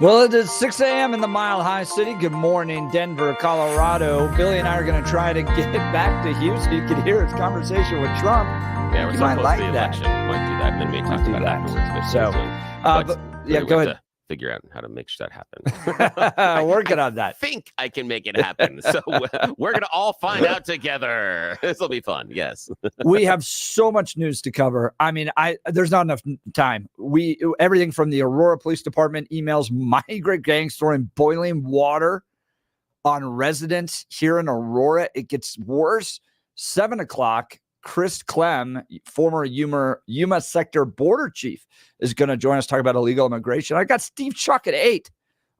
Well, it is 6 a.m. in the Mile High City. Good morning, Denver, Colorado. Billy and I are going to try to get back to Houston. You can hear his conversation with Trump. Yeah, we're you so might close like to the that. election. Might do that, and then maybe talk about it afterwards. So, yeah, go ahead. Figure out how to make sure that happens. Working on that. I think I can make it happen. So we're going to all find out together. This will be fun. Yes. We have so much news to cover. I mean, there's not enough time. Everything from the Aurora Police Department emails, migrant gang storing boiling water on residents here in Aurora. It gets worse. 7 o'clock. Clem, former Yuma sector border chief, is going to join us, talk about illegal immigration. I got Steve Schuck at 8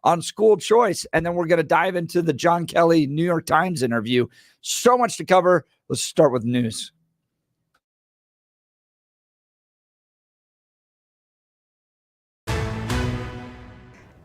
on school choice, and then we're going to dive into the John Kelly New York Times interview. So much to cover. Let's start with news.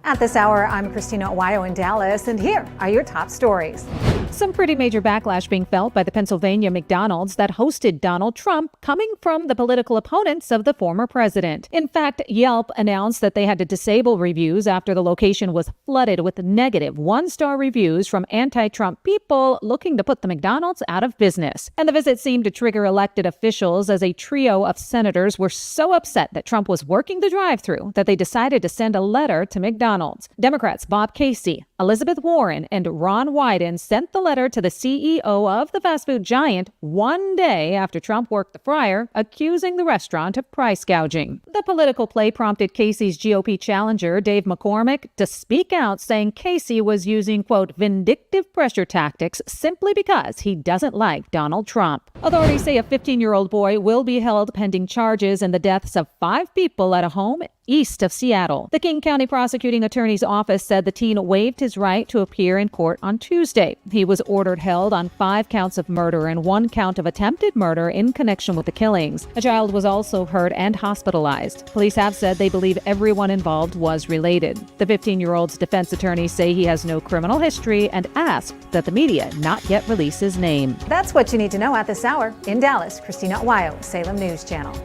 At this hour, I'm Christina Owayo in Dallas, and here are your top stories. Some pretty major backlash being felt by the Pennsylvania McDonald's that hosted Donald Trump, coming from the political opponents of the former president. In fact, Yelp announced that they had to disable reviews after the location was flooded with negative one-star reviews from anti-Trump people looking to put the McDonald's out of business. And the visit seemed to trigger elected officials as a trio of senators were so upset that Trump was working the drive-thru that they decided to send a letter to McDonald's. Democrats Bob Casey, Elizabeth Warren, and Ron Wyden sent the letter to the CEO of the fast food giant one day after Trump worked the fryer, accusing the restaurant of price gouging. The political play prompted Casey's GOP challenger, Dave McCormick, to speak out, saying Casey was using, quote, vindictive pressure tactics simply because he doesn't like Donald Trump. Authorities say a 15-year-old boy will be held pending charges in the deaths of 5 people at a home east of Seattle. The King County Prosecuting Attorney's Office said the teen waived his right to appear in court on Tuesday. He was ordered held on 5 counts of murder and 1 count of attempted murder in connection with the killings. A child was also hurt and hospitalized. Police have said they believe everyone involved was related. The 15-year-old's defense attorneys say he has no criminal history and asked that the media not yet release his name. That's what you need to know at this hour. In Dallas, Christina Owayo, Salem News Channel.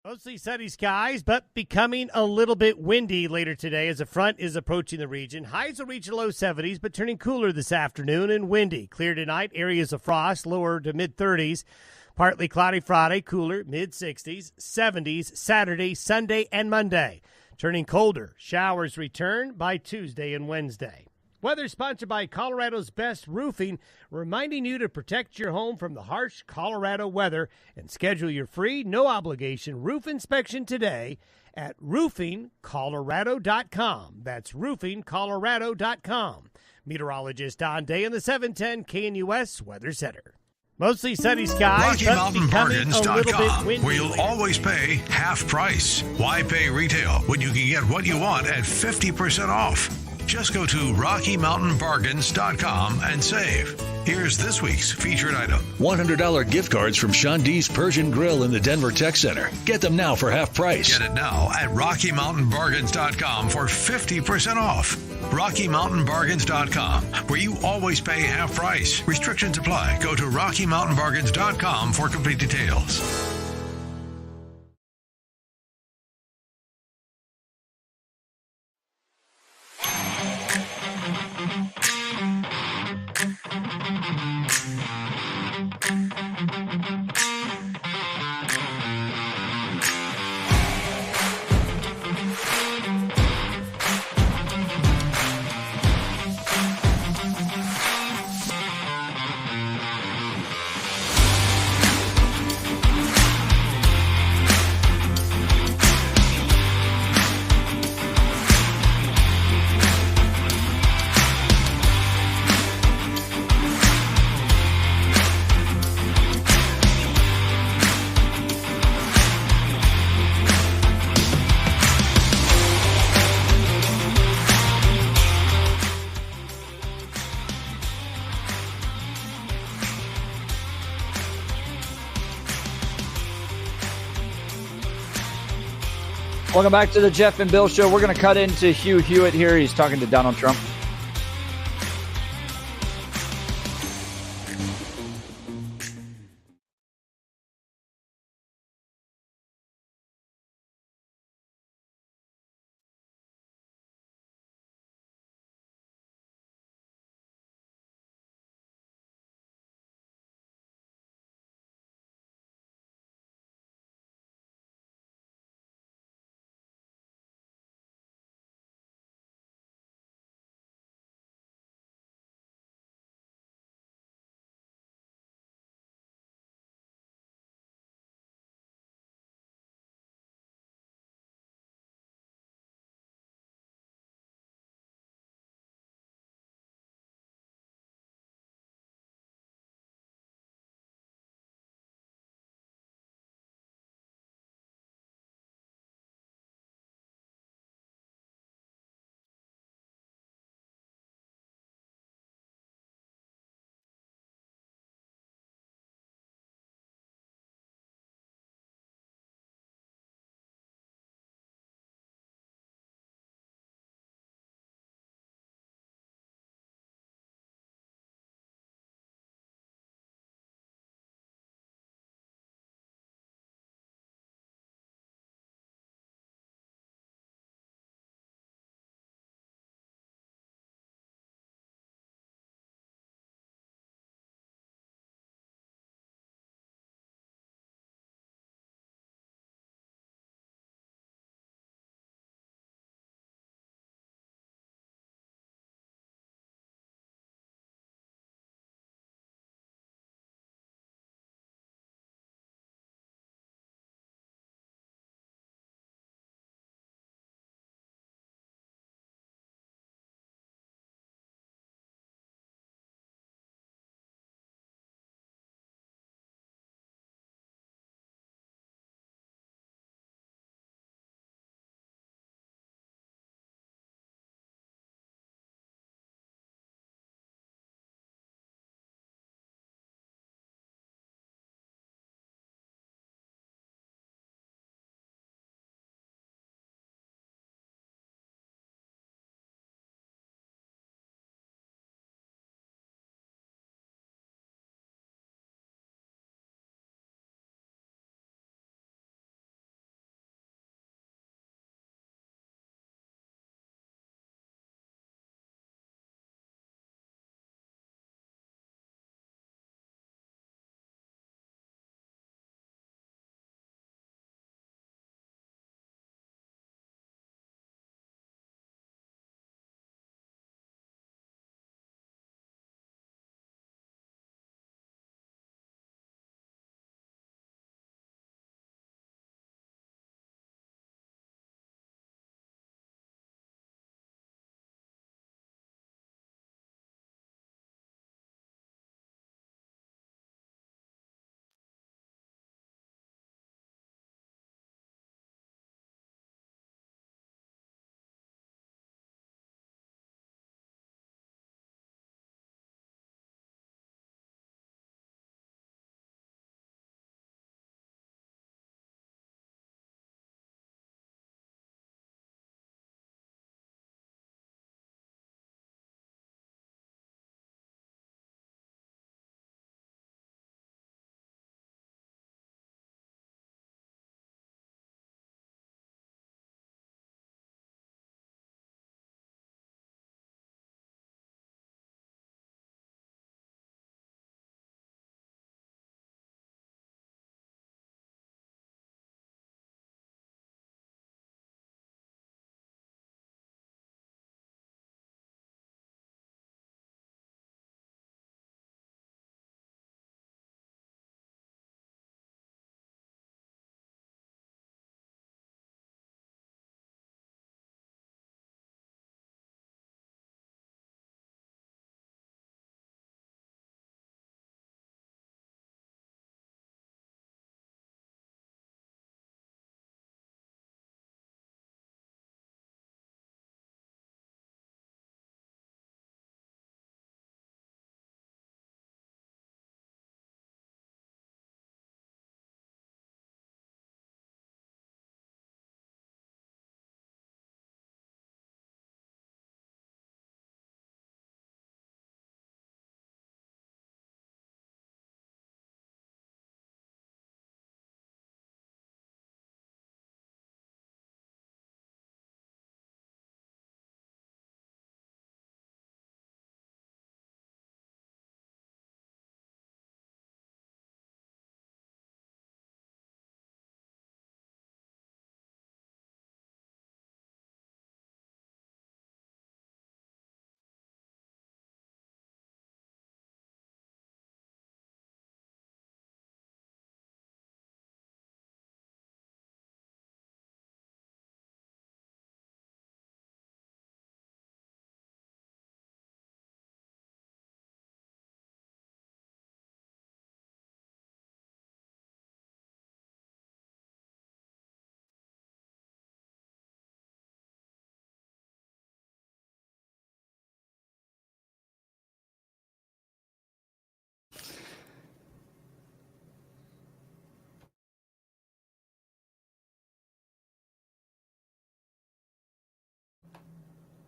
Mostly sunny skies, but becoming a little bit windy later today as a front is approaching the region. Highs will reach low 70s, but turning cooler this afternoon and windy. Clear tonight, areas of frost, lower to mid-30s. Partly cloudy Friday, cooler, mid-60s, 70s Saturday, Sunday, and Monday. Turning colder, showers return by Tuesday and Wednesday. Weather sponsored by Colorado's Best Roofing, reminding you to protect your home from the harsh Colorado weather and schedule your free, no-obligation roof inspection today at roofingcolorado.com. That's roofingcolorado.com. Meteorologist Don Day in the 710 KNUS Weather Center. Mostly sunny skies, but becoming a little bit windy. Where you'll always pay half price. Why pay retail when you can get what you want at 50% off? Just go to RockyMountainBargains.com and save. Here's this week's featured item. $100 gift cards from Sean D's Persian Grill in the Denver Tech Center. Get them now for half price. Get it now at RockyMountainBargains.com for 50% off. RockyMountainBargains.com, where you always pay half price. Restrictions apply. Go to RockyMountainBargains.com for complete details. Welcome back to the Jeff and Bill Show. We're going to cut into Hugh Hewitt here. He's talking to Donald Trump.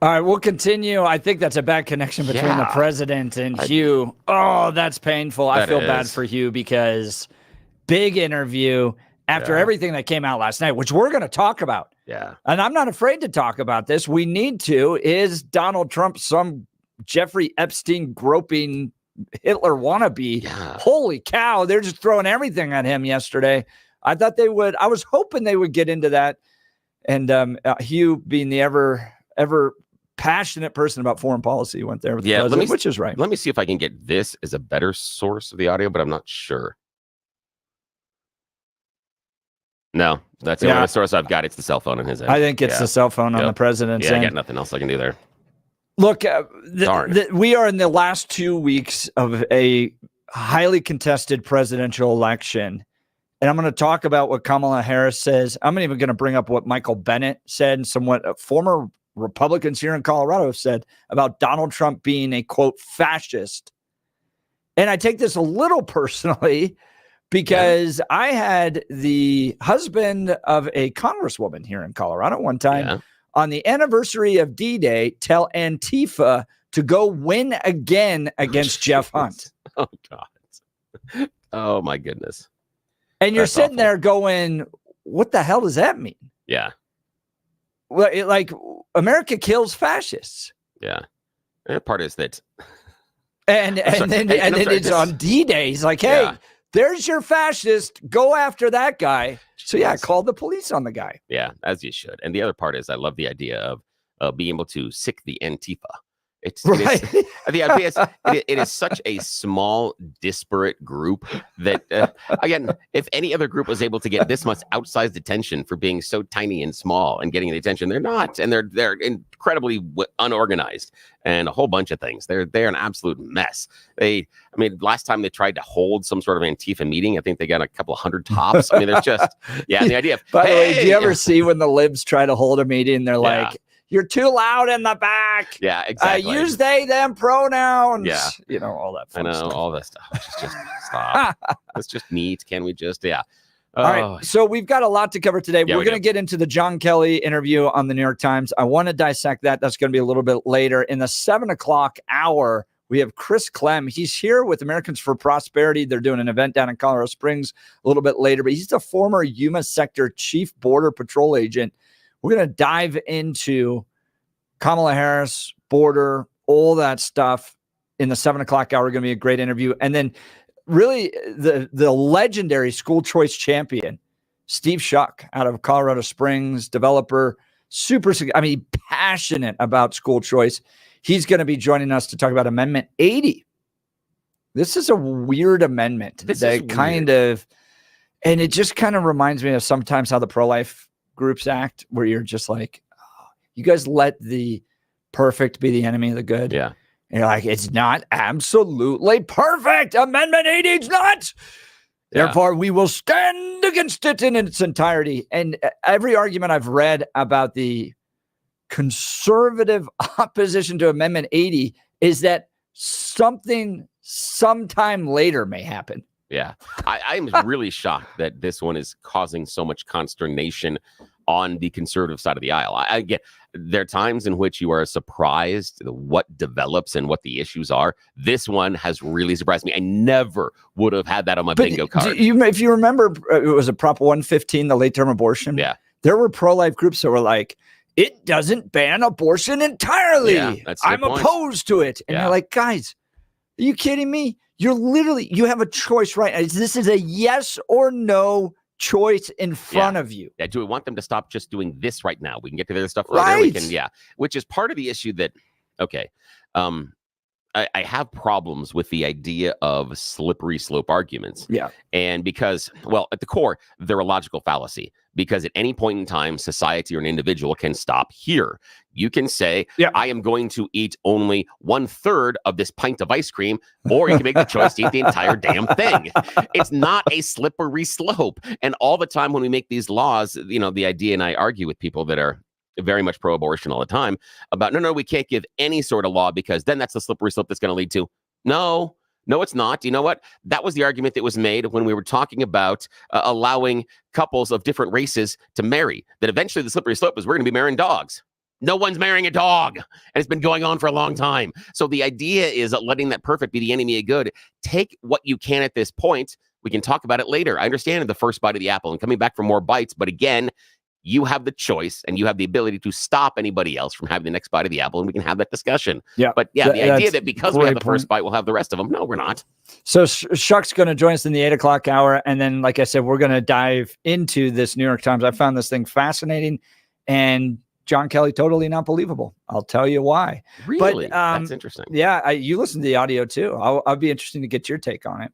All right, we'll continue. I think that's a bad connection between the president and Hugh. Oh, that's painful. I feel bad for Hugh because big interview after everything that came out last night, which we're going to talk about. Yeah. And I'm not afraid to talk about this. We need to. Is Donald Trump some Jeffrey Epstein groping Hitler wannabe? Yeah. Holy cow. They're just throwing everything at him yesterday. I thought they would. I was hoping they would get into that. And Hugh, being the ever passionate person about foreign policy, went there with the president, which is right. Let me see if I can get this as a better source of the audio, but I'm not sure. No, that's the only source I've got. It's the cell phone in his head. I think it's the cell phone on the president's end. I got nothing else I can do there. Look, we are in the last 2 weeks of a highly contested presidential election. And I'm going to talk about what Kamala Harris says. I'm not even going to bring up what Michael Bennett said and somewhat former Republicans here in Colorado have said about Donald Trump being a, quote, fascist. And I take this a little personally because I had the husband of a congresswoman here in Colorado one time on the anniversary of D-Day tell Antifa to go win again against Jeff Hunt. Oh, God. Oh, my goodness. And you're sitting there going, what the hell does that mean? Yeah. Well, like America kills fascists. Yeah. And the part is that. And then it's on D-Day. He's like, hey, there's your fascist. Go after that guy. So, I called the police on the guy. Yeah, as you should. And the other part is I love the idea of being able to sick the Antifa. It is such a small, disparate group that, again, if any other group was able to get this much outsized attention for being so tiny and small and getting the attention, they're not. And they're incredibly unorganized and a whole bunch of things. They're an absolute mess. Last time they tried to hold some sort of Antifa meeting, I think they got a couple of hundred tops. I mean, there's just, the idea of, by the way, do you ever see when the libs try to hold a meeting, they're like, you're too loud in the back. Yeah, exactly. Use they, them pronouns. Yeah. All that fun stuff. All that stuff. Just stop. It's just neat. Can we just, All right. So we've got a lot to cover today. We're going to get into the John Kelly interview on the New York Times. I want to dissect that. That's going to be a little bit later. In the 7 o'clock hour, we have Chris Clem. He's here with Americans for Prosperity. They're doing an event down in Colorado Springs a little bit later, but he's the former Yuma sector chief border patrol agent. We're going to dive into Kamala Harris, border, all that stuff in the 7 o'clock hour. Going to be a great interview. And then really the legendary school choice champion, Steve Schuck out of Colorado Springs, developer, passionate about school choice. He's going to be joining us to talk about Amendment 80. This is a weird amendment. And it just kind of reminds me of sometimes how the pro-life groups act, where you're just like, oh, you guys let the perfect be the enemy of the good. Yeah. And you're like, it's not absolutely perfect. Amendment 80 is not. Yeah. Therefore, we will stand against it in its entirety. And every argument I've read about the conservative opposition to Amendment 80 is that something sometime later may happen. Yeah, I'm really shocked that this one is causing so much consternation on the conservative side of the aisle. I get there are times in which you are surprised what develops and what the issues are. This one has really surprised me. I never would have had that on my bingo card. If you remember, it was a Prop 115, the late term abortion. Yeah, there were pro-life groups that were like, it doesn't ban abortion entirely. Yeah, that's I'm opposed to it. And you're like, guys, are you kidding me? You have a choice, right? This is a yes or no choice in front of you. Yeah. Do we want them to stop just doing this right now? We can get to the other stuff later. We can, which is part of the issue that, I have problems with the idea of slippery slope arguments. Yeah. And because, at the core, they're a logical fallacy. Because at any point in time, society or an individual can stop here. You can say, I am going to eat only 1/3 of this pint of ice cream, or you can make the choice to eat the entire damn thing. It's not a slippery slope. And all the time when we make these laws, the idea, and I argue with people that are very much pro-abortion all the time about, no, we can't give any sort of law because then that's the slippery slope that's going to lead to. No, it's not. You know what? That was the argument that was made when we were talking about allowing couples of different races to marry, that eventually the slippery slope is we're going to be marrying dogs. No one's marrying a dog, and it's been going on for a long time. So the idea is that letting that perfect be the enemy of good. Take what you can at this point. We can talk about it later. I understand the first bite of the apple and coming back for more bites, but again, you have the choice and you have the ability to stop anybody else from having the next bite of the apple, and we can have that discussion. Yeah. But yeah, the idea that because we have the first bite, we'll have the rest of them. No, we're not. So Schuck's going to join us in the 8 o'clock hour. And then, like I said, we're going to dive into this New York Times. I found this thing fascinating and John Kelly totally not believable. I'll tell you why. Really? But, that's interesting. Yeah. You listened to the audio too. I'll be interested to get your take on it.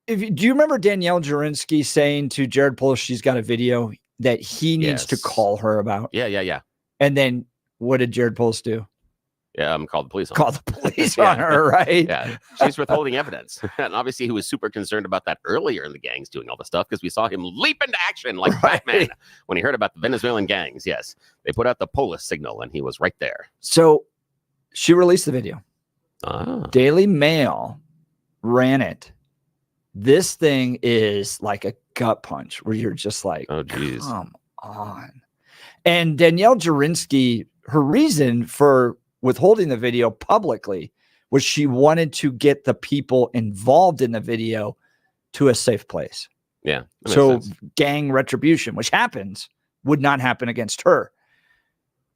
Do you remember Danielle Jurinsky saying to Jared Polis she's got a video that he needs to call her about? Yeah. And then what did Jared Polis do? Yeah, called the police on Called the police on her, right? Yeah, she's withholding evidence. And obviously he was super concerned about that earlier in the gangs doing all the stuff because we saw him leap into action like Batman when he heard about the Venezuelan gangs. Yes, they put out the Polis signal and he was right there. So she released the video. Daily Mail ran it. This thing is like a gut punch where you're just like, oh, geez. Come on. And Danielle Jurinsky, her reason for withholding the video publicly was she wanted to get the people involved in the video to a safe place. Yeah. So gang retribution, which happens, would not happen against her.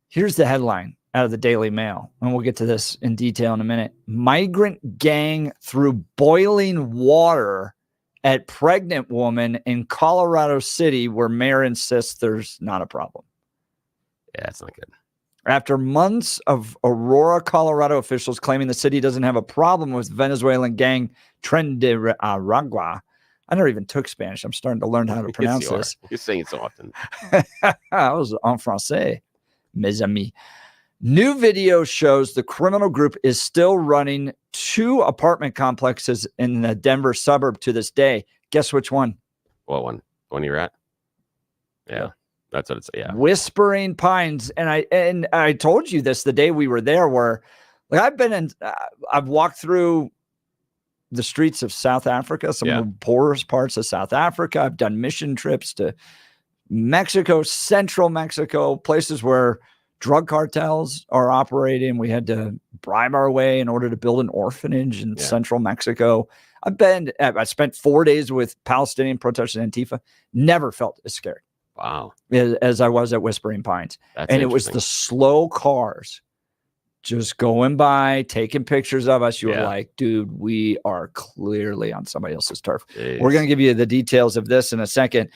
Here's the headline out of the Daily Mail, and we'll get to this in detail in a minute. Migrant gang threw boiling water at pregnant woman in Colorado City, where mayor insists there's not a problem. Yeah, that's not good. After months of Aurora, Colorado officials claiming the city doesn't have a problem with Venezuelan gang Tren de Aragua. I never even took Spanish. I'm starting to learn how to pronounce this. You're saying it so often. I was en français, mes amis. New video shows the criminal group is still running 2 apartment complexes in the Denver suburb to this day. Guess which one? What one? The one you're at? Yeah, that's what it's. Yeah, Whispering Pines. And I told you this the day we were there, where like I've walked through the streets of South Africa, some of the poorest parts of South Africa. I've done mission trips to Mexico, central Mexico, places where drug cartels are operating. We had to bribe our way in order to build an orphanage in central Mexico. I spent 4 days with Palestinian protesters and Antifa. Never felt as scared. Wow. As I was at Whispering Pines. And it was the slow cars just going by, taking pictures of us. You were like, dude, we are clearly on somebody else's turf. Jeez. We're going to give you the details of this in a second.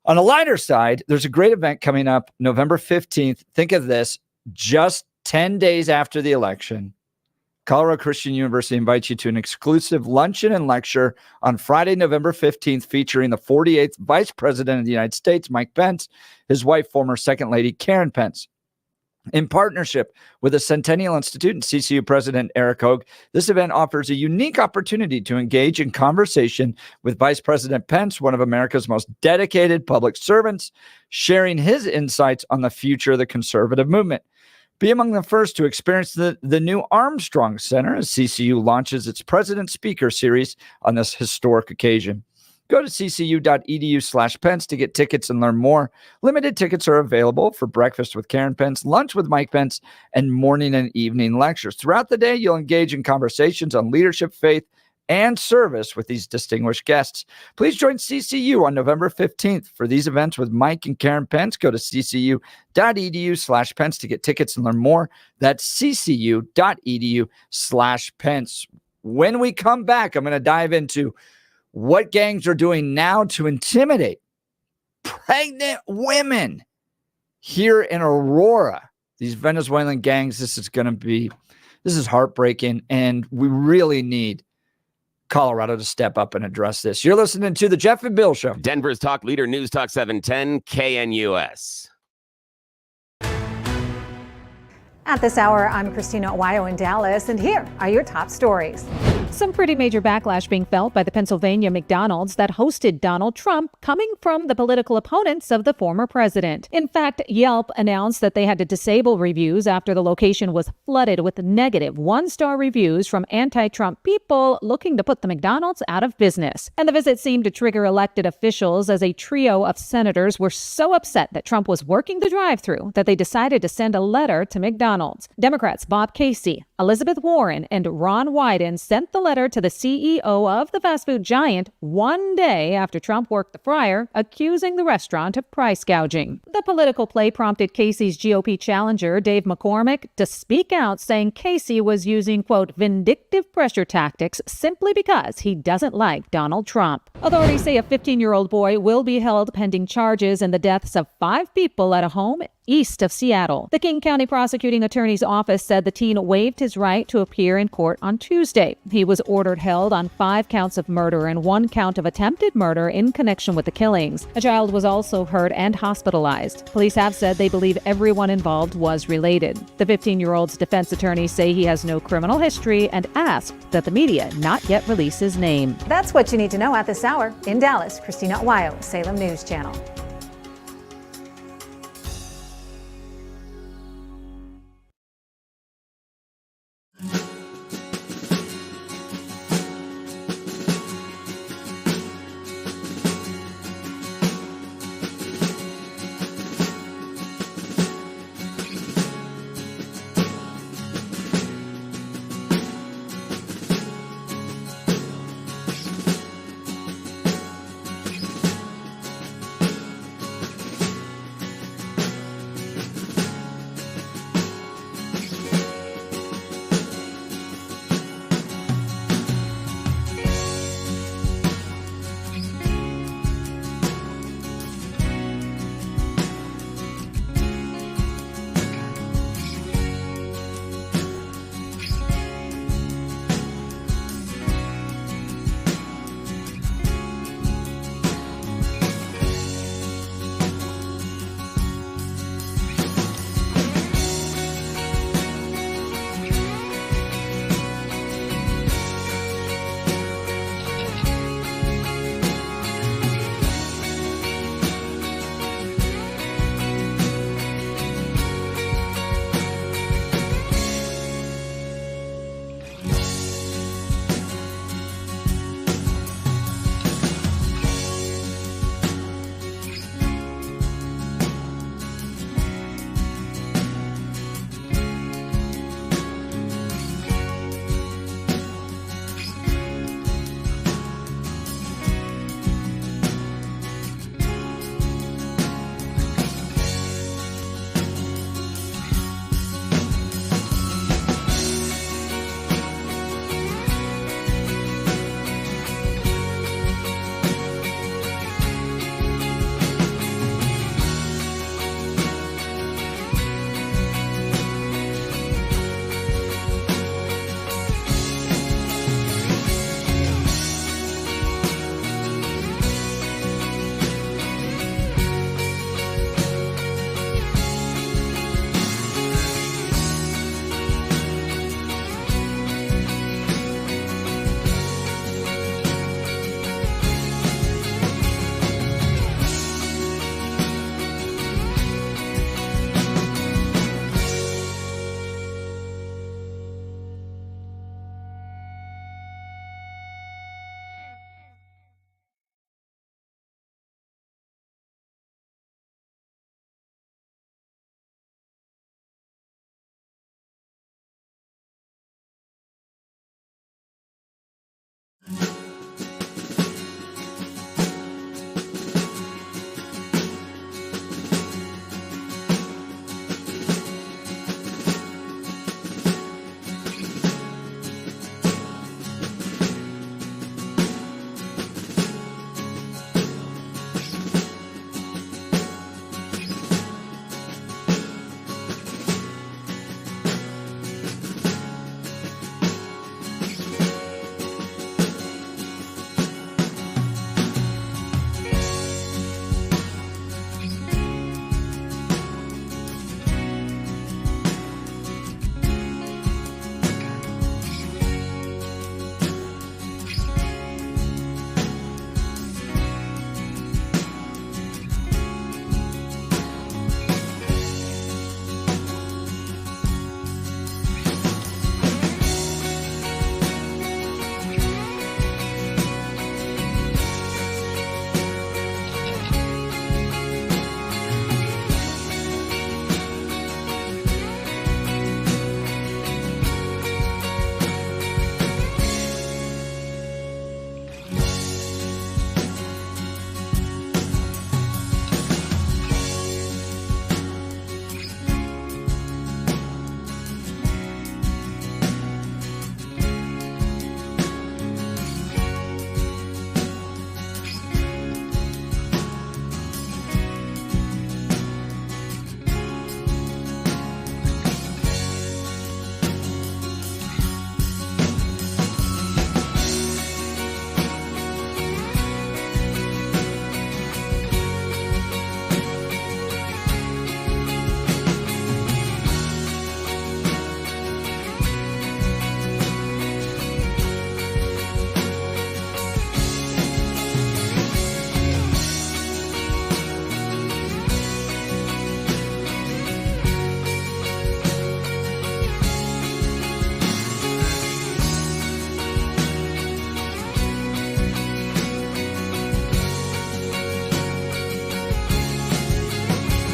On a lighter side, there's a great event coming up November 15th. Think of this, just 10 days after the election. Colorado Christian University invites you to an exclusive luncheon and lecture on Friday, November 15th, featuring the 48th Vice President of the United States, Mike Pence, his wife, former Second Lady Karen Pence. In partnership with the Centennial Institute and CCU President Eric Hogue, this event offers a unique opportunity to engage in conversation with Vice President Pence, one of America's most dedicated public servants, sharing his insights on the future of the conservative movement. Be among the first to experience the new Armstrong Center as CCU launches its President Speaker Series on this historic occasion. Go to ccu.edu/Pence to get tickets and learn more. Limited tickets are available for breakfast with Karen Pence, lunch with Mike Pence, and morning and evening lectures. Throughout the day, you'll engage in conversations on leadership, faith, and service with these distinguished guests. Please join CCU on November 15th for these events with Mike and Karen Pence. Go to ccu.edu/Pence to get tickets and learn more. That's ccu.edu/Pence. When we come back, I'm going to dive into what gangs are doing now to intimidate pregnant women here in Aurora. These Venezuelan gangs, this is heartbreaking, and we really need Colorado to step up and address this. You're listening to the Jeff and Bill Show. Denver's talk leader, News Talk 710, KNUS. At this hour, I'm Christina Owayo in Dallas, and here are your top stories. Some pretty major backlash being felt by the Pennsylvania McDonald's that hosted Donald Trump, coming from the political opponents of the former president. In fact, Yelp announced that they had to disable reviews after the location was flooded with negative one-star reviews from anti-Trump people looking to put the McDonald's out of business. And the visit seemed to trigger elected officials as a trio of senators were so upset that Trump was working the drive-thru that they decided to send a letter to McDonald's. Democrats Bob Casey, Elizabeth Warren, and Ron Wyden sent the letter to the CEO of the fast food giant one day after Trump worked the fryer, accusing the restaurant of price gouging. The political play prompted Casey's GOP challenger, Dave McCormick, to speak out, saying Casey was using, quote, vindictive pressure tactics simply because he doesn't like Donald Trump. Authorities say a 15-year-old boy will be held pending charges in the deaths of 5 people at a home east of Seattle. The King County Prosecuting Attorney's Office said the teen waived his right to appear in court on Tuesday. He was ordered held on 5 counts of murder and 1 count of attempted murder in connection with the killings. A child was also hurt and hospitalized. Police have said they believe everyone involved was related. The 15-year-old's defense attorneys say he has no criminal history and asked that the media not yet release his name. That's what you need to know at this hour. In Dallas, Christina Owayo, Salem News Channel.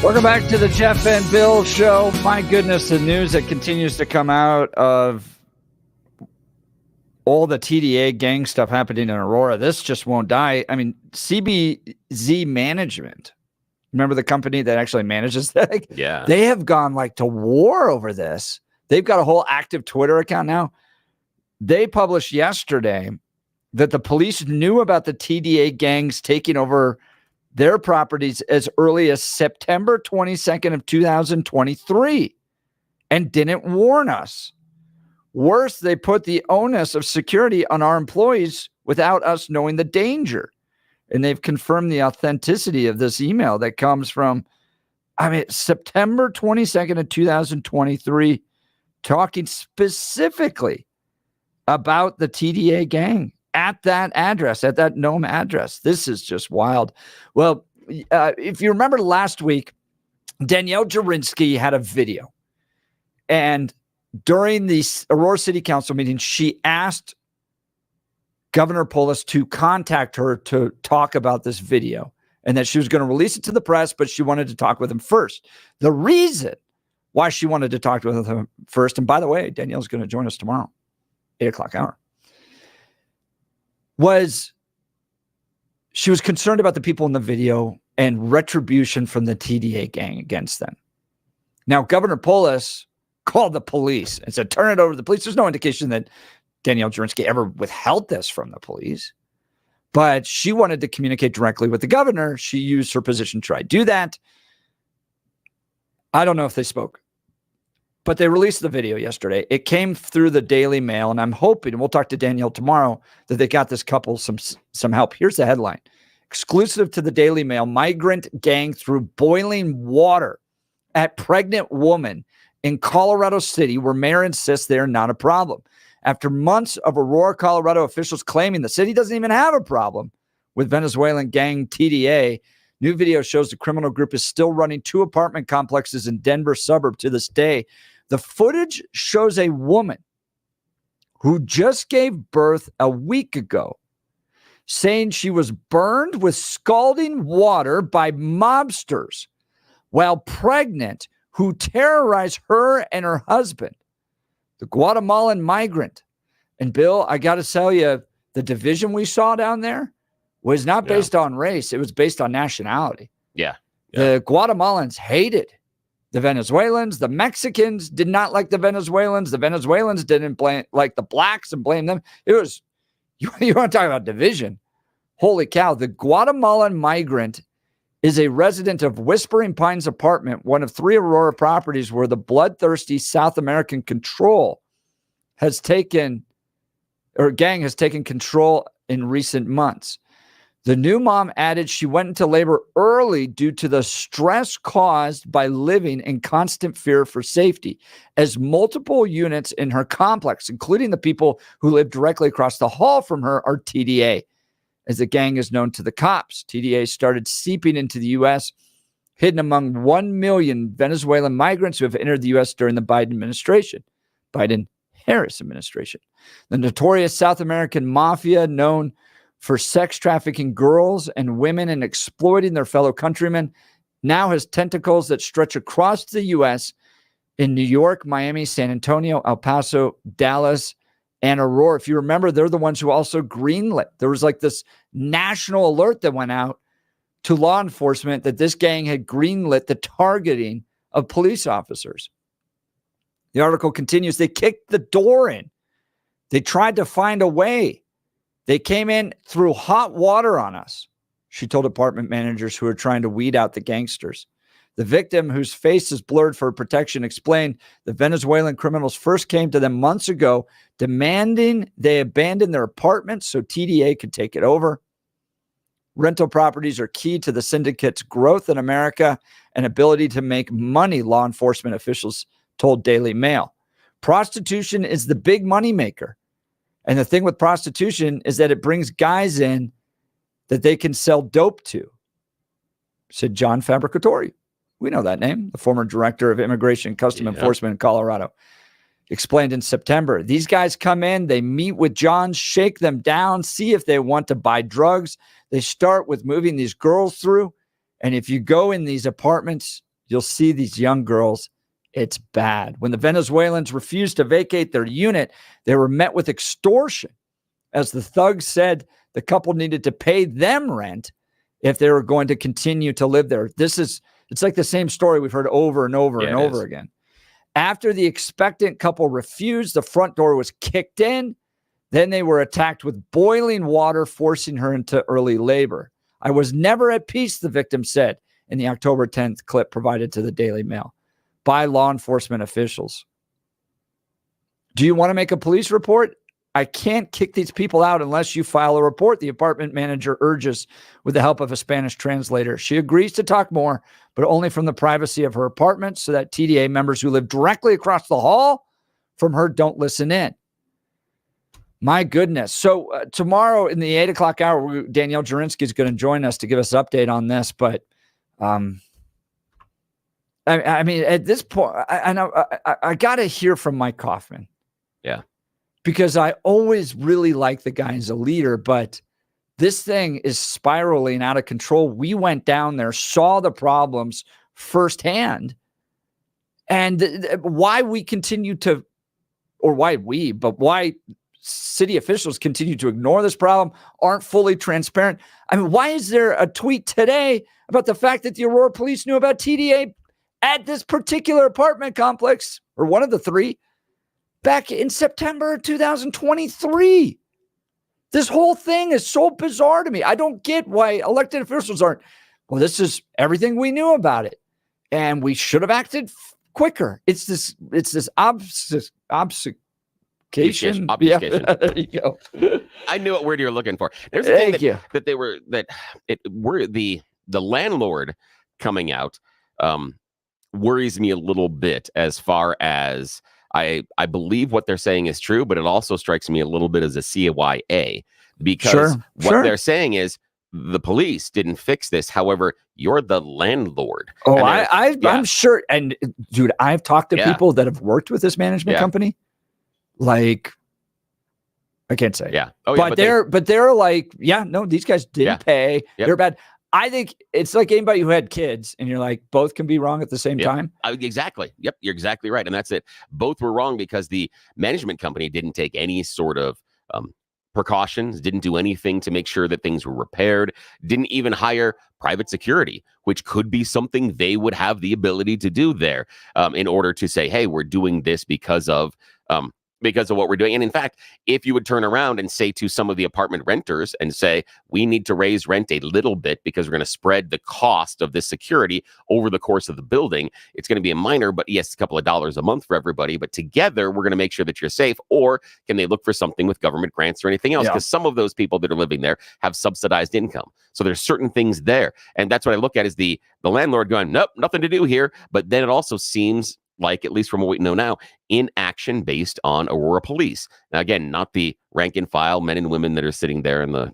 Welcome back to the Jeff and Bill Show. My goodness, the news that continues to come out of all the TDA gang stuff happening in Aurora. This just won't die. I mean, CBZ Management, remember the company that actually manages that? Yeah. They have gone like to war over this. They've got a whole active Twitter account now. They published yesterday that the police knew about the TDA gangs taking over their properties as early as September 22nd of 2023 and didn't warn us. Worse, they put the onus of security on our employees without us knowing the danger. And they've confirmed the authenticity of this email that comes from, September 22nd of 2023, talking specifically about the TDA gang at that address, at that Nome address. This is just wild. Well, if you remember last week, Danielle Jurinsky had a video. And during the Aurora City Council meeting, she asked Governor Polis to contact her to talk about this video and that she was going to release it to the press, but she wanted to talk with him first. The reason why she wanted to talk with him first, and by the way, Danielle's going to join us tomorrow, 8 o'clock hour, was she was concerned about the people in the video and retribution from the TDA gang against them. Now, Governor Polis called the police and said, turn it over to the police. There's no indication that Danielle Jurinsky ever withheld this from the police, but she wanted to communicate directly with the governor. She used her position to try to do that. I don't know if they spoke, but they released the video yesterday. It came through the Daily Mail, and I'm hoping, and we'll talk to Danielle tomorrow, that they got this couple some help. Here's the headline. Exclusive to the Daily Mail, migrant gang threw boiling water at pregnant woman in Colorado City, where mayor insists they're not a problem. After months of Aurora, Colorado officials claiming the city doesn't even have a problem with Venezuelan gang TDA, new video shows the criminal group is still running 2 apartment complexes in Denver suburb to this day. The footage shows a woman who just gave birth a week ago saying she was burned with scalding water by mobsters while pregnant who terrorized her and her husband, the Guatemalan migrant. And Bill, I got to tell you, the division we saw down there was not based on race. It was based on nationality. Yeah. The Guatemalans hated the Venezuelans. The Mexicans did not like the Venezuelans. The Venezuelans didn't like the blacks and blame them. It was, you want to talk about division. Holy cow. The Guatemalan migrant is a resident of Whispering Pines apartment, one of 3 Aurora properties where the bloodthirsty South American gang has taken control in recent months. The new mom added she went into labor early due to the stress caused by living in constant fear for safety, as multiple units in her complex, including the people who live directly across the hall from her, are TDA. As the gang is known to the cops, TDA started seeping into the U.S., hidden among 1 million Venezuelan migrants who have entered the U.S. during the Biden-Harris administration. The notorious South American mafia, known for sex trafficking girls and women and exploiting their fellow countrymen, now has tentacles that stretch across the U.S. in New York, Miami, San Antonio, El Paso, Dallas, and Aurora. If you remember, they're the ones who also greenlit. There was like this national alert that went out to law enforcement that this gang had greenlit the targeting of police officers. The article continues. They kicked the door in. They tried to find a way. They came in, threw hot water on us, she told apartment managers who were trying to weed out the gangsters. The victim, whose face is blurred for protection, explained the Venezuelan criminals first came to them months ago, demanding they abandon their apartments so TDA could take it over. Rental properties are key to the syndicate's growth in America and ability to make money, law enforcement officials told Daily Mail. Prostitution is the big moneymaker. And the thing with prostitution is that it brings guys in that they can sell dope to, said John Fabricatori. We know that name, the former director of Immigration and Custom Enforcement in Colorado. Explained in September. These guys come in, they meet with John, shake them down, see if they want to buy drugs. They start with moving these girls through. And if you go in these apartments, you'll see these young girls. It's bad. When the Venezuelans refused to vacate their unit, they were met with extortion. As the thugs said, the couple needed to pay them rent if they were going to continue to live there. It's like the same story we've heard over and over and over again. After the expectant couple refused, the front door was kicked in. Then they were attacked with boiling water, forcing her into early labor. I was never at peace, the victim said in the October 10th clip provided to the Daily Mail by law enforcement officials. Do you want to make a police report? I can't kick these people out unless you file a report, the apartment manager urges with the help of a Spanish translator. She agrees to talk more, but only from the privacy of her apartment so that TDA members who live directly across the hall from her don't listen in. My goodness. So tomorrow in the 8 o'clock hour, Danielle Jurinsky is going to join us to give us an update on this. But I mean, at this point, I got to hear from Mike Kaufman. Yeah. Because I always really like the guy as a leader, but this thing is spiraling out of control. We went down there, saw the problems firsthand, and why city officials continue to ignore this problem, aren't fully transparent. I mean, why is there a tweet today about the fact that the Aurora police knew about TDA at this particular apartment complex, or one of the three, back in September 2023. This whole thing is so bizarre to me. I don't get why elected officials aren't, well, this is everything we knew about it, and we should have acted quicker. It's this obfuscation. Yeah, there you go. I knew what word you were looking for. There's a thing the landlord coming out worries me a little bit, as far as I believe what they're saying is true, but it also strikes me a little bit as a CYA, because they're saying is the police didn't fix this. However, you're the landlord. Oh, I'm sure. And dude, I've talked to people that have worked with this management company. Like, I can't say. Yeah. Oh, yeah. But they're like, no, these guys didn't pay. Yep. They're bad. I think it's like anybody who had kids and you're like, both can be wrong at the same time. Exactly. Yep. You're exactly right. And that's it. Both were wrong because the management company didn't take any sort of precautions, didn't do anything to make sure that things were repaired, didn't even hire private security, which could be something they would have the ability to do there in order to say, hey, we're doing this because of what we're doing. And in fact, if you would turn around and say to some of the apartment renters and say, we need to raise rent a little bit because we're going to spread the cost of this security over the course of the building, it's going to be a minor, but yes, a couple of dollars a month for everybody. But together, we're going to make sure that you're safe. Or can they look for something with government grants or anything else? Because some of those people that are living there have subsidized income. So there's certain things there. And that's what I look at is the landlord going, nope, nothing to do here. But then it also seems like, at least from what we know now, inaction based on Aurora police. Now, again, not the rank and file men and women that are sitting there in the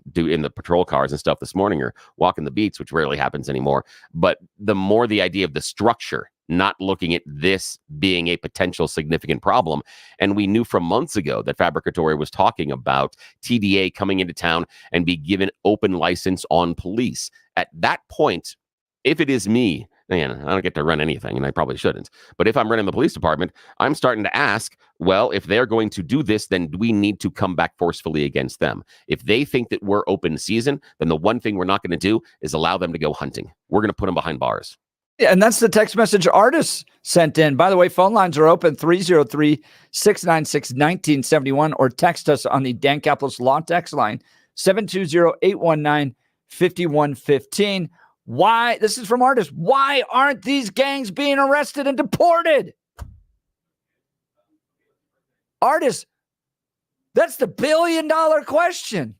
patrol cars and stuff this morning or walking the beats, which rarely happens anymore. But the more the idea of the structure, not looking at this being a potential significant problem. And we knew from months ago that Fabricatory was talking about TDA coming into town and be given open license on police. At that point, if it is me, man, I don't get to run anything, and I probably shouldn't. But if I'm running the police department, I'm starting to ask, well, if they're going to do this, then we need to come back forcefully against them. If they think that we're open season, then the one thing we're not going to do is allow them to go hunting. We're going to put them behind bars. Yeah, and that's the text message artists sent in. By the way, phone lines are open, 303-696-1971, or text us on the Dan Caplis Law text line, 720-819-5115. Why? This is from artists. Why aren't these gangs being arrested and deported? Artists, that's the $1 billion question.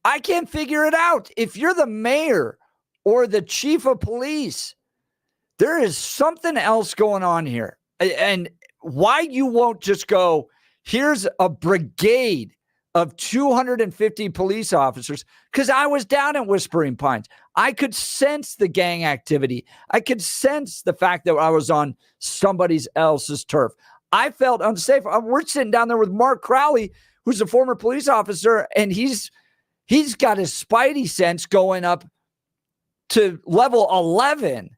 I can't figure it out. If you're the mayor or the chief of police, there is something else going on here. And why you won't just go, here's a brigade of 250 police officers, because I was down at Whispering Pines. I could sense the gang activity. I could sense the fact that I was on somebody else's turf. I felt unsafe. We're sitting down there with Mark Crowley, who's a former police officer, and he's got his spidey sense going up to level 11.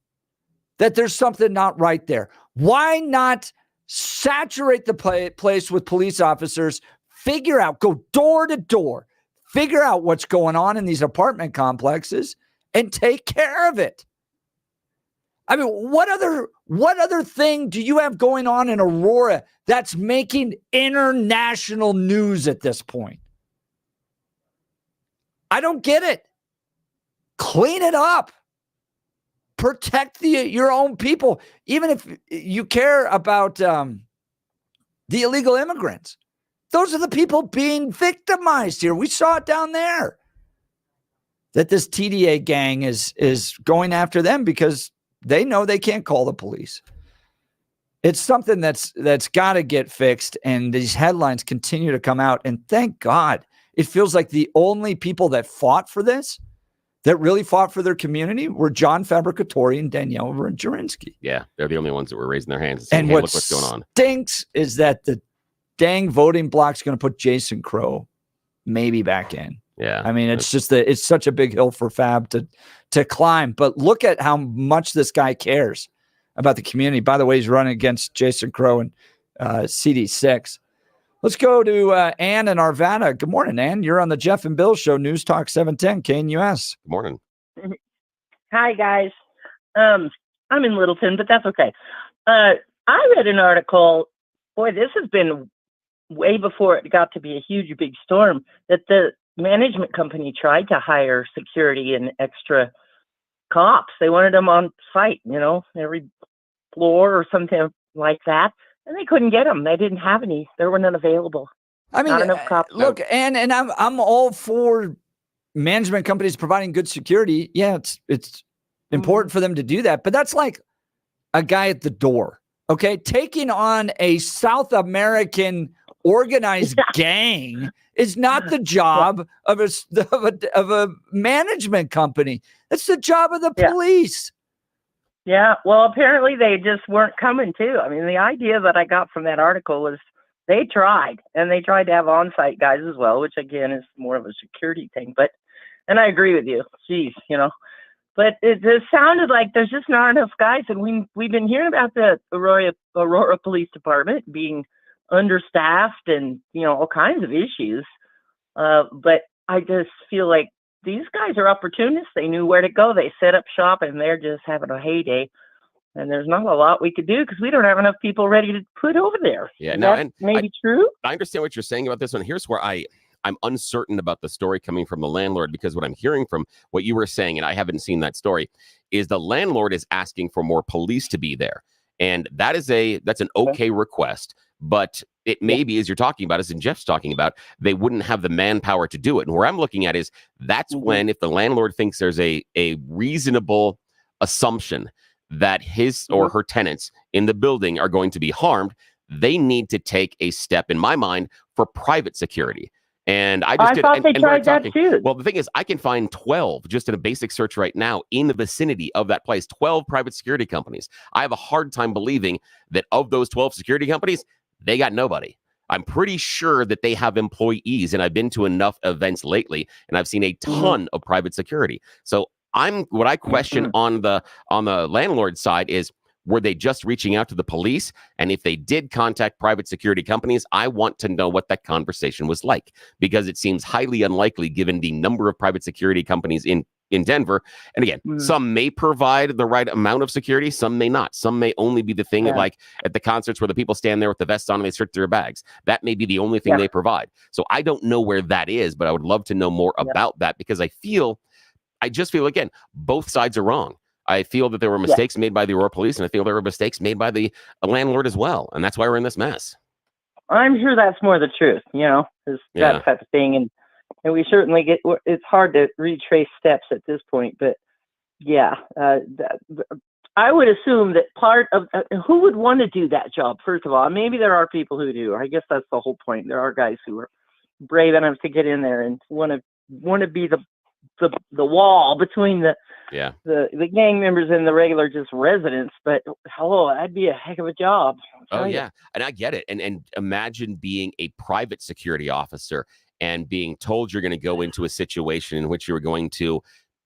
that there's something not right there. Why not saturate the place with police officers, figure out, go door to door, figure out what's going on in these apartment complexes and take care of it? I mean, what other thing do you have going on in Aurora that's making international news at this point? I don't get it. Clean it up. Protect your own people, even if you care about the illegal immigrants. Those are the people being victimized here. We saw it down there. That this TDA gang is going after them because they know they can't call the police. It's something that's got to get fixed, and these headlines continue to come out. And thank God, it feels like the only people that fought for this, that really fought for their community, were John Fabricatori and Danielle Jurinsky. Yeah, they're the only ones that were raising their hands and saying, and hey, look what's going on. Stinks is that the dang voting block's going to put Jason Crow maybe back in. Yeah. I mean, it's just it's such a big hill for Fab to climb. But look at how much this guy cares about the community. By the way, he's running against Jason Crow and CD6. Let's go to Ann in Arvada. Good morning, Ann. You're on the Jeff and Bill Show, News Talk 710 KNUS. Good morning. Hi, guys. I'm in Littleton, but that's okay. I read an article. Boy, this has been way before it got to be a huge, big storm, that the management company tried to hire security and extra cops. They wanted them on site, every floor or something like that. And they couldn't get them. They didn't have any. There were none available. I mean, not enough cops. Look, and I'm all for management companies providing good security. Yeah, it's important for them to do that. But that's like a guy at the door, okay? Taking on a South American organized gang is not the job of a management company. It's the job of the police. Yeah, well, apparently they just weren't coming too. I mean, the idea that I got from that article was they tried, and they tried to have on-site guys as well, which again is more of a security thing. And I agree with you. Geez, but it just sounded like there's just not enough guys. And we've been hearing about the Aurora Police Department being understaffed and, all kinds of issues. But I just feel like these guys are opportunists. They knew where to go. They set up shop, and they're just having a heyday. And there's not a lot we could do because we don't have enough people ready to put over there. Yeah, no, and maybe true. I understand what you're saying about this one. Here's where I'm uncertain about the story coming from the landlord, because what I'm hearing from what you were saying, and I haven't seen that story, is the landlord is asking for more police to be there. And that's an okay request. But it may be, as you're talking about, as in Jeff's talking about, they wouldn't have the manpower to do it. And where I'm looking at is that's when, if the landlord thinks there's a reasonable assumption that his or her tenants in the building are going to be harmed, they need to take a step, in my mind, for private security. And I thought they tried that too. Well, the thing is, I can find 12 just in a basic search right now in the vicinity of that place, 12 private security companies. I have a hard time believing that of those 12 security companies, they got nobody. I'm pretty sure that they have employees, and I've been to enough events lately, and I've seen a ton of private security. So what I question on the landlord side is, were they just reaching out to the police? And if they did contact private security companies, I want to know what that conversation was like, because it seems highly unlikely given the number of private security companies in Denver. And again, some may provide the right amount of security, some may not. Some may only be the thing like at the concerts where the people stand there with the vests on and they search their bags. That may be the only thing they provide. So I don't know where that is, but I would love to know more about that, because I just feel, again, both sides are wrong. I feel that there were mistakes made by the Aurora police, and I feel there were mistakes made by the landlord as well. And that's why we're in this mess. I'm sure that's more the truth, that type of thing. And we certainly it's hard to retrace steps at this point. But I would assume that part of who would want to do that job, first of all. Maybe there are people who do. I guess that's the whole point. There are guys who are brave enough to get in there and want to be the wall between the gang members and the regular just residents. But that'd be a heck of a job. Oh yeah, and I get it. And imagine being a private security officer and being told you're going to go into a situation in which you're going to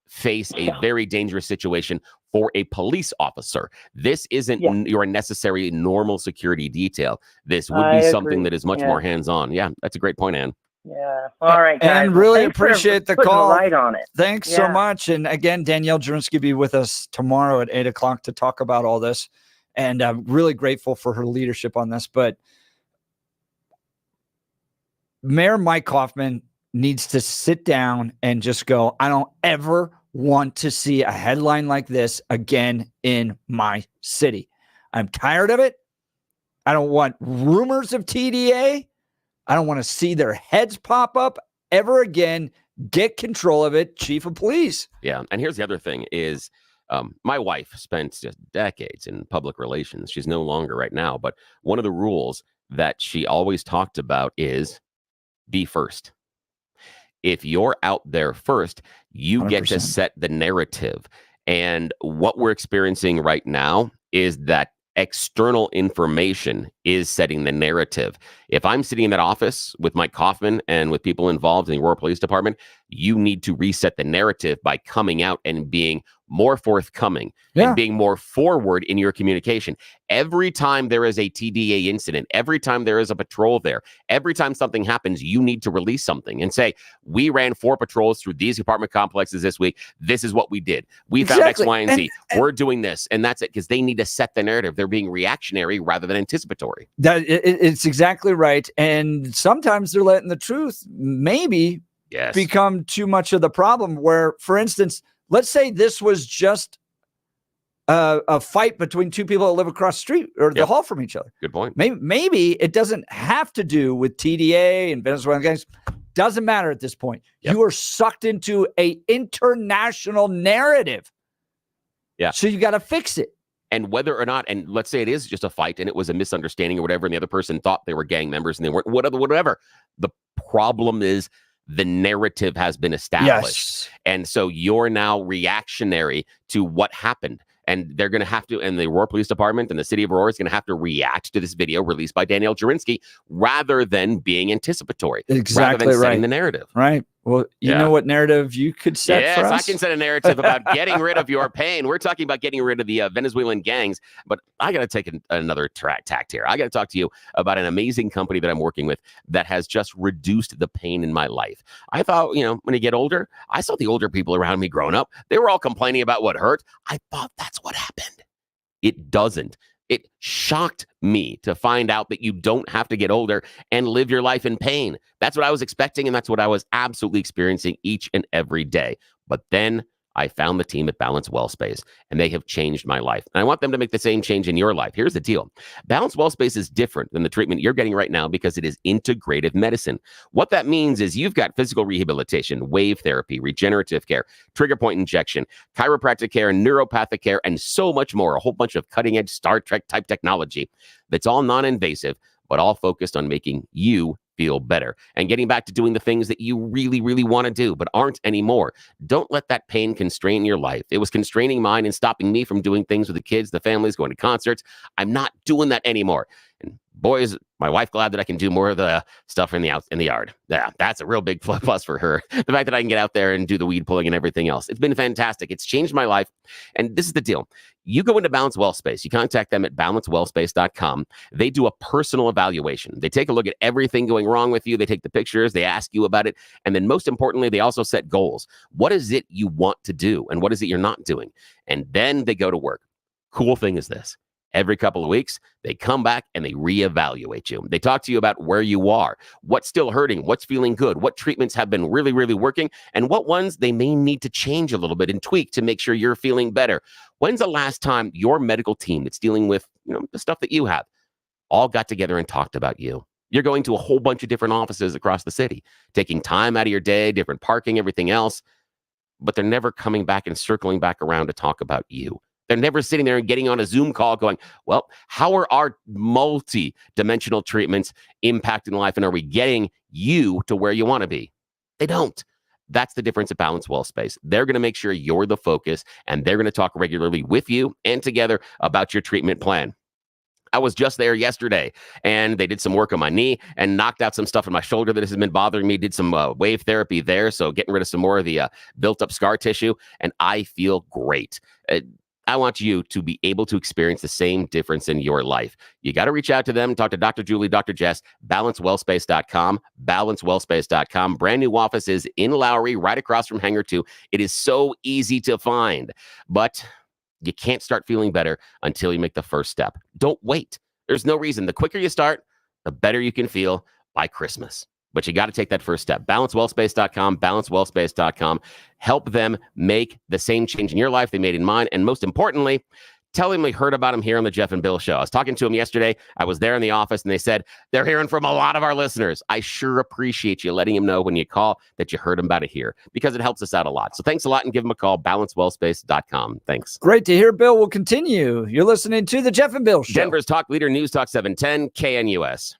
face a very dangerous situation for a police officer. This isn't your necessary normal security detail. This would be something that is much more hands-on. Yeah, that's a great point, Ann. Yeah. All right, guys. And really appreciate the call. Light on it. Thanks so much. And again, Danielle Jurinsky will be with us tomorrow at 8:00 to talk about all this. And I'm really grateful for her leadership on this. But Mayor Mike Coffman needs to sit down and just go, I don't ever want to see a headline like this again in my city. I'm tired of it. I don't want rumors of TDA. I don't want to see their heads pop up ever again. Get control of it, chief of police. Yeah. And here's the other thing is my wife spent just decades in public relations. She's no longer right now. But one of the rules that she always talked about is be first. If you're out there first, you 100%. Get to set the narrative. And what we're experiencing right now is that external information is setting the narrative. If I'm sitting in that office with Mike Coffman and with people involved in the Aurora Police Department, you need to reset the narrative by coming out and being more forthcoming and being more forward in your communication. Every time there is a TDA incident, every time there is a patrol there, every time something happens, you need to release something and say, we ran 4 patrols through these apartment complexes this week. This is what we did. We found X, Y, and Z. We're doing this. And that's it, because they need to set the narrative. They're being reactionary rather than anticipatory. It's exactly right. And sometimes they're letting the truth maybe become too much of the problem where, for instance, let's say this was just a fight between 2 people that live across the street or the hall from each other. Good point. Maybe it doesn't have to do with TDA and Venezuelan gangs. Doesn't matter at this point. You are sucked into a international narrative. Yeah. So you got to fix it. And whether or not, and let's say it is just a fight and it was a misunderstanding or whatever, and the other person thought they were gang members and they weren't, whatever. The problem is the narrative has been established. Yes. And so you're now reactionary to what happened. And they're going to have to, and the Aurora Police Department and the city of Aurora is going to have to react to this video released by Danielle Jurinsky rather than being anticipatory. Exactly rather than setting the narrative. Right. Well, you know what narrative you could set for us? Yes, I can set a narrative about getting rid of your pain. We're talking about getting rid of the Venezuelan gangs, but I got to take another tact here. I got to talk to you about an amazing company that I'm working with that has just reduced the pain in my life. I thought, when you get older, I saw the older people around me growing up. They were all complaining about what hurt. I thought that's what happened. It doesn't. It shocked me to find out that you don't have to get older and live your life in pain. That's what I was expecting, and that's what I was absolutely experiencing each and every day. But then I found the team at Balance Wellspace, and they have changed my life. And I want them to make the same change in your life. Here's the deal. Balance Wellspace is different than the treatment you're getting right now because it is integrative medicine. What that means is you've got physical rehabilitation, wave therapy, regenerative care, trigger point injection, chiropractic care, neuropathic care, and so much more. A whole bunch of cutting-edge Star Trek type technology that's all non-invasive, but all focused on making you feel better and getting back to doing the things that you really, really want to do, but aren't anymore. Don't let that pain constrain your life. It was constraining mine and stopping me from doing things with the kids, the families, going to concerts. I'm not doing that anymore. And boy, is my wife glad that I can do more of the stuff in the yard. Yeah, that's a real big plus for her. The fact that I can get out there and do the weed pulling and everything else. It's been fantastic. It's changed my life. And this is the deal. You go into Balance Wellspace. You contact them at balancewellspace.com. They do a personal evaluation. They take a look at everything going wrong with you. They take the pictures. They ask you about it. And then most importantly, they also set goals. What is it you want to do? And what is it you're not doing? And then they go to work. Cool thing is this. Every couple of weeks, they come back and they reevaluate you. They talk to you about where you are, what's still hurting, what's feeling good, what treatments have been really, really working, and what ones they may need to change a little bit and tweak to make sure you're feeling better. When's the last time your medical team that's dealing with, the stuff that you have all got together and talked about you? You're going to a whole bunch of different offices across the city, taking time out of your day, different parking, everything else, but they're never coming back and circling back around to talk about you. They're never sitting there and getting on a Zoom call going, well, how are our multi-dimensional treatments impacting life? And are we getting you to where you want to be? They don't. That's the difference at Balance Wellspace. They're going to make sure you're the focus, and they're going to talk regularly with you and together about your treatment plan. I was just there yesterday, and they did some work on my knee and knocked out some stuff in my shoulder that has been bothering me, did some wave therapy there, so getting rid of some more of the built-up scar tissue, and I feel great. I want you to be able to experience the same difference in your life. You got to reach out to them. Talk to Dr. Julie, Dr. Jess, balancewellspace.com, balancewellspace.com. Brand new office is in Lowry, right across from Hangar 2. It is so easy to find, but you can't start feeling better until you make the first step. Don't wait. There's no reason. The quicker you start, the better you can feel by Christmas. But you got to take that first step. Balancewellspace.com, balancewellspace.com. Help them make the same change in your life they made in mine. And most importantly, tell them we heard about them here on the Jeff and Bill Show. I was talking to them yesterday. I was there in the office, and they said they're hearing from a lot of our listeners. I sure appreciate you letting them know when you call that you heard about it here, because it helps us out a lot. So thanks a lot, and give them a call, balancewellspace.com. Thanks. Great to hear, Bill. We'll continue. You're listening to the Jeff and Bill Show. Denver's talk leader, News Talk 710, KNUS.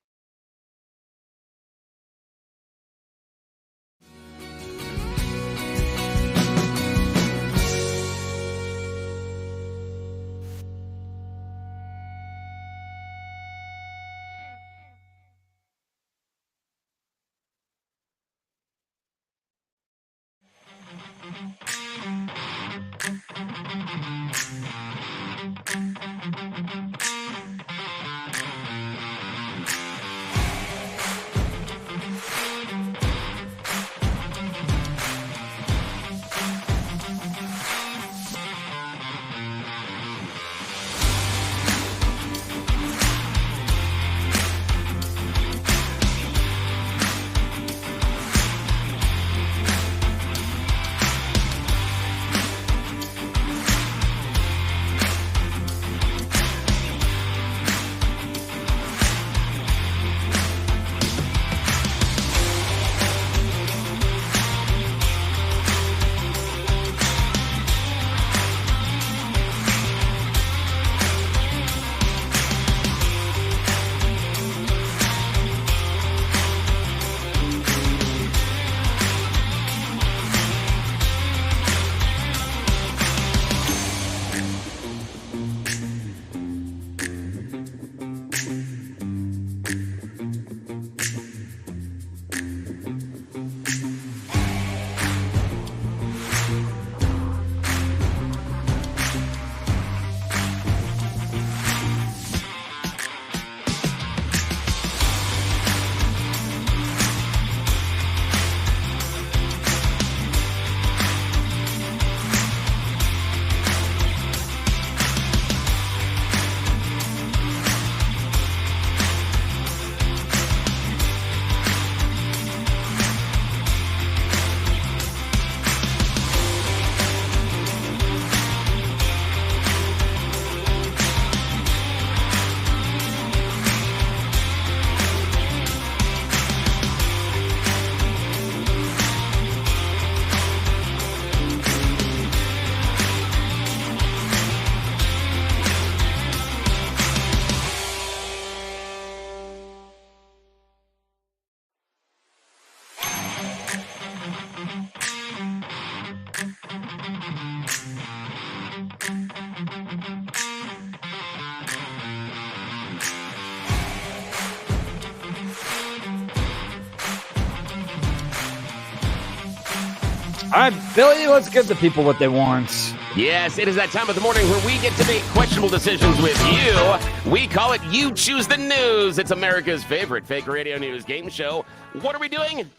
All right, Billy, let's give the people what they want. Yes, it is that time of the morning where we get to make questionable decisions with you. We call it You Choose the News. It's America's favorite fake radio news game show. What are we doing?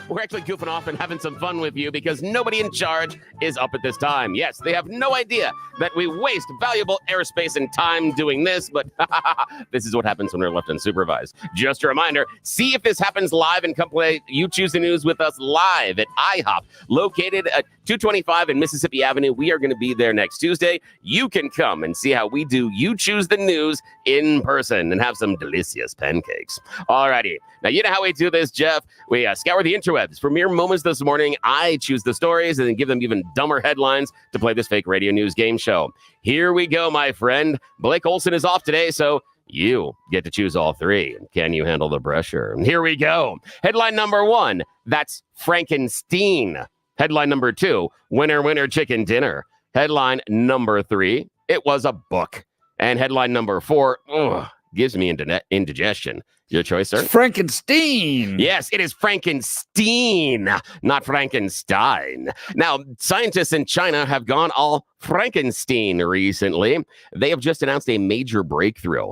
We're actually goofing off and having some fun with you because nobody in charge is up at this time. Yes, they have no idea that we waste valuable airspace and time doing this, but this is what happens when we're left unsupervised. Just a reminder, see if this happens live and come play You Choose the News with us live at IHOP, located at 225 and Mississippi Avenue. We are going to be there next Tuesday. You can come and see how we do You Choose the News in person and have some delicious pancakes. All righty. Now, you know how we do this, Jeff. We scour the interwebs for mere moments this morning. I choose the stories and then give them even dumber headlines to play this fake radio news game show. Here we go, my friend. Blake Olson is off today, so you get to choose all three. Can you handle the pressure? Here we go. Headline number 1, that's Frankenstein. Headline number 2, winner, winner, chicken dinner. Headline number 3, it was a book. And headline number 4, gives me indigestion. Your choice, sir? Frankenstein. Yes, it is Frankenstein, not Frankenstein. Now, scientists in China have gone all Frankenstein recently. They have just announced a major breakthrough.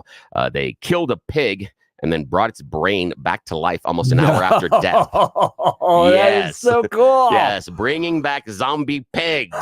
They killed a pig and then brought its brain back to life almost an hour after death. Oh, that is so cool. Yes, bringing back zombie pigs.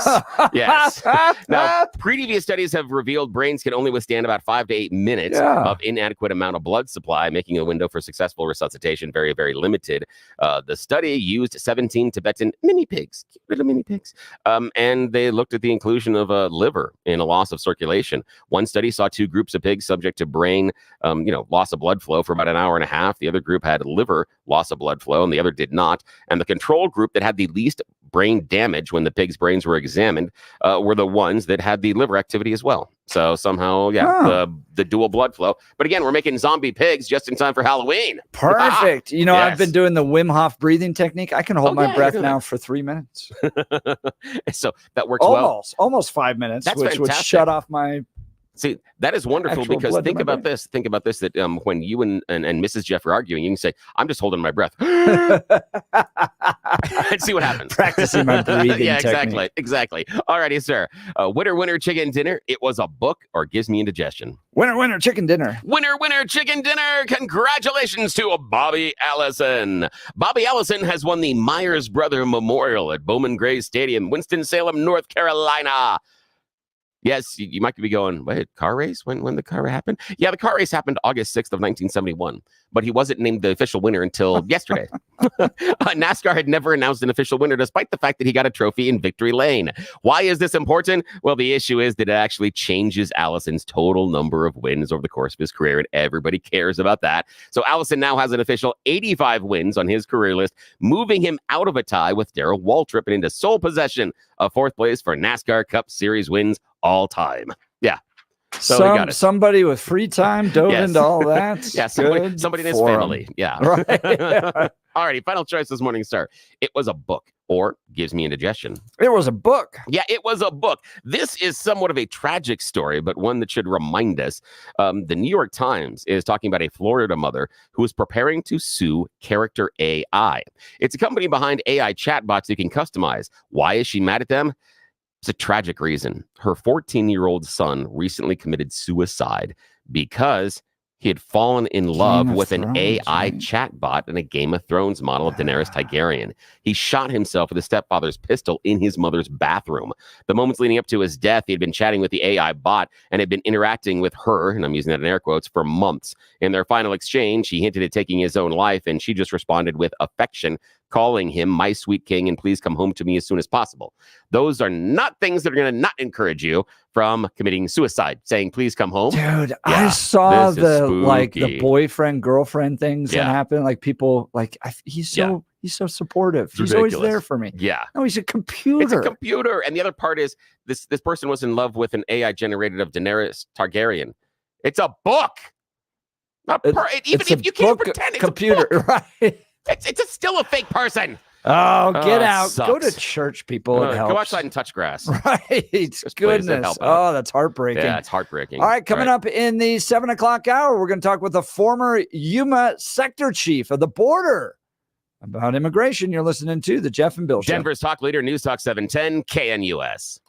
Yes. Now, previous studies have revealed brains can only withstand about 5 to 8 minutes of inadequate amount of blood supply, making a window for successful resuscitation very, very limited. The study used 17 Tibetan mini pigs, cute little mini pigs, and they looked at the inclusion of a liver in a loss of circulation. One study saw 2 groups of pigs subject to brain, loss of blood flow for about an hour and a half. The other group had liver loss of blood flow, and the other did not. And the control group that had the least brain damage when the pigs' brains were examined were the ones that had the liver activity as well. So somehow, the dual blood flow. But again, we're making zombie pigs just in time for Halloween. Perfect. I've been doing the Wim Hof breathing technique. I can hold my breath now for 3 minutes. So that works well. Almost 5 minutes, That's which would fantastic. shut off my... See, that is wonderful because think about this, that when you and Mrs. Jeff are arguing, you can say, I'm just holding my breath. And see what happens. Practicing my breathing technique. Exactly. All righty, sir. Winner, chicken dinner. It was a book or gives me indigestion. Winner, chicken dinner. Winner, chicken dinner. Congratulations to Bobby Allison. Bobby Allison has won the Myers Brother Memorial at Bowman Gray Stadium, Winston-Salem, North Carolina. Yes, you might be going, wait, car race? When the car happened? Yeah, the car race happened August 6th of 1971, but he wasn't named the official winner until yesterday. NASCAR had never announced an official winner, despite the fact that he got a trophy in Victory Lane. Why is this important? Well, the issue is that it actually changes Allison's total number of wins over the course of his career, and everybody cares about that. So Allison now has an official 85 wins on his career list, moving him out of a tie with Darrell Waltrip and into sole possession of 4th place for NASCAR Cup Series wins all time. Yeah. So somebody with free time dove into all that. Yeah, somebody in his family. Yeah. Right. All righty, final choice this morning, sir. It was a book or gives me indigestion. It was a book. Yeah, it was a book. This is somewhat of a tragic story, but one that should remind us. The New York Times is talking about a Florida mother who is preparing to sue Character AI. It's a company behind AI chatbots you can customize. Why is she mad at them? It's a tragic reason. Her 14-year-old son recently committed suicide because he had fallen in love with an AI chatbot in a Game of Thrones model of Daenerys Targaryen. He shot himself with his stepfather's pistol in his mother's bathroom. The moments leading up to his death, he had been chatting with the AI bot and had been interacting with her, and I'm using that in air quotes, for months. In their final exchange, he hinted at taking his own life, and she just responded with affection, calling him my sweet king, and please come home to me as soon as possible. Those are not things that are going to not encourage you from committing suicide, saying please come home. Dude, Yeah, I saw the spooky. boyfriend girlfriend things that happen. Like people he's so supportive. It's He's ridiculous. always there for me. Yeah. No, he's a computer. It's a computer. And the other part is this person was in love with an AI generated of Daenerys Targaryen. It's a book. Even if you can't pretend it's computer, a book. Right? It's still a fake person. Oh, get out. Sucks. Go to church, people. It helps. Go outside and touch grass. Right. Goodness. Oh, that's heartbreaking. Yeah, it's heartbreaking. All right, coming up in the 7 o'clock hour, we're going to talk with the former Yuma sector chief of the border about immigration. You're listening to the Jeff and Bill Show. Denver's talk leader, News Talk 710, KNUS.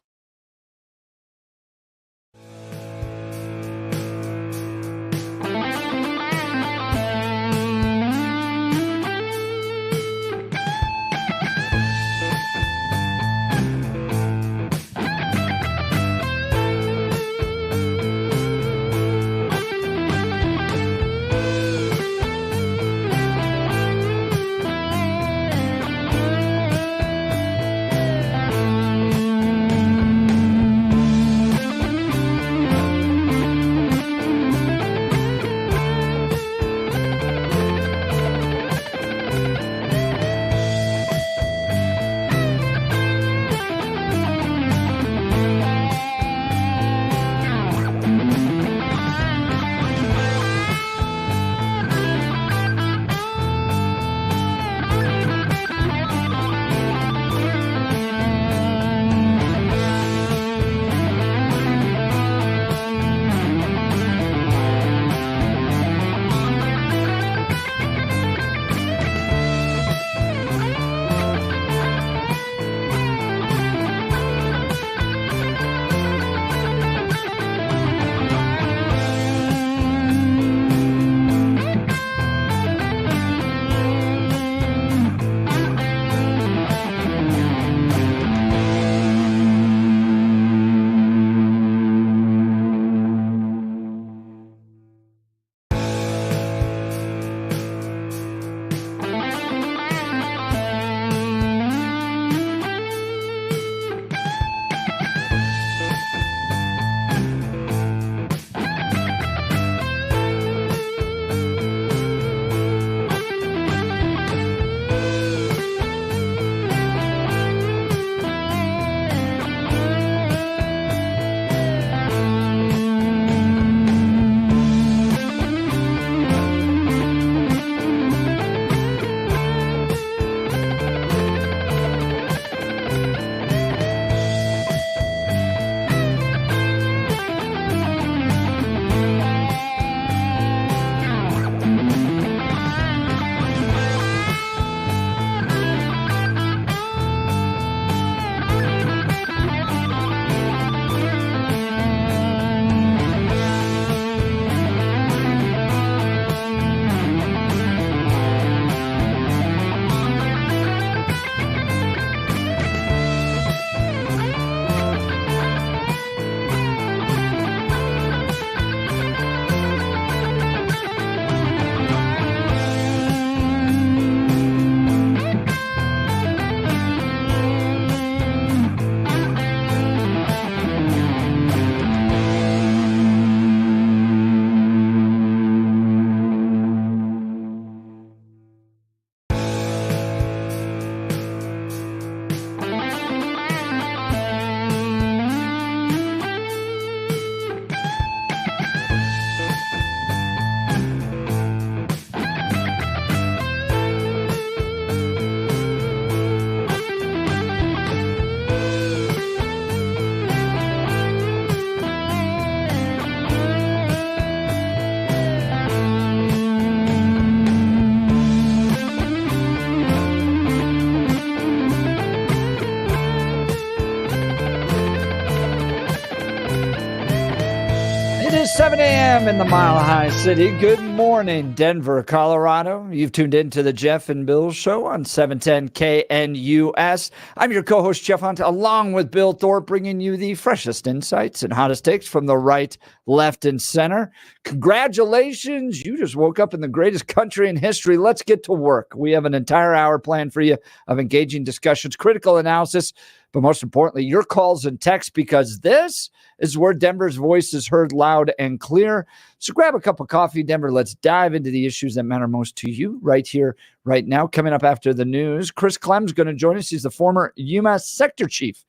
It is 7 a.m. in the Mile High City. Good morning, Denver, Colorado. You've tuned in to the Jeff and Bill Show on 710 KNUS. I'm your co-host, Jeff Hunt, along with Bill Thorpe, bringing you the freshest insights and hottest takes from the right, left, and center. Congratulations. You just woke up in the greatest country in history. Let's get to work. We have an entire hour planned for you of engaging discussions, critical analysis, but most importantly, your calls and texts, because this is where Denver's voice is heard loud and clear. So grab a cup of coffee, Denver. Let's dive into the issues that matter most to you right here, right now. Coming up after the news, Chris Clem's going to join us. He's the former Yuma sector chief,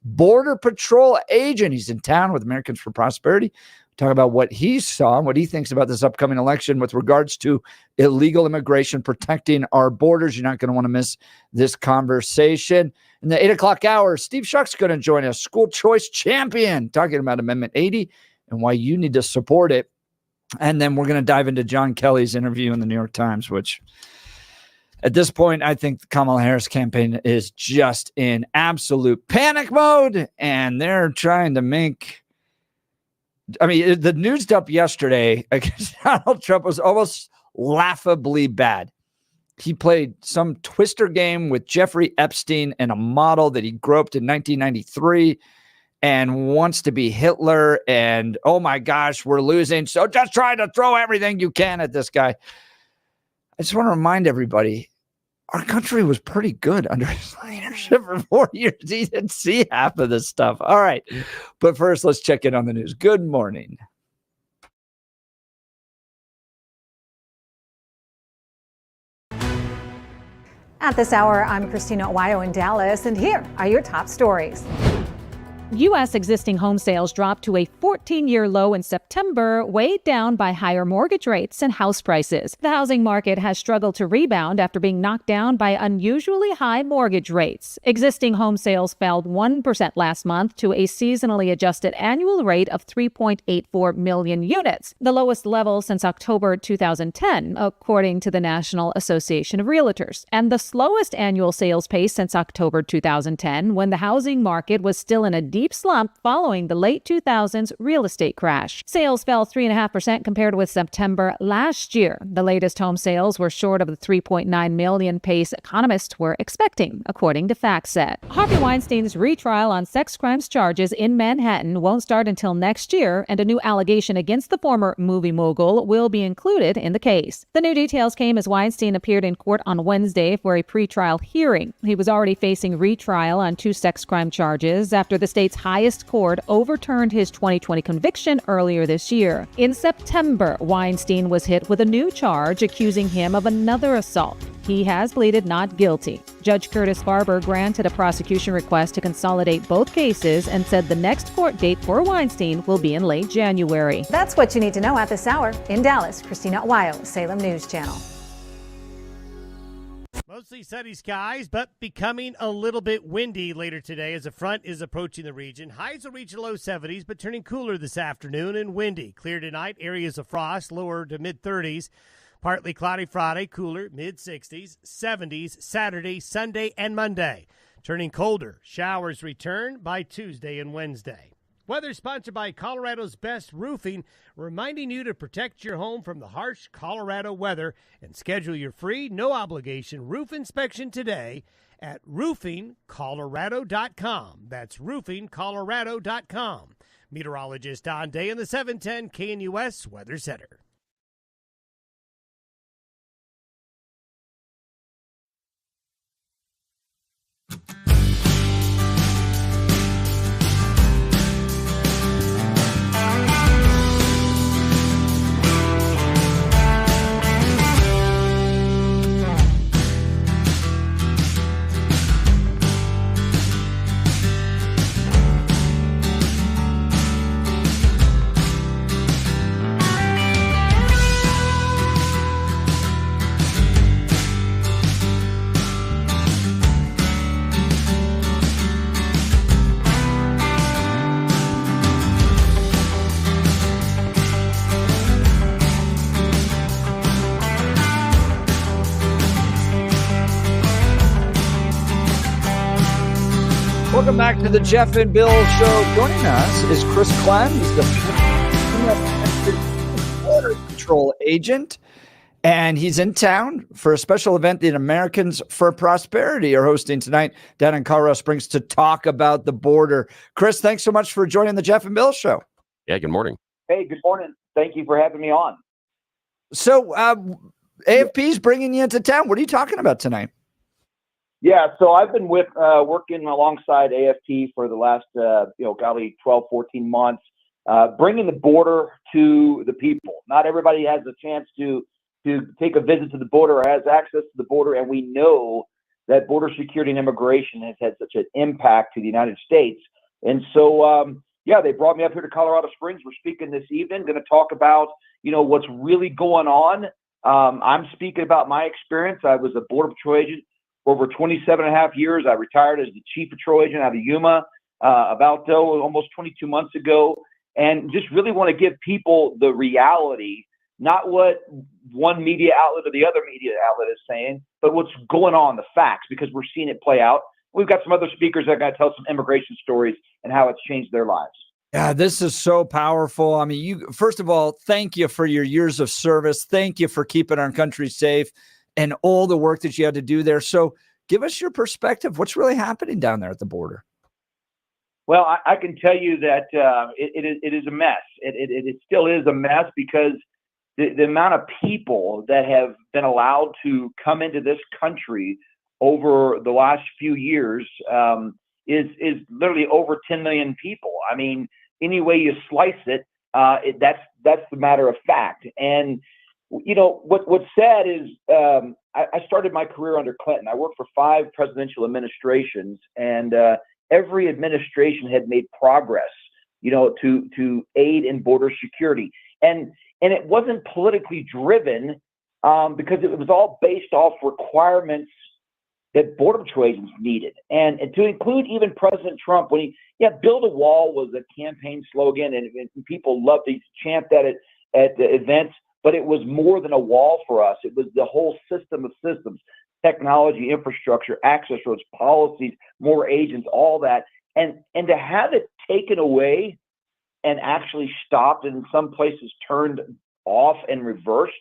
Border Patrol agent. He's in town with Americans for Prosperity. Talk about what he saw and what he thinks about this upcoming election with regards to illegal immigration, protecting our borders. You're not going to want to miss this conversation. In the 8 o'clock hour, Steve Schuck's going to join us, school choice champion, talking about Amendment 80 and why you need to support it. And then we're going to dive into John Kelly's interview in the New York Times, which at this point, I think the Kamala Harris campaign is just in absolute panic mode. And they're trying to make, the news dump yesterday against Donald Trump was almost laughably bad. He played some twister game with Jeffrey Epstein and a model that he groped in 1993 and wants to be Hitler. And, oh my gosh, we're losing. So just try to throw everything you can at this guy. I just want to remind everybody, our country was pretty good under his leadership for 4 years. He didn't see half of this stuff. All right. But first, let's check in on the news. Good morning. At this hour, I'm Christina Owayo in Dallas, and here are your top stories. U.S. existing home sales dropped to a 14-year low in September, weighed down by higher mortgage rates and house prices. The housing market has struggled to rebound after being knocked down by unusually high mortgage rates. Existing home sales fell 1% last month to a seasonally adjusted annual rate of 3.84 million units, the lowest level since October 2010, according to the National Association of Realtors, and the slowest annual sales pace since October 2010, when the housing market was still in a deep slump following the late 2000s real estate crash. Sales fell 3.5% compared with September last year. The latest home sales were short of the 3.9 million pace economists were expecting, according to FactSet. Harvey Weinstein's retrial on sex crimes charges in Manhattan won't start until next year, and a new allegation against the former movie mogul will be included in the case. The new details came as Weinstein appeared in court on Wednesday for a pretrial hearing. He was already facing retrial on 2 sex crime charges after the state's highest court overturned his 2020 conviction earlier this year. In September, Weinstein was hit with a new charge accusing him of another assault. He has pleaded not guilty. Judge Curtis Barber granted a prosecution request to consolidate both cases and said the next court date for Weinstein will be in late January. That's what you need to know at this hour. In Dallas, Christina Owayo, Salem News Channel. Mostly sunny skies, but becoming a little bit windy later today as a front is approaching the region. Highs will reach low 70s, but turning cooler this afternoon and windy. Clear tonight, areas of frost, lower to mid-30s. Partly cloudy Friday, cooler, mid-60s, 70s Saturday, Sunday, and Monday. Turning colder, showers return by Tuesday and Wednesday. Weather sponsored by Colorado's Best Roofing, reminding you to protect your home from the harsh Colorado weather and schedule your free, no-obligation roof inspection today at roofingcolorado.com. That's roofingcolorado.com. Meteorologist Don Day in the 710 KNUS Weather Center. Welcome back to the Jeff and Bill Show. Joining us is Chris Clem. He's the Patrol agent. And he's in town for a special event the Americans for Prosperity are hosting tonight down in Colorado Springs to talk about the border. Chris, thanks so much for joining the Jeff and Bill Show. Yeah, good morning. Hey, good morning. Thank you for having me on. So AFP's bringing you into town. What are you talking about tonight? Yeah, so I've been working alongside AFP for the last, 12, 14 months, bringing the border to the people. Not everybody has a chance to take a visit to the border or has access to the border, and we know that border security and immigration has had such an impact to the United States. And so, they brought me up here to Colorado Springs. We're speaking this evening, going to talk about, what's really going on. I'm speaking about my experience. I was a Border Patrol agent for over 27 and a half years. I retired as the Chief Patrol Agent out of Yuma about almost 22 months ago, and just really want to give people the reality, not what one media outlet or the other media outlet is saying, but what's going on, the facts, because we're seeing it play out. We've got some other speakers that are going to tell some immigration stories and how it's changed their lives. Yeah, this is so powerful. I mean, first of all, thank you for your years of service. Thank you for keeping our country safe and all the work that you had to do there. So give us your perspective. What's really happening down there at the border? Well, I can tell you that it is a mess. It still is a mess because the amount of people that have been allowed to come into this country over the last few years is literally over 10 million people. I mean, any way you slice it, that's the matter of fact. And what's sad is I started my career under Clinton. I worked for 5 presidential administrations, and every administration had made progress, to aid in border security. And it wasn't politically driven because it was all based off requirements that Border Patrol agents needed. And to include even President Trump, when build a wall was a campaign slogan, and people loved to chant that at the events, but it was more than a wall for us. It was the whole system of systems, technology, infrastructure, access roads, policies, more agents, all that. And to have it taken away and actually stopped, and in some places turned off and reversed,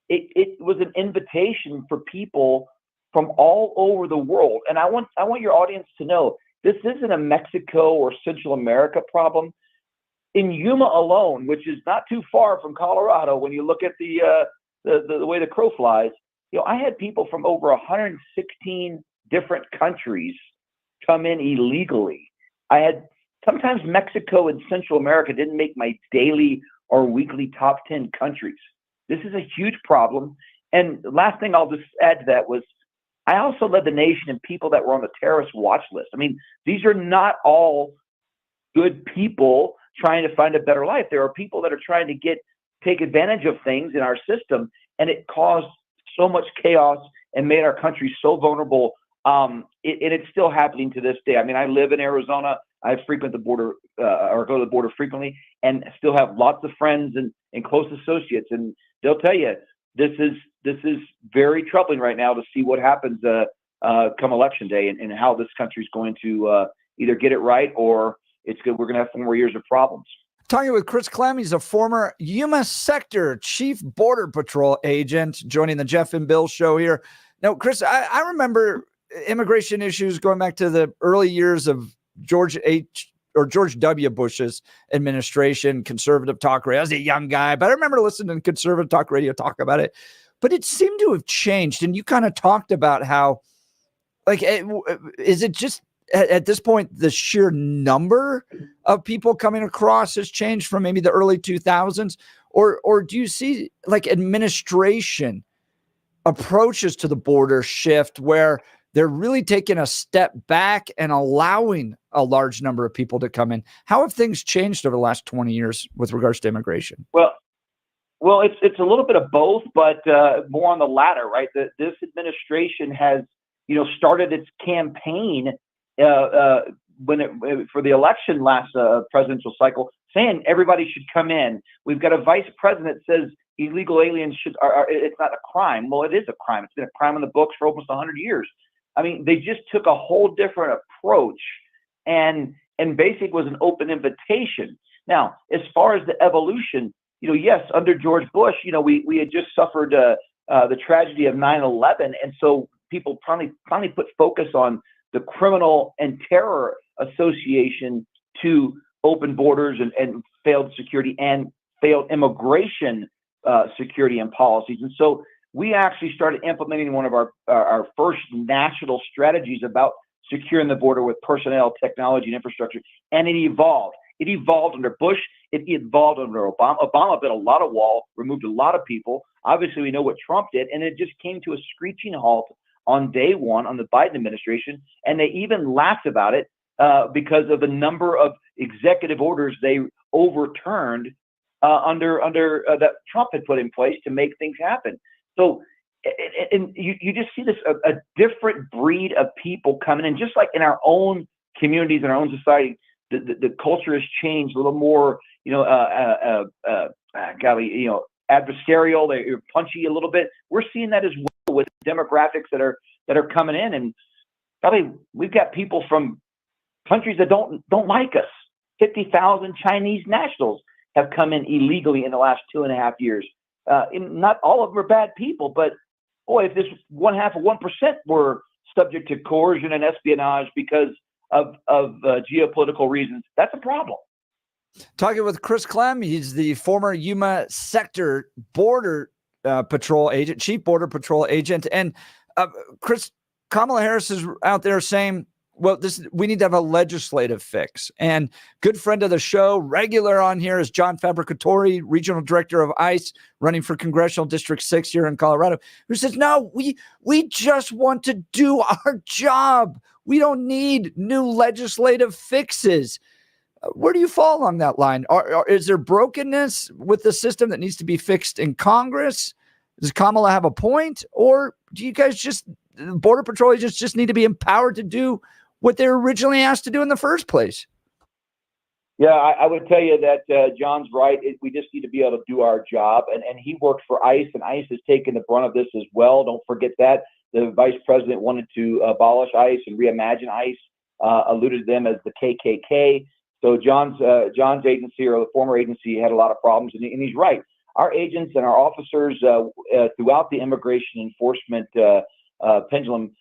it was an invitation for people from all over the world. And I want your audience to know this isn't a Mexico or Central America problem. In Yuma alone, which is not too far from Colorado, when you look at the way the crow flies, I had people from over 116 different countries come in illegally. I had sometimes Mexico and Central America didn't make my daily or weekly top 10 countries. This is a huge problem. And the last thing I'll just add to that was I also led the nation in people that were on the terrorist watch list. I mean, these are not all good people trying to find a better life. There are people that are trying to take advantage of things in our system, and it caused so much chaos and made our country so vulnerable. And it's still happening to this day. I mean, I live in Arizona. I frequent the border or go to the border frequently, and still have lots of friends and close associates. And they'll tell you this is very troubling right now to see what happens come election day and how this country's going to either get it right or we're going to have 4 more years of problems. Talking with Chris Clem, he's a former Yuma Sector Chief Border Patrol agent, joining the Jeff and Bill Show here. Now, Chris, I remember immigration issues going back to the early years of George W. Bush's administration, conservative talk radio. I was a young guy, but I remember listening to conservative talk radio talk about it. But it seemed to have changed, and you kind of talked about how, is it just at this point the sheer number of people coming across has changed from maybe the early 2000s, or do you see administration approaches to the border shift where they're really taking a step back and allowing a large number of people to come in? How have things changed over the last 20 years with regards to immigration? Well, it's a little bit of both, but more on the latter, right? This administration has, started its campaign for the election last presidential cycle, saying everybody should come in. We've got a vice president that says illegal aliens it's not a crime. Well, it is a crime. It's been a crime in the books for almost 100 years. I mean, they just took a whole different approach and basically was an open invitation. Now, as far as the evolution, yes, under George Bush, we had just suffered the tragedy of 9/11, and so people finally put focus on the criminal and terror association to open borders and failed security and failed immigration security and policies. And so we actually started implementing one of our first national strategies about securing the border with personnel, technology, and infrastructure. And it evolved. It evolved under Bush. It evolved under Obama. Obama built a lot of wall, removed a lot of people. Obviously, we know what Trump did, and it just came to a screeching halt on day one on the Biden administration. And they even laughed about it because of the number of executive orders they overturned under that Trump had put in place to make things happen. So, and you just see this a different breed of people coming in, just like in our own communities, in our own society. The culture has changed a little more, adversarial. They're punchy a little bit. We're seeing that as well with demographics that are coming in, and probably we've got people from countries that don't like us. 50,000 Chinese nationals have come in illegally in the last 2.5 years. Not all of them are bad people, but boy, if this 0.5% were subject to coercion and espionage because of geopolitical reasons, that's a problem. Talking with Chris Clem, he's the former Yuma sector border patrol agent, chief border patrol agent. And Chris, Kamala Harris is out there saying, well, we need to have a legislative fix. And good friend of the show, regular on here, is John Fabricatori, regional director of ICE, running for Congressional District 6 here in Colorado, who says, no, we just want to do our job. We don't need new legislative fixes. Where do you fall on that line? Is there brokenness with the system that needs to be fixed in Congress? Does Kamala have a point? Or do you guys Border Patrol agents just need to be empowered to do what they were originally asked to do in the first place? Yeah, I would tell you that John's right. We just need to be able to do our job. And he worked for ICE, and ICE has taken the brunt of this as well. Don't forget that. The vice president wanted to abolish ICE and reimagine ICE, alluded to them as the KKK. So John's agency, or the former agency, had a lot of problems. And he's right. Our agents and our officers throughout the immigration enforcement pendulum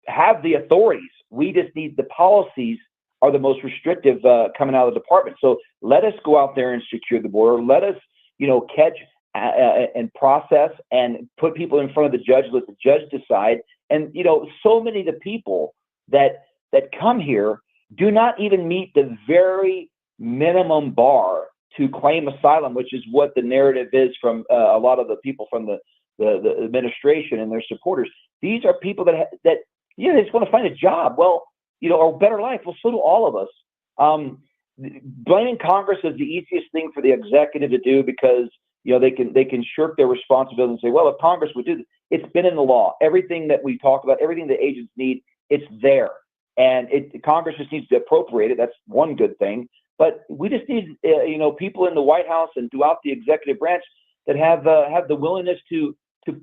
have the authorities. We just need the policies are the most restrictive coming out of the department. So let us go out there and secure the border. Let us, catch and process and put people in front of the judge. Let the judge decide. And so many of the people that come here do not even meet the very minimum bar to claim asylum, which is what the narrative is from a lot of the people from the administration and their supporters. These are people that they just want to find a job, or a better life. Well, so do all of us. Blaming Congress is the easiest thing for the executive to do because they can shirk their responsibility and say, well, if Congress would do this, it's been in the law. Everything that we talk about, everything the agents need, it's there, and Congress just needs to appropriate it. That's one good thing. But we just need people in the White House and throughout the executive branch that have the willingness to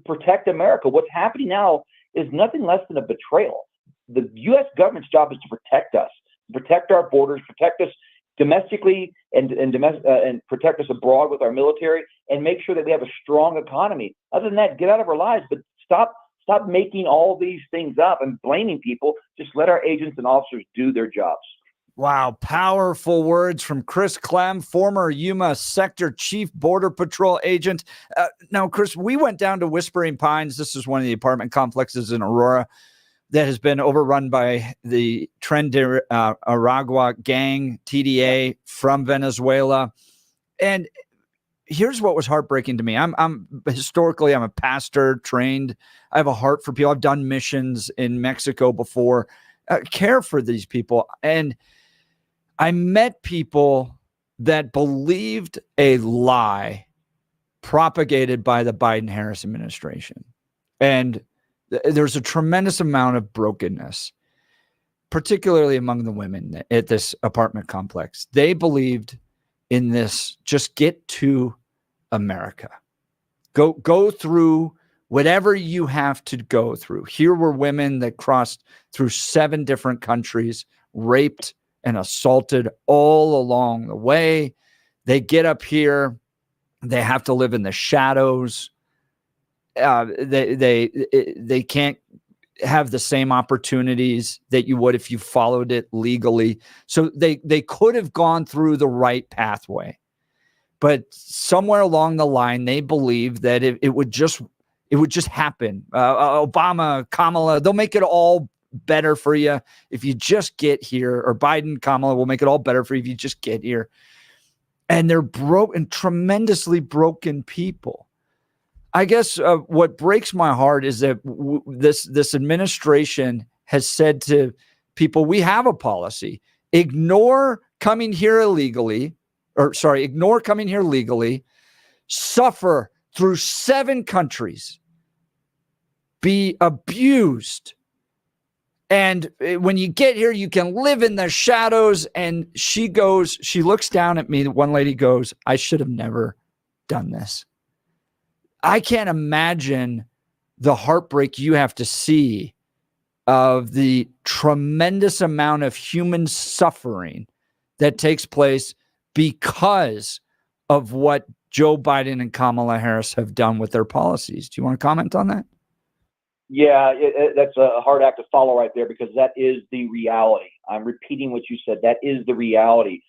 protect America. What's happening now is nothing less than a betrayal. The U.S. government's job is to protect us, protect our borders, protect us domestically, and protect us abroad with our military, and make sure that we have a strong economy. Other than that, get out of our lives. But stop making all these things up and blaming people. Just let our agents and officers do their jobs. Wow, powerful words from Chris Clem, former Yuma Sector Chief Border Patrol Agent. Now, Chris, we went down to Whispering Pines. This is one of the apartment complexes in Aurora that has been overrun by the Tren de Aragua gang, TDA, from Venezuela. And here's what was heartbreaking to me. I'm historically, I'm a pastor trained. I have a heart for people. I've done missions in Mexico before, care for these people. And I met people that believed a lie propagated by the Biden-Harris administration. And there's a tremendous amount of brokenness, particularly among the women at this apartment complex. They believed in this, just get to America. Go through whatever you have to go through. Here were women that crossed through 7 different countries, raped and assaulted all along the way. They get up here, they have to live in the shadows. They can't have the same opportunities that you would if you followed it legally. So they could have gone through the right pathway, but somewhere along the line, they believe that it would just happen. Obama, Kamala, they'll make it all better for you if you just get here, or Biden, Kamala will make it all better for you if you just get here. And they're tremendously broken people. I guess what breaks my heart is that this administration has said to people, we have a policy. Ignore coming here legally, suffer through 7 countries, be abused. And when you get here, you can live in the shadows. And she looks down at me. One lady goes, I should have never done this. I can't imagine the heartbreak you have to see of the tremendous amount of human suffering that takes place because of what Joe Biden and Kamala Harris have done with their policies. Do you want to comment on that? Yeah, that's a hard act to follow right there, because that is the reality. I'm repeating what you said. That is the reality.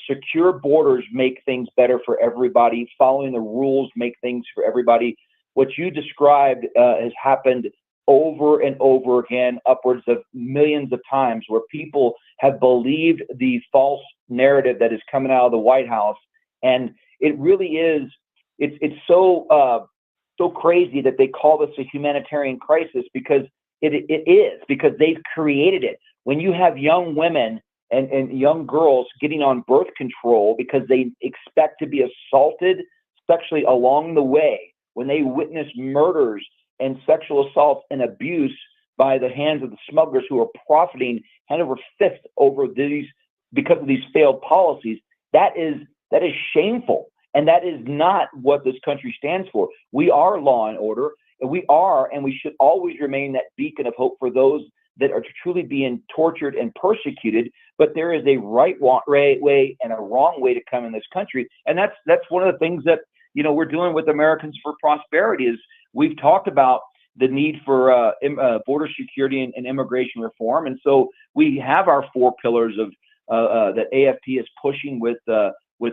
Secure borders make things better for everybody. Following the rules make things for everybody. What you described has happened over and over again, upwards of millions of times, where people have believed the false narrative that is coming out of the White House. And it really is, it's so crazy that they call this a humanitarian crisis, because it is, because they've created it. When you have young women and young girls getting on birth control because they expect to be assaulted sexually along the way, when they witness murders and sexual assaults and abuse by the hands of the smugglers who are profiting hand over fist over these because of these failed policies, that is shameful. And that is not what this country stands for. We are law and order, and we should always remain that beacon of hope for those that are truly being tortured and persecuted. But there is a right way and a wrong way to come in this country. And that's one of the things that, we're doing with Americans for Prosperity. Is we've talked about the need for border security and immigration reform. And so we have our 4 pillars of that AFP is pushing with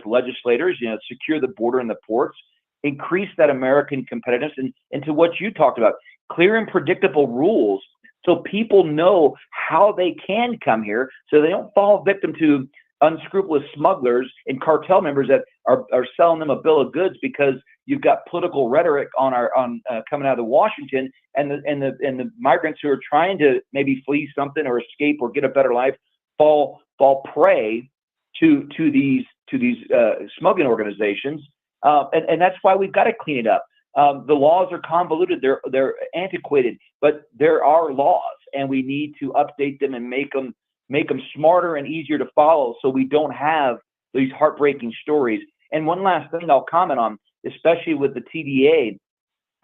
legislators, secure the border and the ports, increase that American competitiveness, and to what you talked about, clear and predictable rules so people know how they can come here, so they don't fall victim to unscrupulous smugglers and cartel members that are selling them a bill of goods because you've got political rhetoric on coming out of Washington, and the migrants who are trying to maybe flee something or escape or get a better life fall prey to these smuggling organizations, and that's why we've got to clean it up. The laws are convoluted; they're antiquated, but there are laws, and we need to update them and make them smarter and easier to follow, so we don't have these heartbreaking stories. And one last thing I'll comment on, especially with the TVA,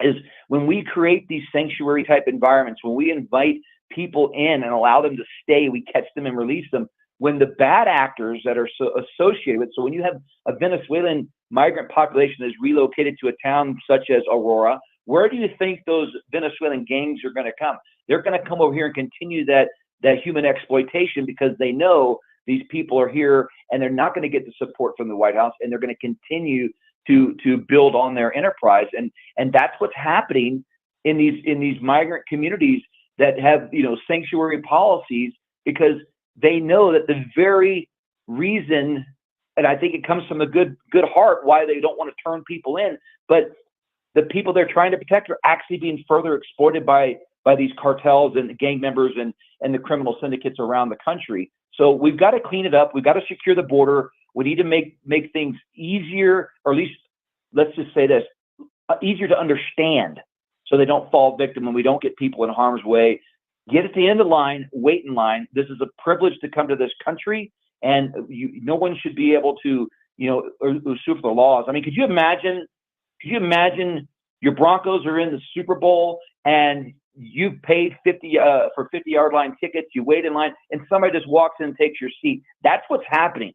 is when we create these sanctuary type environments, when we invite people in and allow them to stay, we catch them and release them. When the bad actors that are associated with, so when you have a Venezuelan migrant population that is relocated to a town such as Aurora, where do you think those Venezuelan gangs are going to come? They're going to come over here and continue that human exploitation, because they know these people are here and they're not going to get the support from the White House, and they're going to continue to build on their enterprise. And that's what's happening in these migrant communities that have sanctuary policies, because they know that the very reason, and I think it comes from a good heart, why they don't want to turn people in, but the people they're trying to protect are actually being further exploited by these cartels and gang members and the criminal syndicates around the country. So we've got to clean it up. We've got to secure the border. We need to make things easier, or at least, let's just say this, easier to understand, so they don't fall victim and we don't get people in harm's way. Get at the end of the line, wait in line. This is a privilege to come to this country, and no one should be able to, usurp the laws. I mean, could you imagine your Broncos are in the Super Bowl and you've paid for 50-yard line tickets, you wait in line, and somebody just walks in and takes your seat? That's what's happening.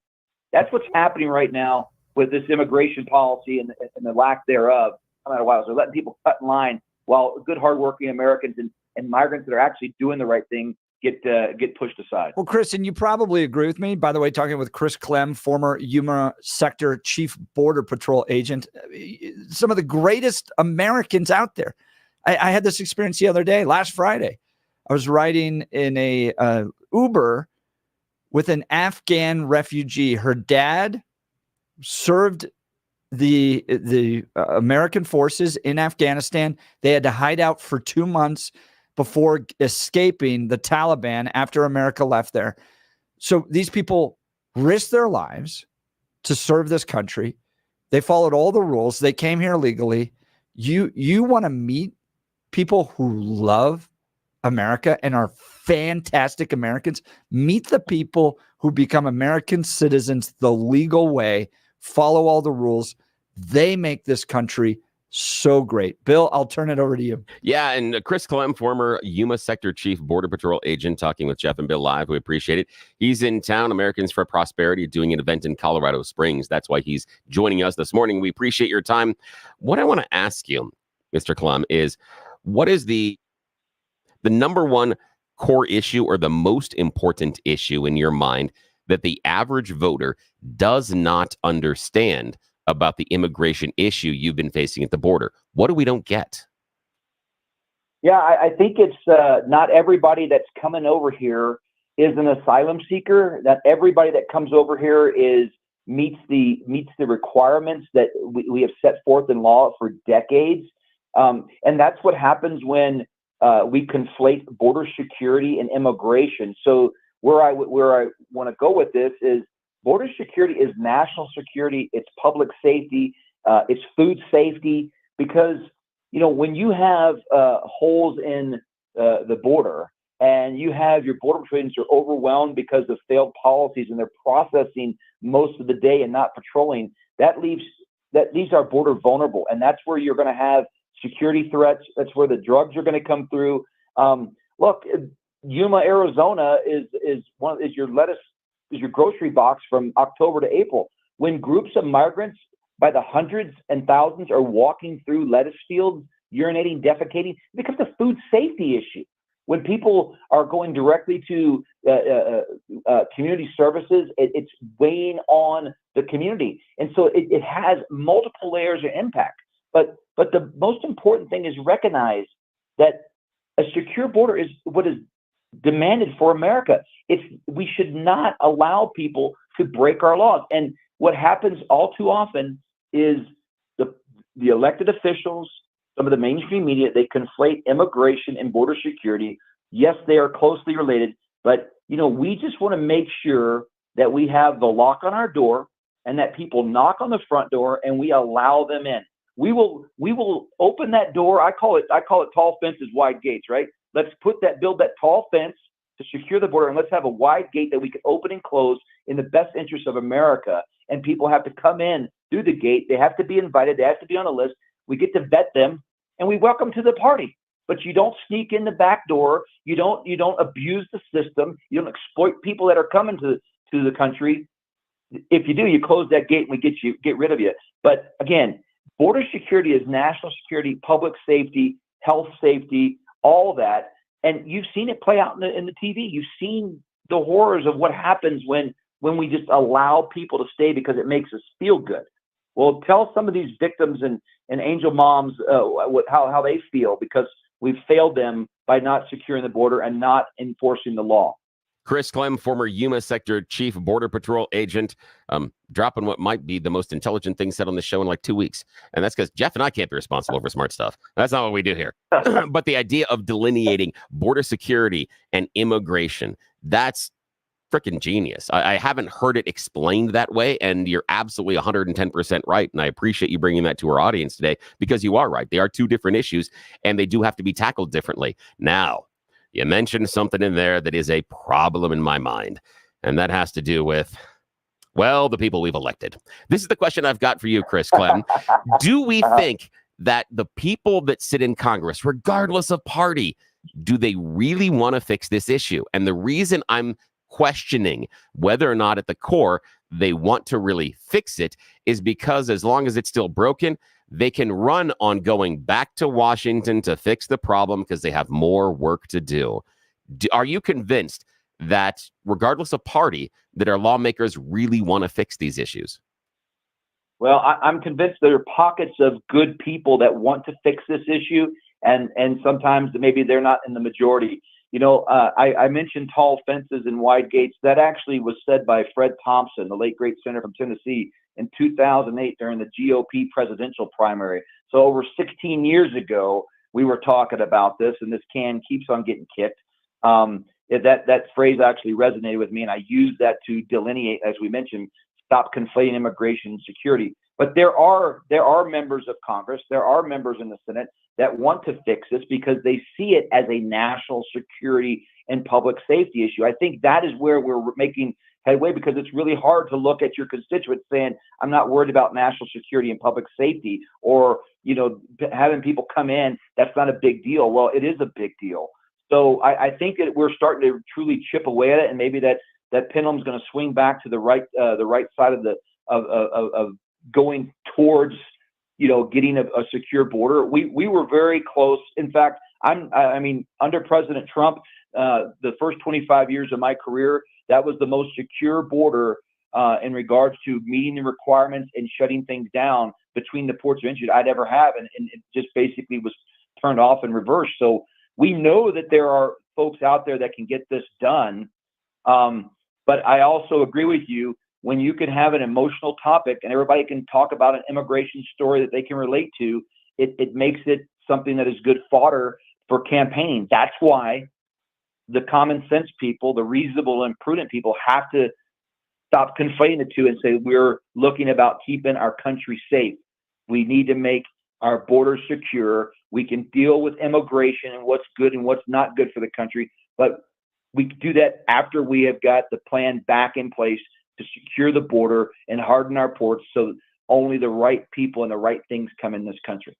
That's what's happening right now with this immigration policy and the lack thereof. No matter what, so letting people cut in line while good, hardworking Americans and migrants that are actually doing the right thing get pushed aside. Well, Chris, and you probably agree with me, by the way, talking with Chris Clem, former Yuma sector chief border patrol agent, some of the greatest Americans out there. I had this experience the other day, last Friday. I was riding in a Uber with an Afghan refugee. Her dad served the American forces in Afghanistan. They had to hide out for 2 months before escaping the Taliban after America left there. So these people risked their lives to serve this country. They followed all the rules. They came here legally. You want to meet people who love America and are fantastic Americans? Meet the people who become American citizens the legal way, follow all the rules. They make this country so great. Bill, I'll turn it over to you. Yeah, and Chris Clem, former Yuma Sector Chief Border Patrol Agent, talking with Jeff and Bill live. We appreciate it. He's in town, Americans for Prosperity, doing an event in Colorado Springs. That's why he's joining us this morning. We appreciate your time. What I want to ask you, Mr. Clem, is what is the number one core issue or the most important issue in your mind that the average voter does not understand about the immigration issue you've been facing at the border? What do we don't get? Yeah, I think it's not everybody that's coming over here is an asylum seeker. That everybody that comes over here meets the requirements that we have set forth in law for decades. And that's what happens when we conflate border security and immigration. So where I want to go with this is border security is national security. It's public safety. It's food safety. Because, when you have holes in the border and you have your border patrons are overwhelmed because of failed policies and they're processing most of the day and not patrolling, that leaves our border vulnerable. And that's where you're going to have security threats. That's where the drugs are going to come through. Look, Yuma, Arizona is your grocery box from October to April. When groups of migrants by the hundreds and thousands are walking through lettuce fields, urinating, defecating, it becomes a food safety issue. When people are going directly to community services, it's weighing on the community. And so it has multiple layers of impact. But the most important thing is recognize that a secure border is what is demanded for America. We should not allow people to break our laws. And what happens all too often is the elected officials, some of the mainstream media, they conflate immigration and border security. Yes, they are closely related, but we just want to make sure that we have the lock on our door and that people knock on the front door and we allow them in. We will open that door. I call it tall fences, wide gates, right? Let's build that tall fence to secure the border, and let's have a wide gate that we can open and close in the best interest of America. And people have to come in through the gate. They have to be invited. They have to be on a list. We get to vet them, and we welcome to the party. But you don't sneak in the back door. You don't abuse the system. You don't exploit people that are coming to the country. If you do, you close that gate and we get rid of you. But again, border security is national security, public safety, health safety, all that. And you've seen it play out in the TV. You've seen the horrors of what happens when we just allow people to stay because it makes us feel good. Well, tell some of these victims and angel moms how they feel because we've failed them by not securing the border and not enforcing the law. Chris Clem, former Yuma Sector Chief Border Patrol Agent, dropping what might be the most intelligent thing said on the show in like 2 weeks. And that's because Jeff and I can't be responsible for smart stuff. That's not what we do here. But the idea of delineating border security and immigration, that's freaking genius. I haven't heard it explained that way. And you're absolutely 110% right. And I appreciate you bringing that to our audience today because you are right. They are two different issues and they do have to be tackled differently. Now, you mentioned something in there that is a problem in my mind, and that has to do with, well, the people we've elected. This is the question I've got for you, Chris Clem. Do we think that the people that sit in Congress, regardless of party, do they really want to fix this issue? And the reason I'm questioning whether or not at the core they want to really fix it is because as long as it's still broken, they can run on going back to Washington to fix the problem because they have more work to do. Are you convinced that regardless of party, that our lawmakers really want to fix these issues? Well, I'm convinced there are pockets of good people that want to fix this issue, and sometimes maybe they're not in the majority. I mentioned tall fences and wide gates. That actually was said by Fred Thompson, the late great senator from Tennessee, in 2008 during the GOP presidential primary. So over 16 years ago, we were talking about this, and this can keeps on getting kicked. That phrase actually resonated with me, and I used that to delineate, as we mentioned, stop conflating immigration and security. But there are members of Congress, there are members in the Senate that want to fix this because they see it as a national security and public safety issue. I think that is where we're making headway, because it's really hard to look at your constituents saying, I'm not worried about national security and public safety, or having people come in, that's not a big deal. Well, it is a big deal. So I think that we're starting to truly chip away at it, and maybe that pendulum's going to swing back to the right side of going towards getting a secure border. We were very close. In fact, under President Trump, the first 25 years of my career, that was the most secure border in regards to meeting the requirements and shutting things down between the ports of entry I'd ever have, and it just basically was turned off and reversed. So we know that there are folks out there that can get this done. But I also agree with you, when you can have an emotional topic and everybody can talk about an immigration story that they can relate to, it makes it something that is good fodder for campaigning. That's why the common sense people, the reasonable and prudent people, have to stop conflating the two and say, we're looking about keeping our country safe. We need to make our borders secure. We can deal with immigration and what's good and what's not good for the country, but we do that after we have got the plan back in place to secure the border and harden our ports so only the right people and the right things come in this country.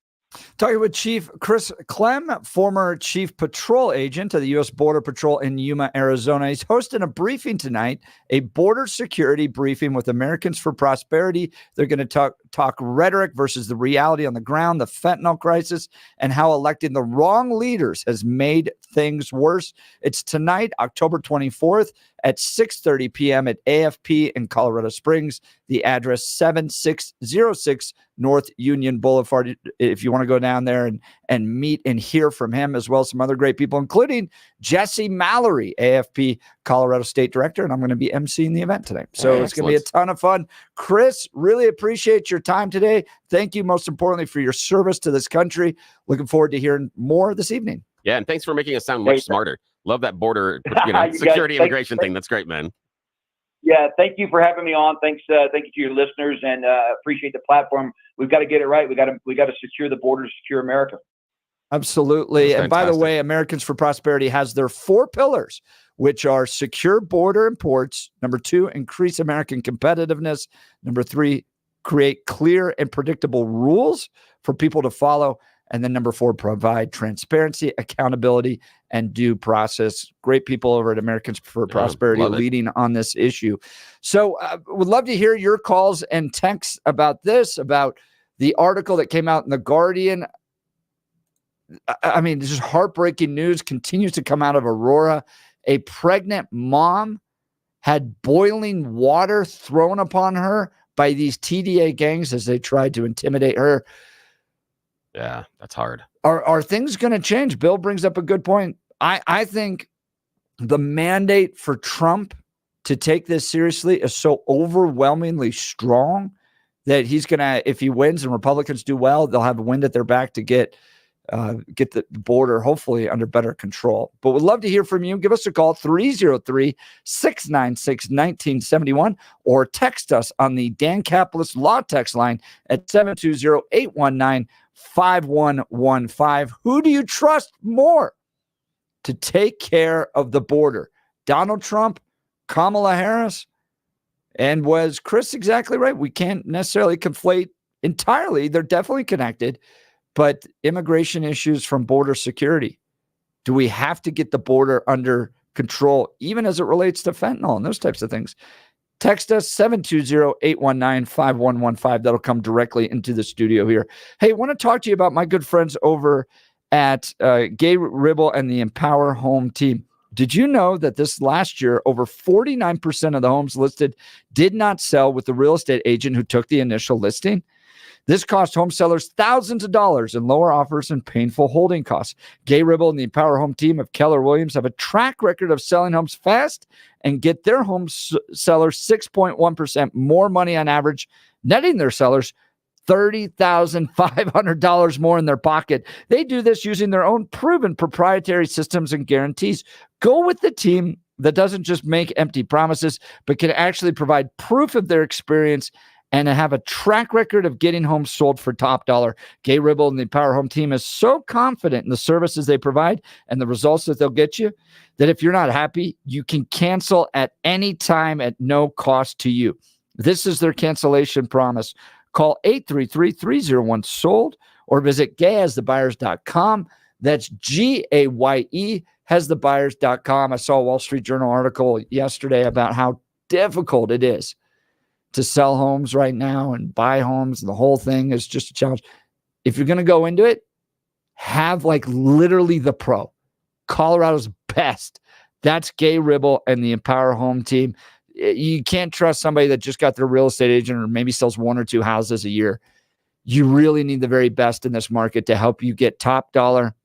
Talking with Chief Chris Clem, former Chief Patrol Agent of the U.S. Border Patrol in Yuma, Arizona. He's hosting a briefing tonight, a border security briefing with Americans for Prosperity. They're going to talk rhetoric versus the reality on the ground, the fentanyl crisis, and how electing the wrong leaders has made things worse. It's tonight, October 24th at 6:30 p.m. at AFP in Colorado Springs. The address 7606 North Union Boulevard. If you want to go down there and meet and hear from him, as well as some other great people, including Jesse Mallory, AFP Colorado State Director, and I'm going to be emceeing the event today. So it's going to be a ton of fun. Chris, really appreciate your time today. Thank you, most importantly, for your service to this country. Looking forward to hearing more this evening. Yeah, and thanks for making us sound much smarter. Love that border, security, immigration thing. That's great, man. Yeah, thank you for having me on. Thank you to your listeners, and appreciate the platform. We've got to get it right. We got to secure the border, secure America. Absolutely. And by the way, Americans for Prosperity has their 4 pillars, which are secure border and ports. Number 2, increase American competitiveness. Number 3, create clear and predictable rules for people to follow. And then number 4, provide transparency, accountability, and due process. Great people over at Americans for Prosperity leading on this issue. So would love to hear your calls and texts about this, about the article that came out in The Guardian. I mean, this is heartbreaking news, continues to come out of Aurora. A pregnant mom had boiling water thrown upon her by these TDA gangs as they tried to intimidate her. Yeah, that's hard. Are things going to change? Bill brings up a good point. I think the mandate for Trump to take this seriously is so overwhelmingly strong that he's going to, if he wins and Republicans do well, they'll have wind at their back to get the border hopefully under better control. But we'd love to hear from you. Give us a call, 303-696-1971, or text us on the Dan Caplis Law text line at 720-819-5115. Who do you trust more to take care of the border? Donald Trump, Kamala Harris? And was Chris exactly right? We can't necessarily conflate entirely. They're definitely connected. But immigration issues from border security, do we have to get the border under control, even as it relates to fentanyl and those types of things? Text us 720-819-5115. That'll come directly into the studio here. Hey, I want to talk to you about my good friends over at Gay Ribble and the Empower Home team. Did you know that this last year, over 49% of the homes listed did not sell with the real estate agent who took the initial listing? This cost home sellers thousands of dollars in lower offers and painful holding costs. Gay Ribble and the Empower Home team of Keller Williams have a track record of selling homes fast and get their home sellers 6.1% more money on average, netting their sellers $30,500 more in their pocket. They do this using their own proven proprietary systems and guarantees. Go with the team that doesn't just make empty promises, but can actually provide proof of their experience and have a track record of getting homes sold for top dollar. Gay Ribble and the Empower Home team is so confident in the services they provide and the results that they'll get you that if you're not happy, you can cancel at any time at no cost to you. This is their cancellation promise. Call 833-301-SOLD or visit gayasthebuyers.com. That's GAYE hasthebuyers.com. I saw a Wall Street Journal article yesterday about how difficult it is to sell homes right now and buy homes. The whole thing is just a challenge. If you're going to go into it, have like literally the pro. Colorado's best. That's Gay Ribble and the Empower Home team. You can't trust somebody that just got their real estate agent or maybe sells 1 or 2 houses a year. You really need the very best in this market to help you get top dollar.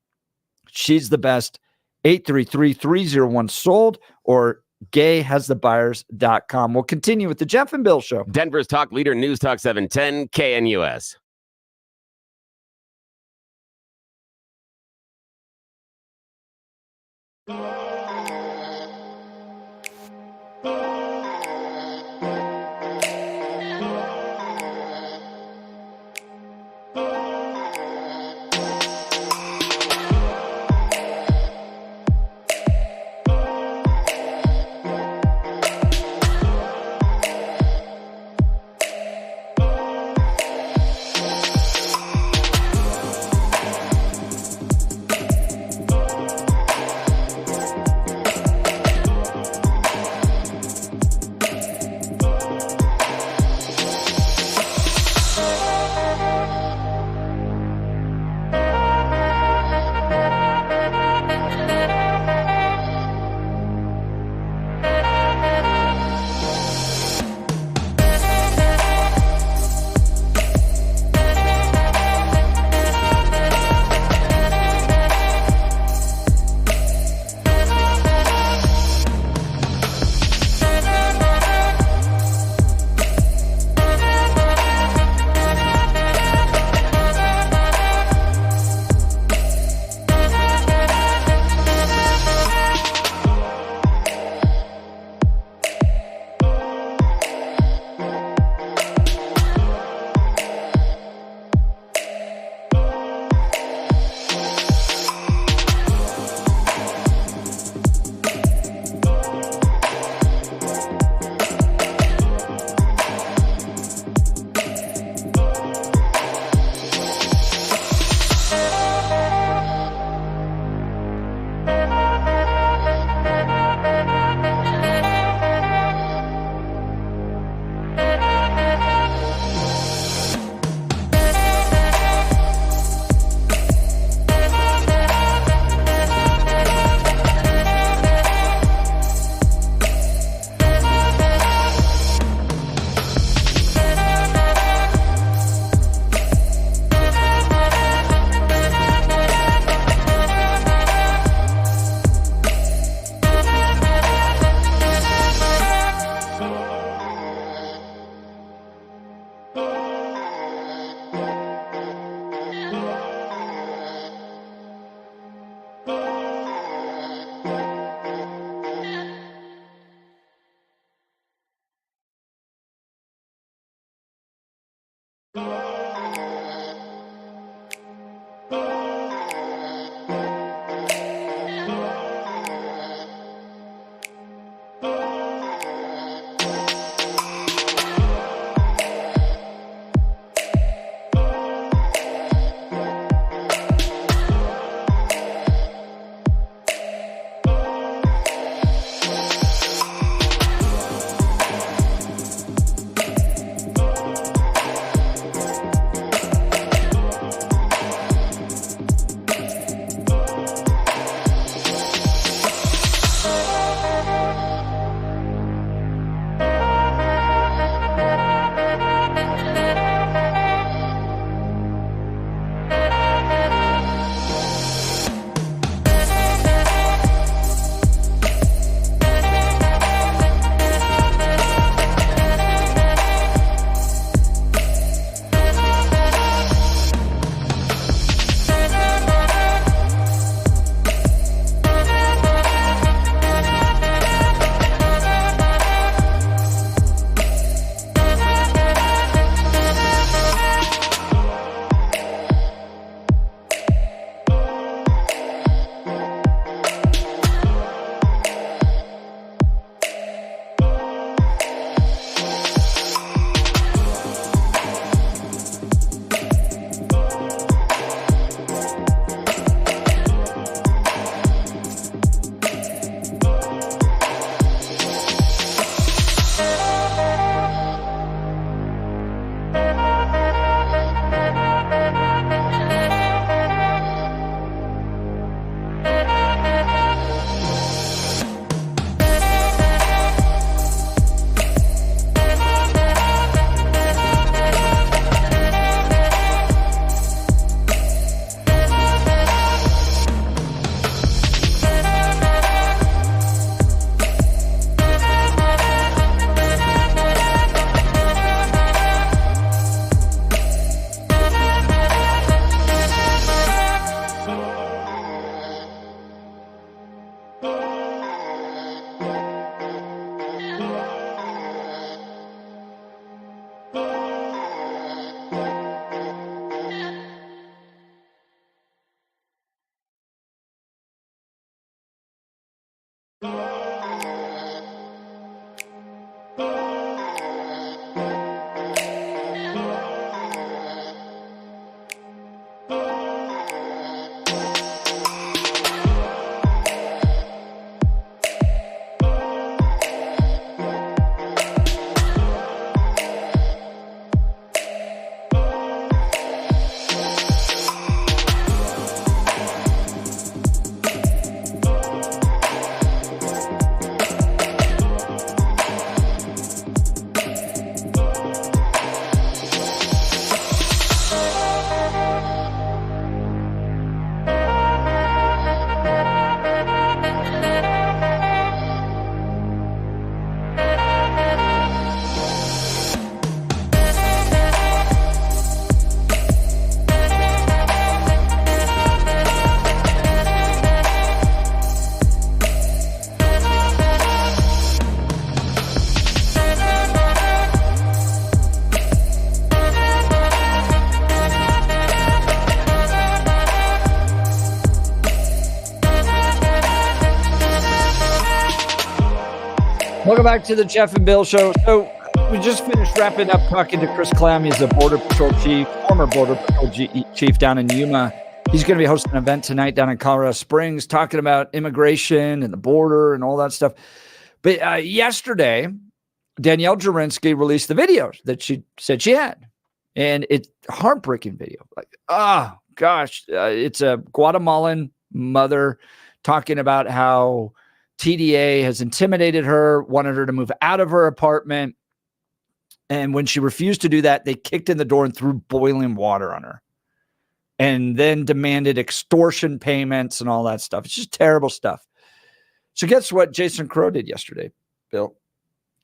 She's the best. 833-301-SOLD or gayhasthebuyers.com. We'll continue with the Jeff and Bill Show. Denver's talk leader, News Talk 710, KNUS. Welcome back to the Jeff and Bill Show. So we just finished wrapping up talking to Chris Clem. He's a Border Patrol chief, former Border Patrol chief down in Yuma. He's going to be hosting an event tonight down in Colorado Springs talking about immigration and the border and all that stuff. But yesterday, Danielle Jurinsky released the video that she said she had. And it's a heartbreaking video. Like, oh, gosh. It's a Guatemalan mother talking about how TDA has intimidated her, wanted her to move out of her apartment. And when she refused to do that, they kicked in the door and threw boiling water on her. And then demanded extortion payments and all that stuff. It's just terrible stuff. So guess what Jason Crow did yesterday, Bill?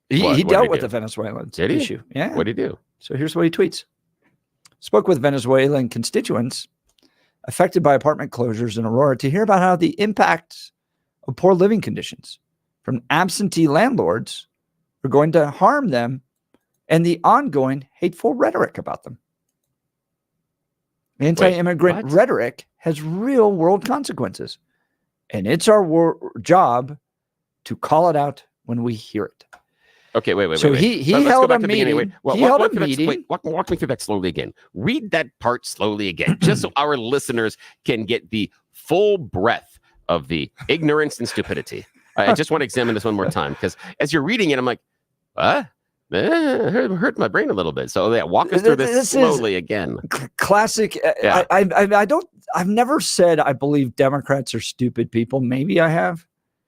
He dealt with the Venezuelan issue. Yeah. What did he do? So here's what he tweets. Spoke with Venezuelan constituents affected by apartment closures in Aurora to hear about how the impacts of poor living conditions from absentee landlords are going to harm them and the ongoing hateful rhetoric about them. Anti-immigrant rhetoric has real world consequences, and it's our job to call it out when we hear it. Okay, wait. So he held a meeting. Walk me through that slowly again. Read that part slowly again, just so our listeners can get the full breadth of the ignorance and stupidity. I just want to examine this one more time, because as you're reading it, I'm like, what? Hurt my brain a little bit. So walk us through this slowly again. Classic. Yeah. I've never said I believe Democrats are stupid people. Maybe I have.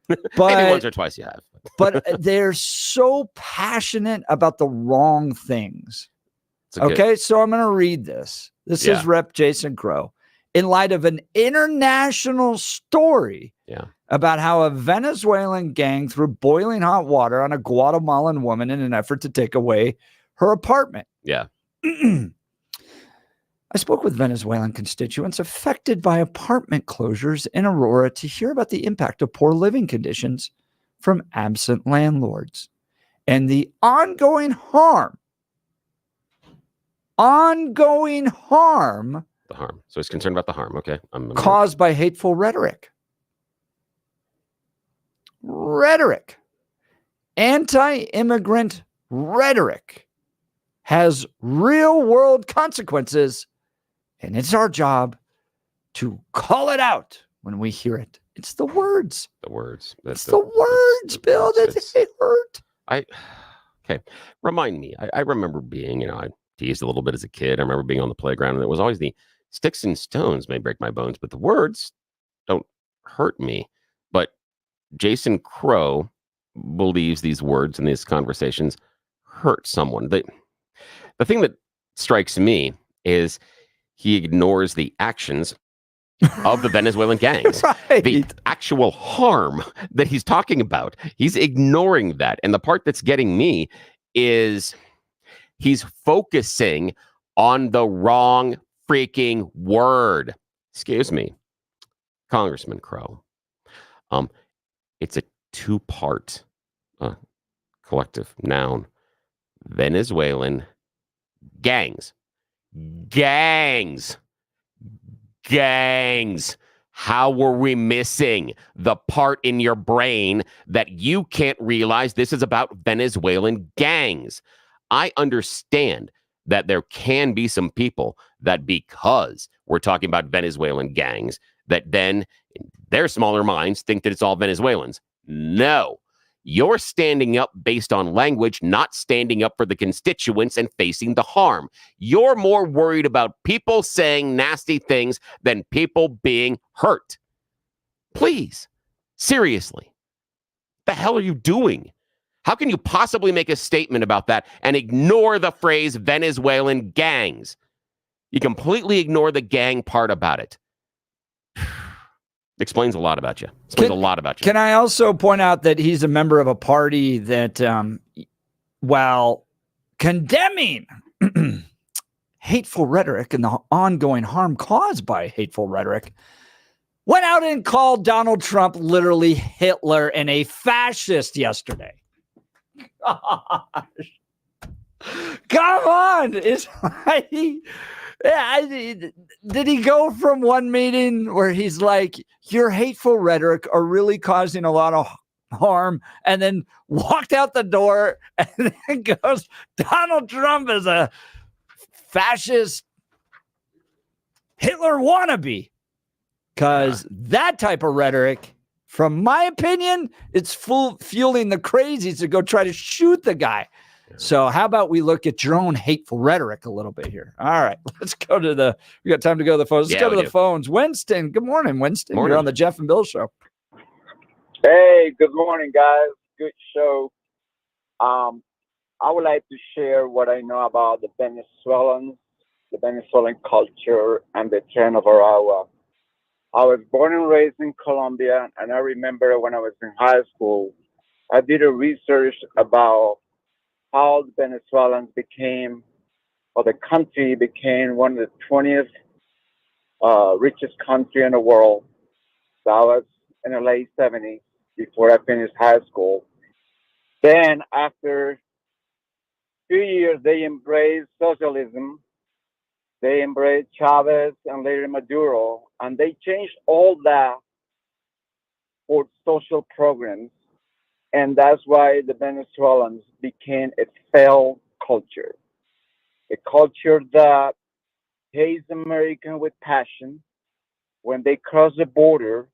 But maybe once or twice you have. But they're so passionate about the wrong things. Okay, so I'm going to read this. This is Rep. Jason Crow. In light of an international story about how a Venezuelan gang threw boiling hot water on a Guatemalan woman in an effort to take away her apartment. Yeah. I spoke with Venezuelan constituents affected by apartment closures in Aurora to hear about the impact of poor living conditions from absent landlords and the ongoing harm. The harm. So he's concerned about the harm. Okay. Caused by hateful rhetoric. Anti-immigrant rhetoric has real world consequences, and it's our job to call it out when we hear it. It's the words. It's the words, Bill, that hurt. Okay. Remind me. I remember being, I teased a little bit as a kid. I remember being on the playground, and it was always the sticks and stones may break my bones, but the words don't hurt me. But Jason Crow believes these words and these conversations hurt someone. The thing that strikes me is he ignores the actions of the Venezuelan gangs. Right. The actual harm that he's talking about. He's ignoring that. And the part that's getting me is he's focusing on the wrong freaking word. Excuse me, Congressman Crow. It's a two-part collective noun. Venezuelan gangs. How were we missing the part in your brain that you can't realize this is about Venezuelan gangs? I understand that there can be some people that, because we're talking about Venezuelan gangs, that then in their smaller minds think that it's all Venezuelans. No. You're standing up based on language, not standing up for the constituents and facing the harm. You're more worried about people saying nasty things than people being hurt. Please, seriously, the hell are you doing? How can you possibly make a statement about that and ignore the phrase Venezuelan gangs? You completely ignore the gang part about it. Explains a lot about you. Can I also point out that he's a member of a party that, while condemning hateful rhetoric and the ongoing harm caused by hateful rhetoric, went out and called Donald Trump literally Hitler and a fascist yesterday. Gosh. Come on. Did he go from one meeting where he's like, your hateful rhetoric are really causing a lot of arm and then walked out the door and then goes, Donald Trump is a fascist Hitler wannabe. Because that type of rhetoric, from my opinion, it's fueling the crazies to go try to shoot the guy. So how about we look at your own hateful rhetoric a little bit here? All right, let's go to we got time to go to the phones. Let's go to the phones. Winston, good morning, Winston. Morning. You're on the Jeff and Bill Show. Hey, good morning, guys. Good show. I would like to share what I know about the Venezuelan culture and the trend of Aurora. I was born and raised in Colombia, and I remember when I was in high school, I did a research about how the Venezuelans became, or the country became one of the 20th richest country in the world. That was in the late 70s, before I finished high school. Then after a few years, they embraced socialism. They embraced Chavez and later Maduro, and they changed all that for social programs. And that's why the Venezuelans became a failed culture, a culture that hates American with passion. When they cross the border,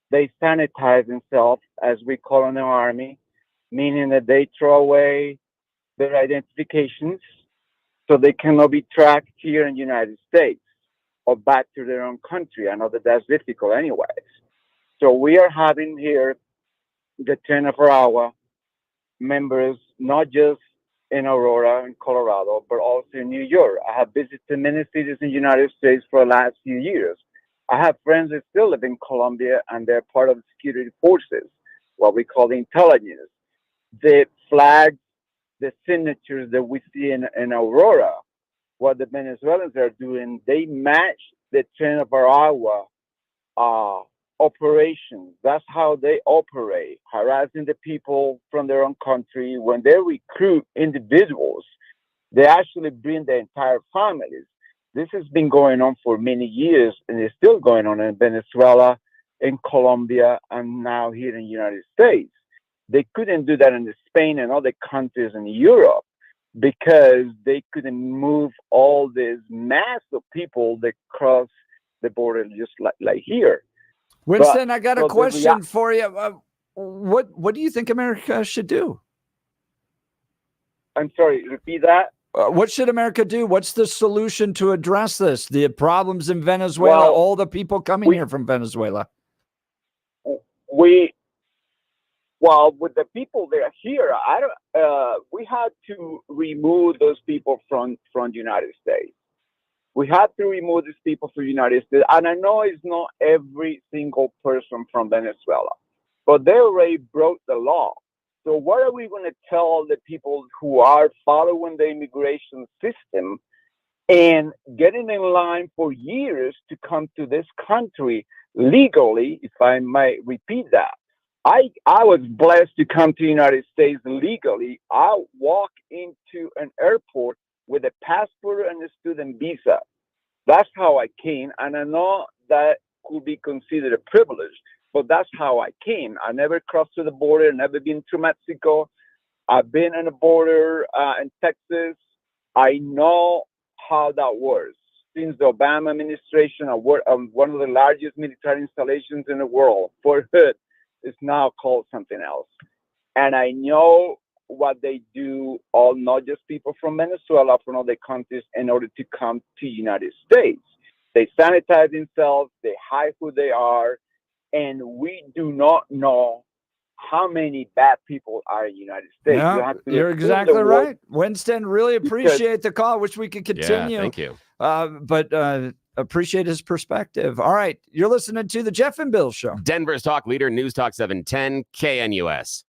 they sanitize themselves, as we call in the army, meaning that they throw away their identifications so they cannot be tracked here in the United States or back to their own country. I know that that's difficult anyways. So we are having here the 10 of our members, not just in Aurora, in Colorado, but also in New York. I have visited many cities in the United States for the last few years. I have friends that still live in Colombia, and they're part of the security forces, what we call the intelligence. The flags, the signatures that we see in Aurora, what the Venezuelans are doing, they match the trend of Aurora operations. That's how they operate, harassing the people from their own country. When they recruit individuals, they actually bring their entire families. This has been going on for many years, and it's still going on in Venezuela, in Colombia, and now here in the United States. They couldn't do that in Spain and other countries in Europe because they couldn't move all this mass of people that cross the border just like here. Winston, I got a question for you. What do you think America should do? I'm sorry, repeat that. What should America do? What's the solution to address this? The problems in Venezuela, all the people coming here from Venezuela. With the people that are here, we had to remove those people from the United States. We had to remove these people from the United States. And I know it's not every single person from Venezuela, but they already broke the law. So what are we going to tell the people who are following the immigration system and getting in line for years to come to this country legally, if I might repeat that? I was blessed to come to the United States legally. I walked into an airport with a passport and a student visa. That's how I came. And I know that could be considered a privilege, but that's how I came. I never crossed to the border, never been to Mexico. I've been on the border in Texas. I know how that works. Since the Obama administration, I worked on one of the largest military installations in the world. Fort Hood is now called something else. And I know what they do, all not just people from Venezuela, from other countries, in order to come to the United States. They sanitize themselves, they hide who they are, and we do not know how many bad people are in the United States. No, you're exactly right. Winston, really appreciate the call. Wish we could continue. Yeah, thank you. But appreciate his perspective. All right. You're listening to the Jeff and Bill Show. Denver's talk leader, News Talk 710, KNUS.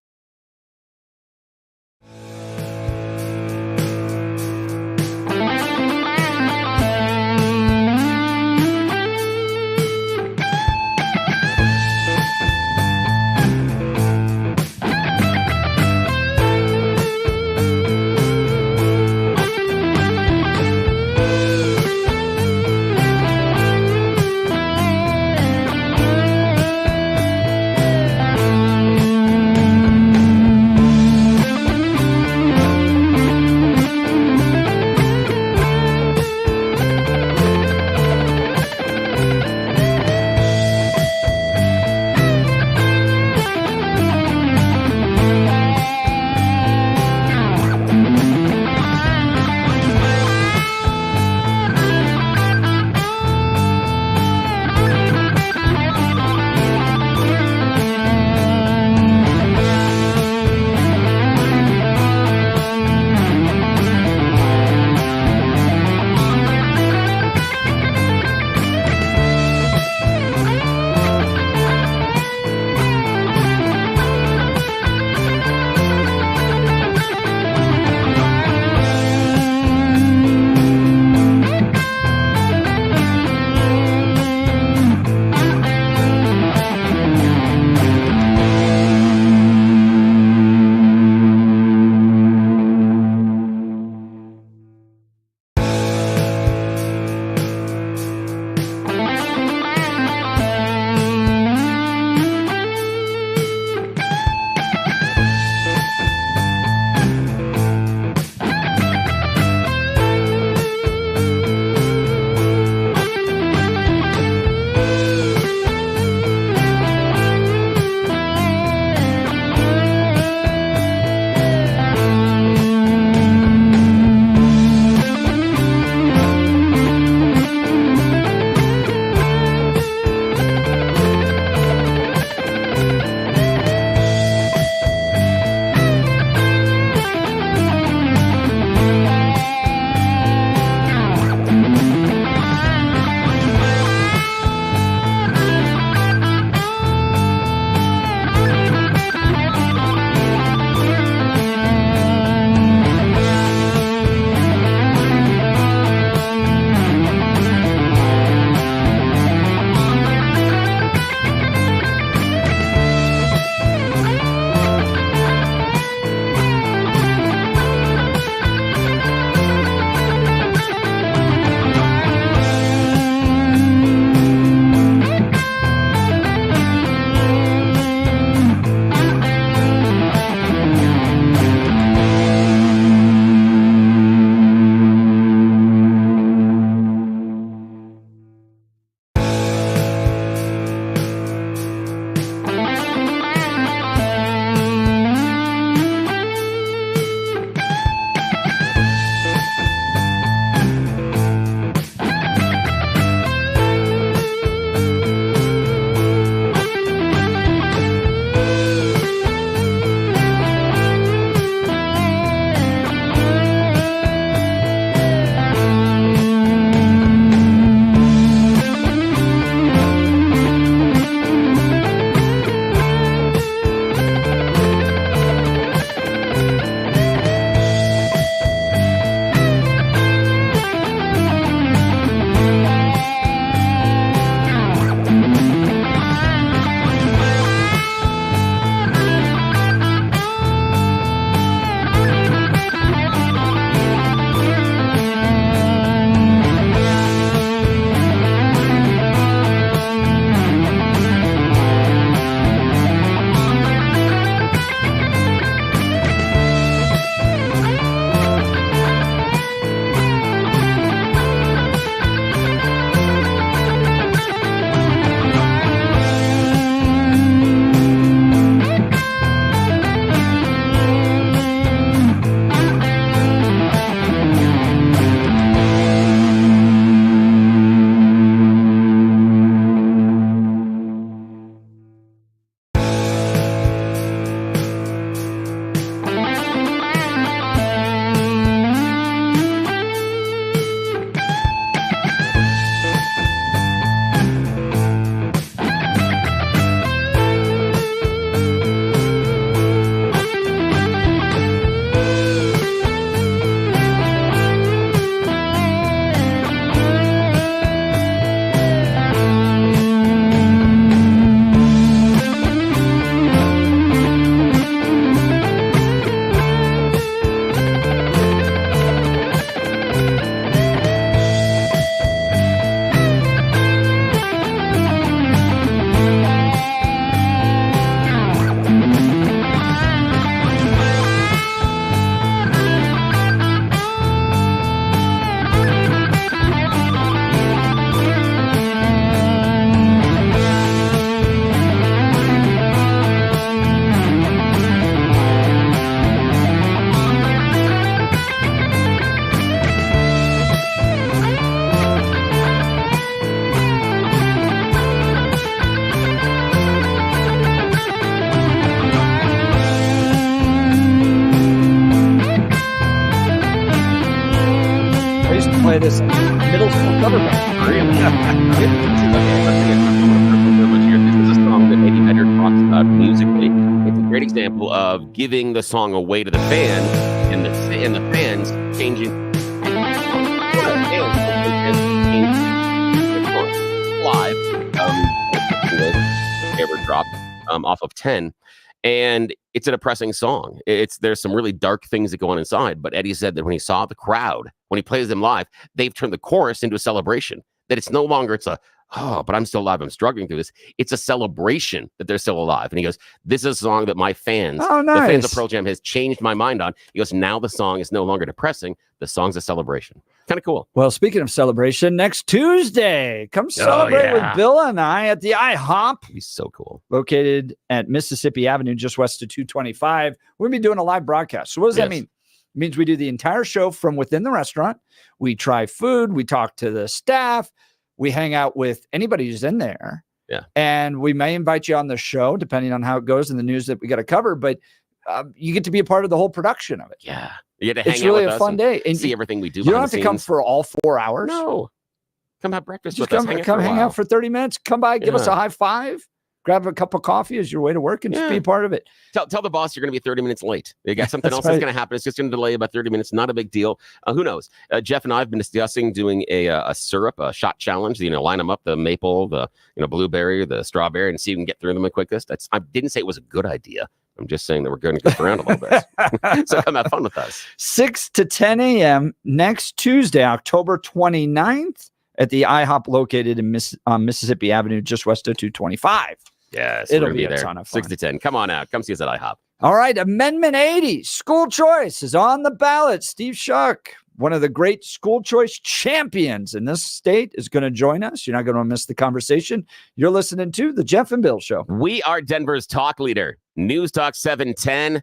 play this middle school cover band. This is a song that Eddie Vedder talks about musically. It's a great example of giving the song away to the fans and the fans changing live ever dropped off of 10. And it's a depressing song. There's some really dark things that go on inside. But Eddie said that when he saw the crowd, when he plays them live, they've turned the chorus into a celebration. That it's no longer, but I'm still alive. I'm struggling through this. It's a celebration that they're still alive. And he goes, this is a song that my fans, the fans of Pearl Jam, has changed my mind on. He goes, now the song is no longer depressing. The song's a celebration. Kind of cool. Well, speaking of celebration, next Tuesday, come celebrate with Bill and I at the IHOP. He's so cool. Located at Mississippi Avenue, just west of 225. We're going to be doing a live broadcast. So what does that mean? It means we do the entire show from within the restaurant. We try food. We talk to the staff. We hang out with anybody who's in there. Yeah. And we may invite you on the show, depending on how it goes and the news that we got to cover. But you get to be a part of the whole production of it. Yeah. You get to hang it's out really with a us fun day. And see everything we do. You don't have to come for all 4 hours. No. Come have breakfast Just with come, us. come hang out for 30 minutes. Come by, give us a high five. Grab a cup of coffee as your way to work and just be a part of it. Tell the boss you're going to be 30 minutes late. You got something else that's going to happen. It's just going to delay about 30 minutes. Not a big deal. Who knows? Jeff and I have been discussing doing a syrup, a shot challenge. Line them up, the maple, the blueberry, the strawberry, and see if we can get through them the quickest. I didn't say it was a good idea. I'm just saying that we're going to go around a little bit. So come have fun with us. 6 to 10 a.m. next Tuesday, October 29th at the IHOP located in Mississippi Avenue, just west of 225. Yes, it'll be a ton of fun. 6 to 10. Come on out. Come see us at IHOP. All right. Amendment 80, school choice is on the ballot. Steve Schuck, one of the great school choice champions in this state, is going to join us. You're not going to miss the conversation. You're listening to The Jeff and Bill Show. We are Denver's talk leader. News Talk 710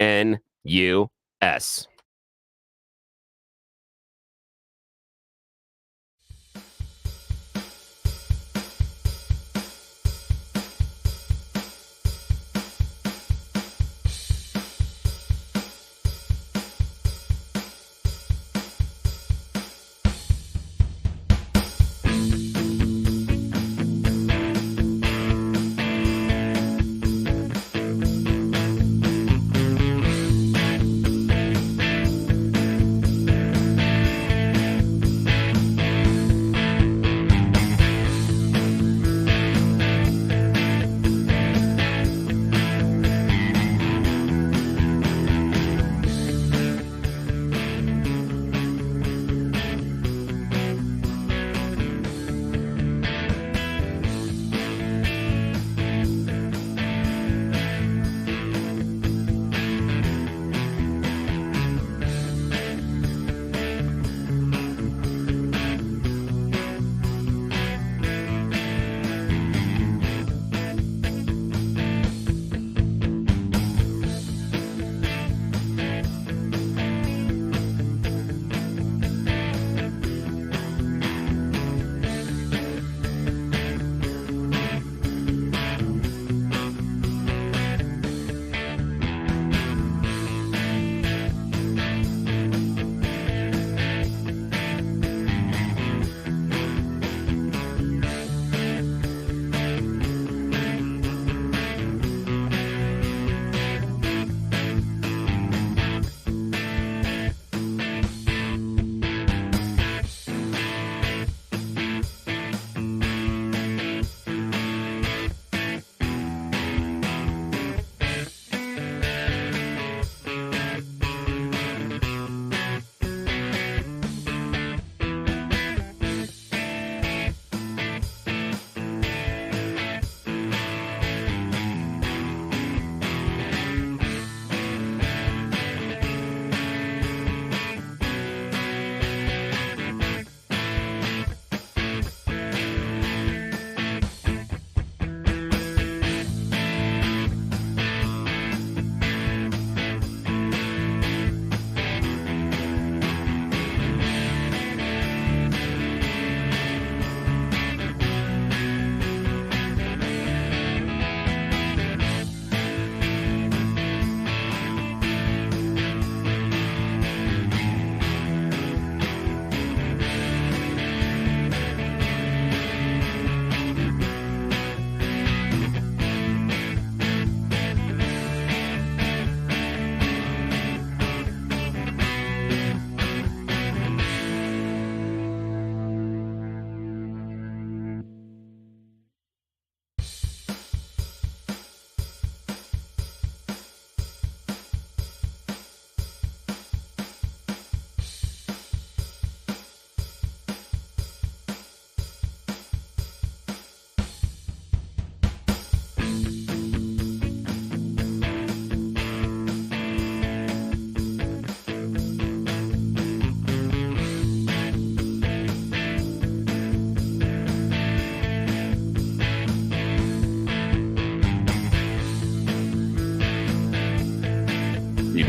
KNUS.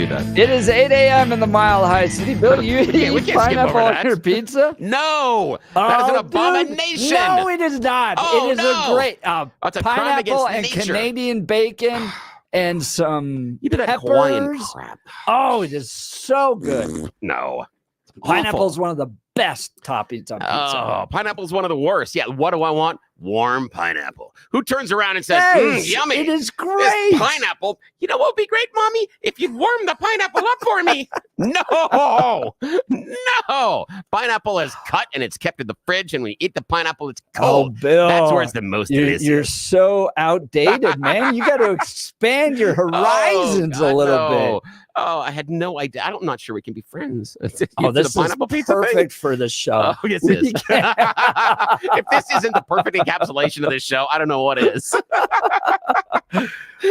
do that. It is 8 a.m. in the Mile High City. Bill, you we eat can't pineapple skip over on that. your pizza? No, that is an abomination. Dude, no, it is not. Oh, it is no. a great It's a crime pineapple against and nature. Canadian bacon and some You do that peppers. Hawaiian crap. Oh, it is so good. No. Pineapple is one of the best toppings on pizza. Oh, pineapple is one of the worst. Yeah, what do I want? Warm pineapple. Who turns around and says, Yes, yummy. it is great. This pineapple. You know what would be great, Mommy? If you'd warm the pineapple up for me. No. No. Pineapple is cut and it's kept in the fridge, and we eat the pineapple. It's cold. Oh, Bill. That's where it's the most delicious. You're so outdated, man. You got to expand your horizons a little bit. Oh, I had no idea. I'm not sure we can be friends. Oh, this the pineapple is pizza perfect for the show. Oh, yes, it is. If this isn't the perfect encapsulation of this show, I don't know what is.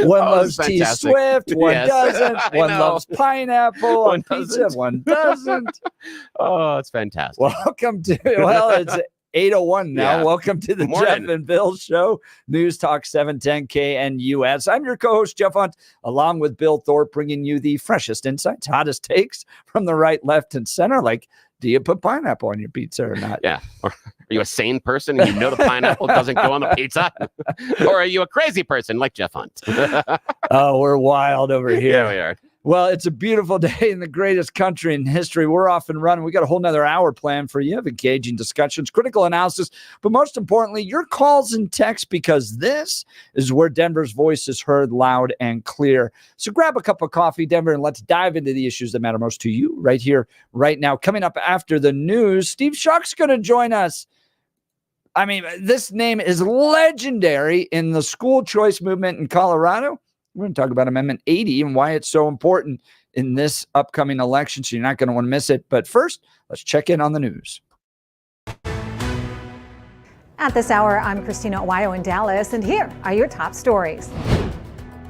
One Oh, loves this is T fantastic. Swift, one Yes. doesn't. I One know. loves pineapple One on pizza, doesn't. one doesn't. Oh, it's fantastic. Welcome to, it's 8:01 now. Yeah. Welcome to the Morning. Jeff and Bill Show, News Talk 710 KNUS. I'm your co-host, Jeff Hunt, along with Bill Thorpe, bringing you the freshest insights, hottest takes from the right, left, and center. Like, do you put pineapple on your pizza or not? Yeah. Or are you a sane person and you know the pineapple doesn't go on the pizza? Or are you a crazy person like Jeff Hunt? Oh, we're wild over here. Yeah, we are. Well, it's a beautiful day in the greatest country in history. We're off and running. We got a whole nother hour planned for you of engaging discussions, critical analysis, but most importantly, your calls and texts, because this is where Denver's voice is heard loud and clear. So grab a cup of coffee, Denver, and let's dive into the issues that matter most to you right here, right now. Coming up after the news, Steve Schuck's going to join us. I mean, this name is legendary in the school choice movement in Colorado. We're going to talk about Amendment 80 and why it's so important in this upcoming election. So you're not going to want to miss it. But first, let's check in on the news. At this hour, I'm Christina Owayo in Dallas, and here are your top stories.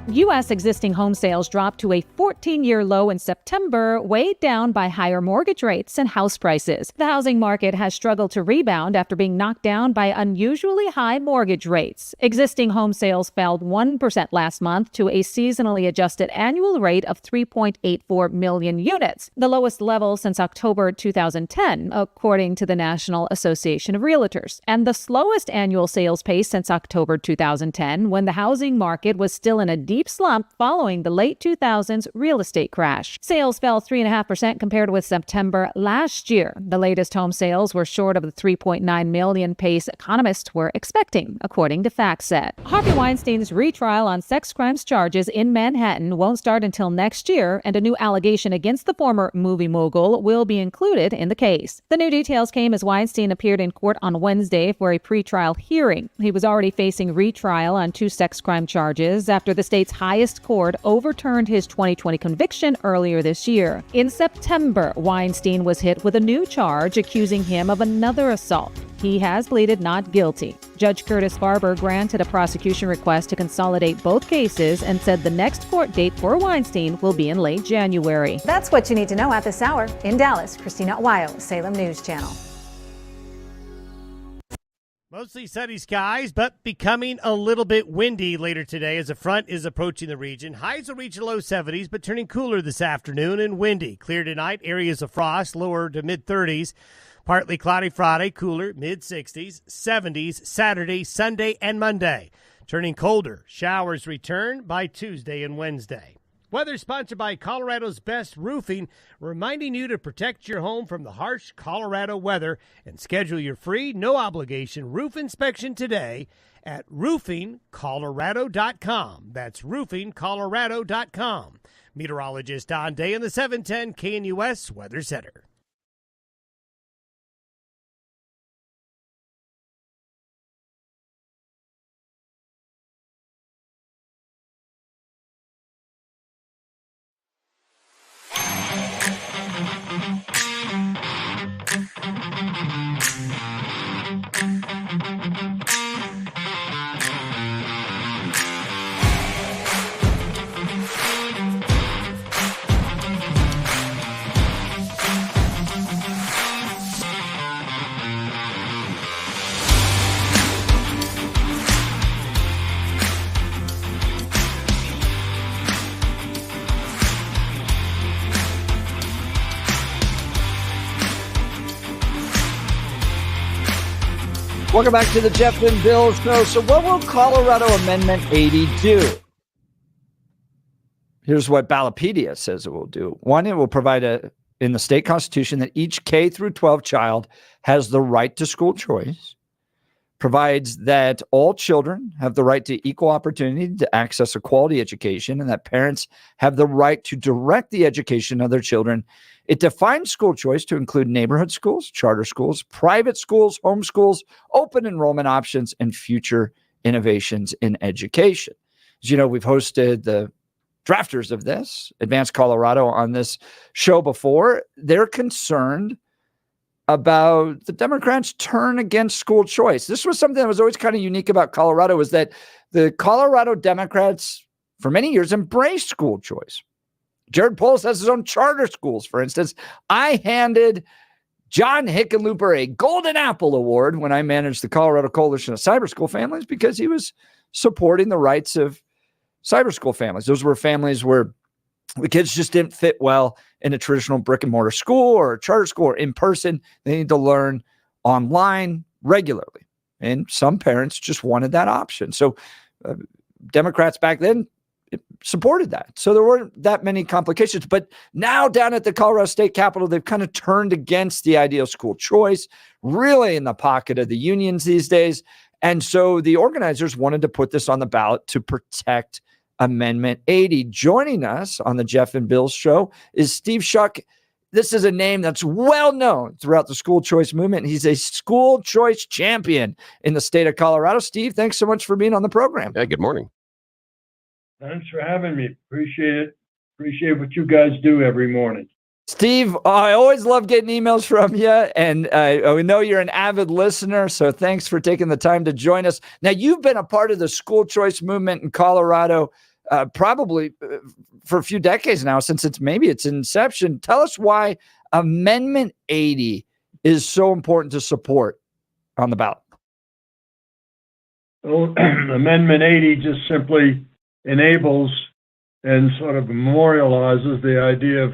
U.S. existing home sales dropped to a 14-year low in September, weighed down by higher mortgage rates and house prices. The housing market has struggled to rebound after being knocked down by unusually high mortgage rates. Existing home sales fell 1% last month to a seasonally adjusted annual rate of 3.84 million units, the lowest level since October 2010, according to the National Association of Realtors, and the slowest annual sales pace since October 2010, when the housing market was still in a deep slump following the late 2000s real estate crash. Sales fell 3.5% compared with September last year. The latest home sales were short of the 3.9 million pace economists were expecting, according to FactSet. Harvey Weinstein's retrial on sex crimes charges in Manhattan won't start until next year, and a new allegation against the former movie mogul will be included in the case. The new details came as Weinstein appeared in court on Wednesday for a pretrial hearing. He was already facing retrial on 2 sex crime charges after the state's highest court overturned his 2020 conviction earlier this year. In September, Weinstein was hit with a new charge accusing him of another assault. He has pleaded not guilty. Judge Curtis Barber granted a prosecution request to consolidate both cases and said the next court date for Weinstein will be in late January. That's what you need to know at this hour. In Dallas, Christina Owayo, Salem News Channel. Mostly sunny skies, but becoming a little bit windy later today as a front is approaching the region. Highs will reach low 70s, but turning cooler this afternoon and windy. Clear tonight, areas of frost, lower to mid-30s. Partly cloudy Friday, cooler, mid-60s, 70s Saturday, Sunday, and Monday. Turning colder, showers return by Tuesday and Wednesday. Weather sponsored by Colorado's Best Roofing, reminding you to protect your home from the harsh Colorado weather and schedule your free, no-obligation roof inspection today at roofingcolorado.com. That's roofingcolorado.com. Meteorologist Don Day in the 710 KNUS Weather Center. Welcome back to the Jeff and Bill Show. So what will Colorado Amendment 80 do? Here's what Ballotpedia says it will do. One, it will provide in the state constitution that each K through 12 child has the right to school choice, provides that all children have the right to equal opportunity to access a quality education, and that parents have the right to direct the education of their children. It defines school choice to include neighborhood schools, charter schools, private schools, home schools, open enrollment options, and future innovations in education. As you know, we've hosted the drafters of this, Advanced Colorado, on this show before. They're concerned about the Democrats' turn against school choice. This was something that was always kind of unique about Colorado, was that the Colorado Democrats for many years embraced school choice. Jared Polis has his own charter schools, for instance. I handed John Hickenlooper a Golden Apple Award when I managed the Colorado Coalition of Cyber School Families, because he was supporting the rights of cyber school families. Those were families where the kids just didn't fit well in a traditional brick and mortar school or a charter school or in person. They need to learn online regularly. And some parents just wanted that option. So Democrats back then supported that. So there weren't that many complications. But now down at the Colorado State Capitol, they've kind of turned against the idea of school choice, really in the pocket of the unions these days. And so the organizers wanted to put this on the ballot to protect Amendment 80. Joining us on the Jeff and Bill Show is Steve Schuck. This is a name that's well known throughout the school choice movement. He's a school choice champion in the state of Colorado. Steve, thanks so much for being on the program. Yeah, good morning. Thanks for having me. Appreciate it. Appreciate what you guys do every morning. Steve, I always love getting emails from you, and we know you're an avid listener, so thanks for taking the time to join us. Now, you've been a part of the school choice movement in Colorado probably for a few decades now, since its inception. Tell us why Amendment 80 is so important to support on the ballot. Well, Amendment 80 just simply enables and sort of memorializes the idea of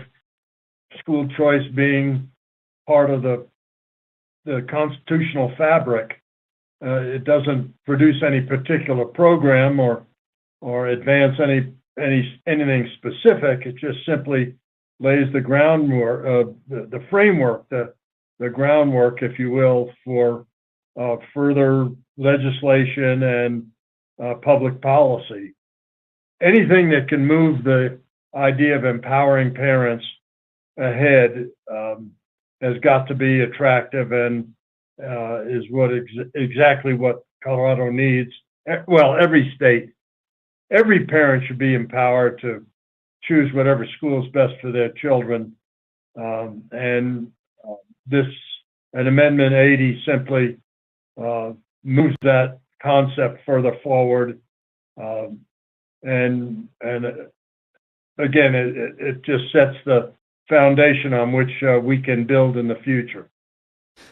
school choice being part of the constitutional fabric. It doesn't produce any particular program or advance anything specific. It just simply lays the groundwork, the framework, the groundwork, if you will, for further legislation and public policy. Anything that can move the idea of empowering parents ahead has got to be attractive and is exactly what Colorado needs. Well, every state, every parent should be empowered to choose whatever school is best for their children. And Amendment 80 simply moves that concept further forward. And again, it just sets the foundation on which we can build in the future.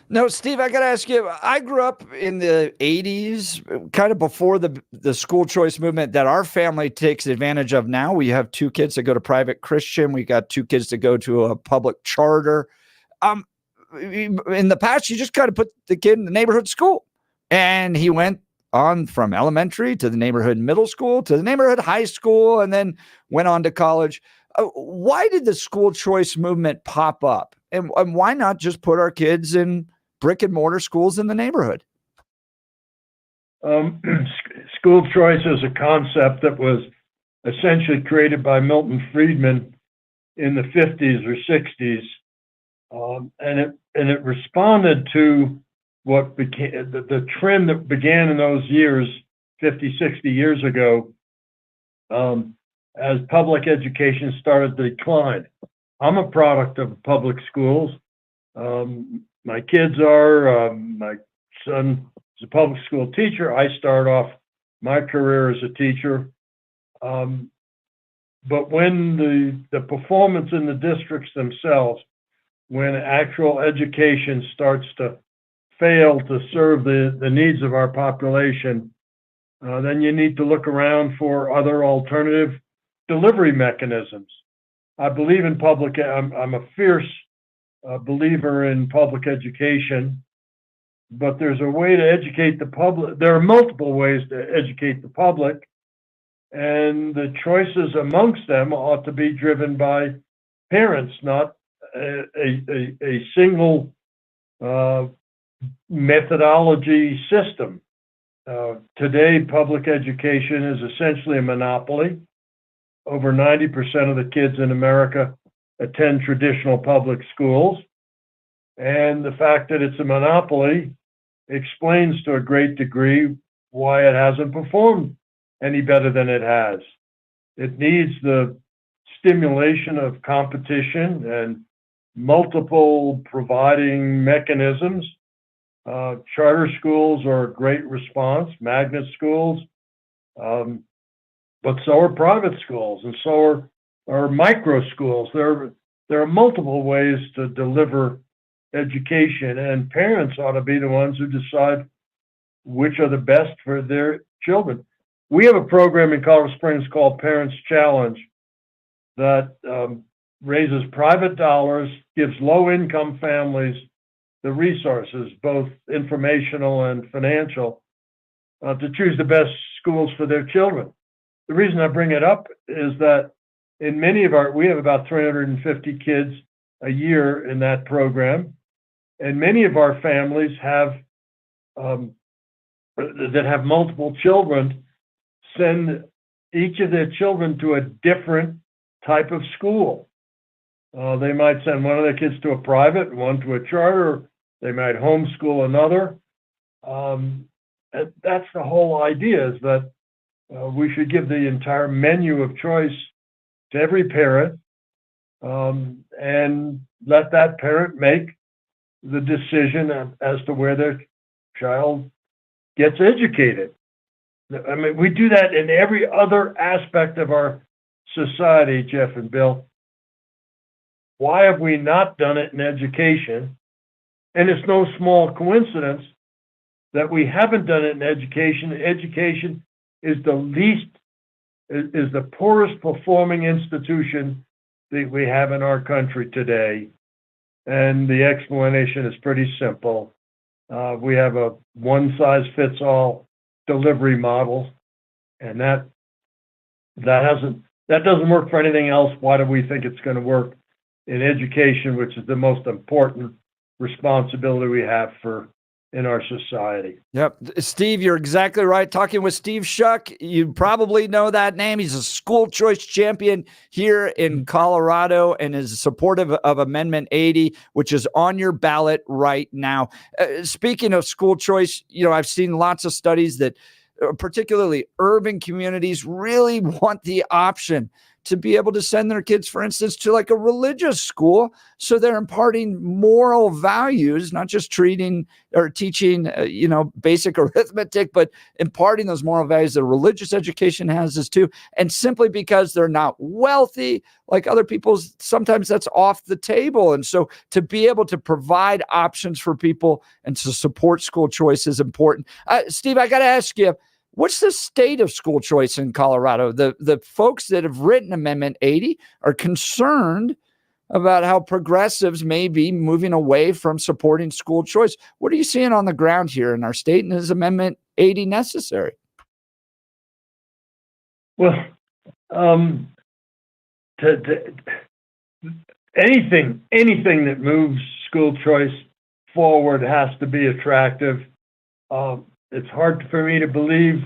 No, Steve, I got to ask you, I grew up in the 80s, kind of before the school choice movement that our family takes advantage of now. We have 2 kids that go to private Christian. We got 2 kids that go to a public charter. In the past, you just kind of put the kid in the neighborhood school, and he went on from elementary to the neighborhood middle school to the neighborhood high school, and then went on to college. Why did the school choice movement pop up? And why not just put our kids in brick and mortar schools in the neighborhood? School choice is a concept that was essentially created by Milton Friedman in the 50s or 60s. And it responded to what became the trend that began in those years, 50, 60 years ago, as public education started to decline. I'm a product of public schools. My kids are. My son is a public school teacher. I started off my career as a teacher. But when the performance in the districts themselves, when actual education starts to fail to serve the needs of our population, then you need to look around for other alternative delivery mechanisms. I believe in public. I'm a fierce believer in public education, but there's a way to educate the public. There are multiple ways to educate the public, and the choices amongst them ought to be driven by parents, not a single methodology system. Today, public education is essentially a monopoly. Over 90% of the kids in America attend traditional public schools. And the fact that it's a monopoly explains to a great degree why it hasn't performed any better than it has. It needs the stimulation of competition and multiple providing mechanisms. Charter schools are a great response, magnet schools, but so are private schools, and so are micro schools. There are multiple ways to deliver education, and parents ought to be the ones who decide which are the best for their children. We have a program in Colorado Springs called Parents Challenge that raises private dollars, gives low-income families the resources, both informational and financial, to choose the best schools for their children. The reason I bring it up is that in many of we have about 350 kids a year in that program, and many of our families have that have multiple children send each of their children to a different type of school. They might send one of their kids to a private, one to a charter. They might homeschool another. That's the whole idea, is that we should give the entire menu of choice to every parent, and let that parent make the decision as to where their child gets educated. I mean, we do that in every other aspect of our society, Jeff and Bill. Why have we not done it in education? And it's no small coincidence that we haven't done it in education. Education is the poorest performing institution that we have in our country today. And the explanation is pretty simple. We have a one-size-fits-all delivery model, and that doesn't work for anything else. Why do we think it's going to work in education, which is the most important responsibility we have in our society? Yep. Steve, you're exactly right. Talking with Steve Schuck. You probably know that name. He's a school choice champion here in Colorado and is supportive of Amendment 80, which is on your ballot right now. Speaking of school choice, I've seen lots of studies that particularly urban communities really want the option to be able to send their kids, for instance, to like a religious school. So they're imparting moral values, not just treating or teaching, basic arithmetic, but imparting those moral values that religious education has this too. And simply because they're not wealthy like other people, sometimes that's off the table. And so to be able to provide options for people and to support school choice is important. Steve, I got to ask you, what's the state of school choice in Colorado? The folks that have written Amendment 80 are concerned about how progressives may be moving away from supporting school choice. What are you seeing on the ground here in our state? And is Amendment 80 necessary? Well, anything that moves school choice forward has to be attractive. It's hard for me to believe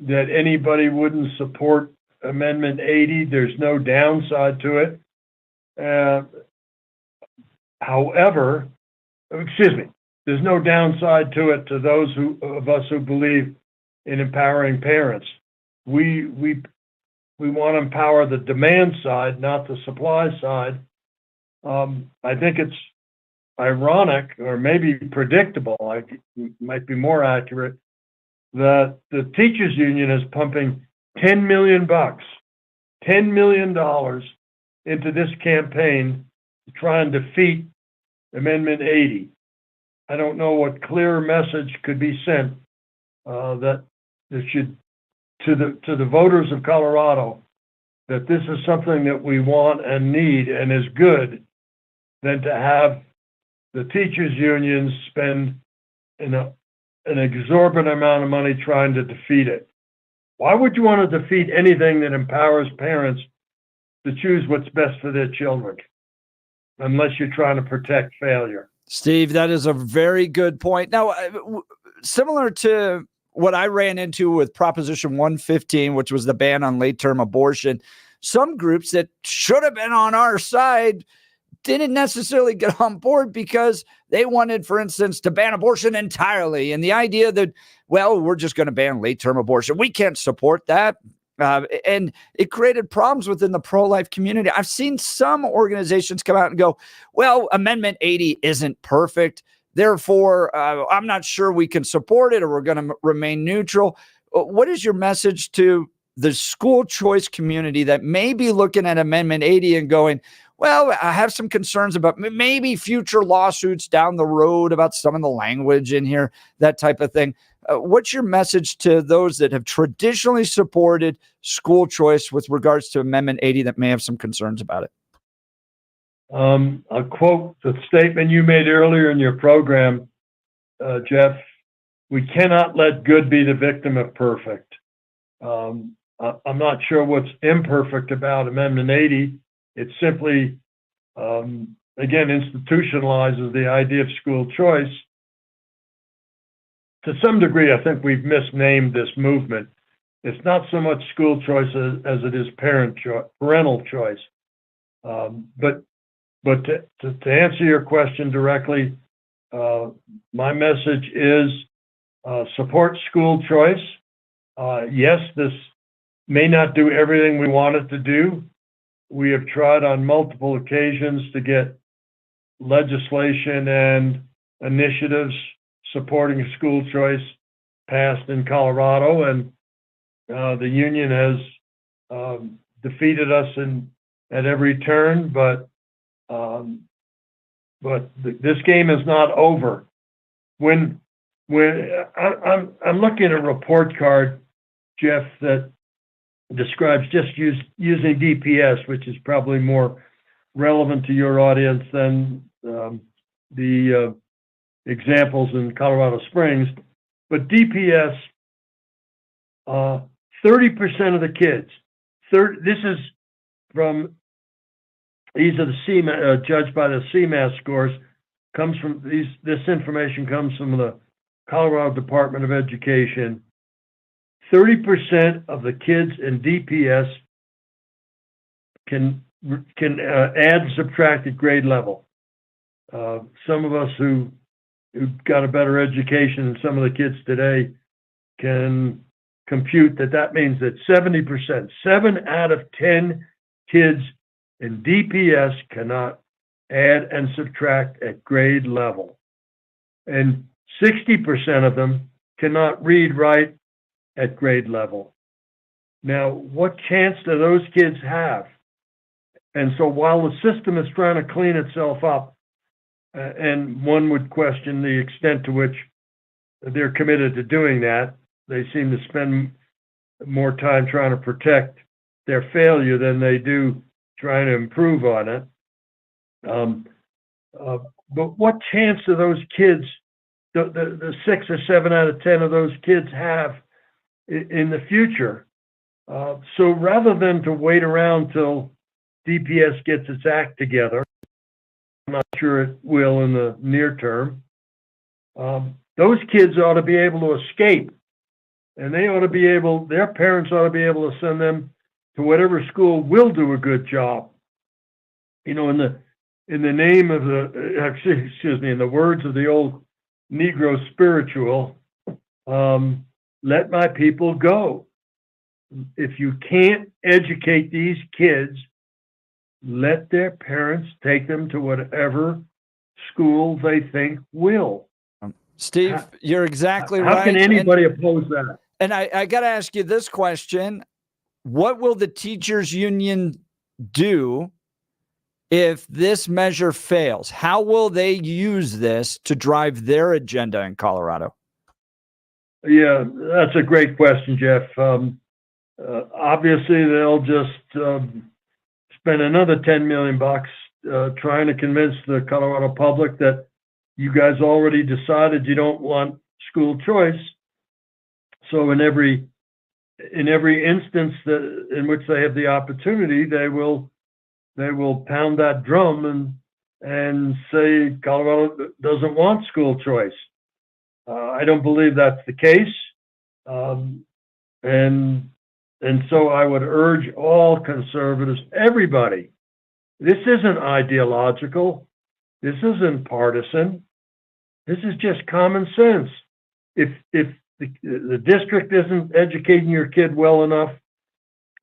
that anybody wouldn't support Amendment 80. There's no downside to it. However, there's no downside to it to those of us who believe in empowering parents. We want to empower the demand side, not the supply side. I think it's ironic, or maybe predictable, might be more accurate, that the teachers union is pumping $10 million into this campaign to try and defeat Amendment 80. I don't know what clearer message could be sent that should to the voters of Colorado that this is something that we want and need and is good, than to have the teachers unions spend an exorbitant amount of money trying to defeat it. Why would you want to defeat anything that empowers parents to choose what's best for their children, unless you're trying to protect failure? Steve, that is a very good point. Now, similar to what I ran into with Proposition 115, which was the ban on late-term abortion, some groups that should have been on our side didn't necessarily get on board because they wanted, for instance, to ban abortion entirely. And the idea that, well, we're just going to ban late-term abortion. We can't support that. And it created problems within the pro-life community. I've seen some organizations come out and go, well, Amendment 80 isn't perfect. Therefore, I'm not sure we can support it, or we're going to remain neutral. What is your message to the school choice community that may be looking at Amendment 80 and going, well, I have some concerns about maybe future lawsuits down the road about some of the language in here, that type of thing? What's your message to those that have traditionally supported school choice with regards to Amendment 80 that may have some concerns about it? I'll quote the statement you made earlier in your program, Jeff. We cannot let good be the victim of perfect. I'm not sure what's imperfect about Amendment 80. It simply, again, institutionalizes the idea of school choice. To some degree, I think we've misnamed this movement. It's not so much school choice as it is parental choice. But to answer your question directly, my message is support school choice. Yes, this may not do everything we want it to do. We have tried on multiple occasions to get legislation and initiatives supporting school choice passed in Colorado, and the union has defeated us at every turn. But this game is not over. When I'm looking at a report card, Jeff, that describes just using DPS, which is probably more relevant to your audience than the examples in Colorado Springs. But DPS, 30% of the kids, this is from, these are the judged by the CMAS scores, comes from this information comes from the Colorado Department of Education. 30% of the kids in DPS can add and subtract at grade level. Some of us who got a better education than some of the kids today can compute that means that 70%, 7 out of 10 kids in DPS cannot add and subtract at grade level. And 60% of them cannot read, write at grade level. Now, what chance do those kids have? And so while the system is trying to clean itself up, and one would question the extent to which they're committed to doing that, they seem to spend more time trying to protect their failure than they do trying to improve on it. But what chance do those kids, the 6 or 7 out of 10 of those kids have in the future? So rather than to wait around till DPS gets its act together, I'm not sure it will in the near term, those kids ought to be able to escape, and they ought to be able, their parents ought to be able to send them to whatever school will do a good job. You know, in the name of in the words of the old Negro spiritual, let my people go. If you can't educate these kids, let their parents take them to whatever school they think will. Steve, you're exactly right. How can anybody oppose that? And I got to ask you this question. What will the teachers union do if this measure fails? How will they use this to drive their agenda in Colorado? Yeah, that's a great question, Jeff. Obviously, they'll just spend another $10 million trying to convince the Colorado public that you guys already decided you don't want school choice. So in every instance in which they have the opportunity, they will pound that drum and say Colorado doesn't want school choice. I don't believe that's the case, and so I would urge all conservatives, everybody. This isn't ideological. This isn't partisan. This is just common sense. If the district isn't educating your kid well enough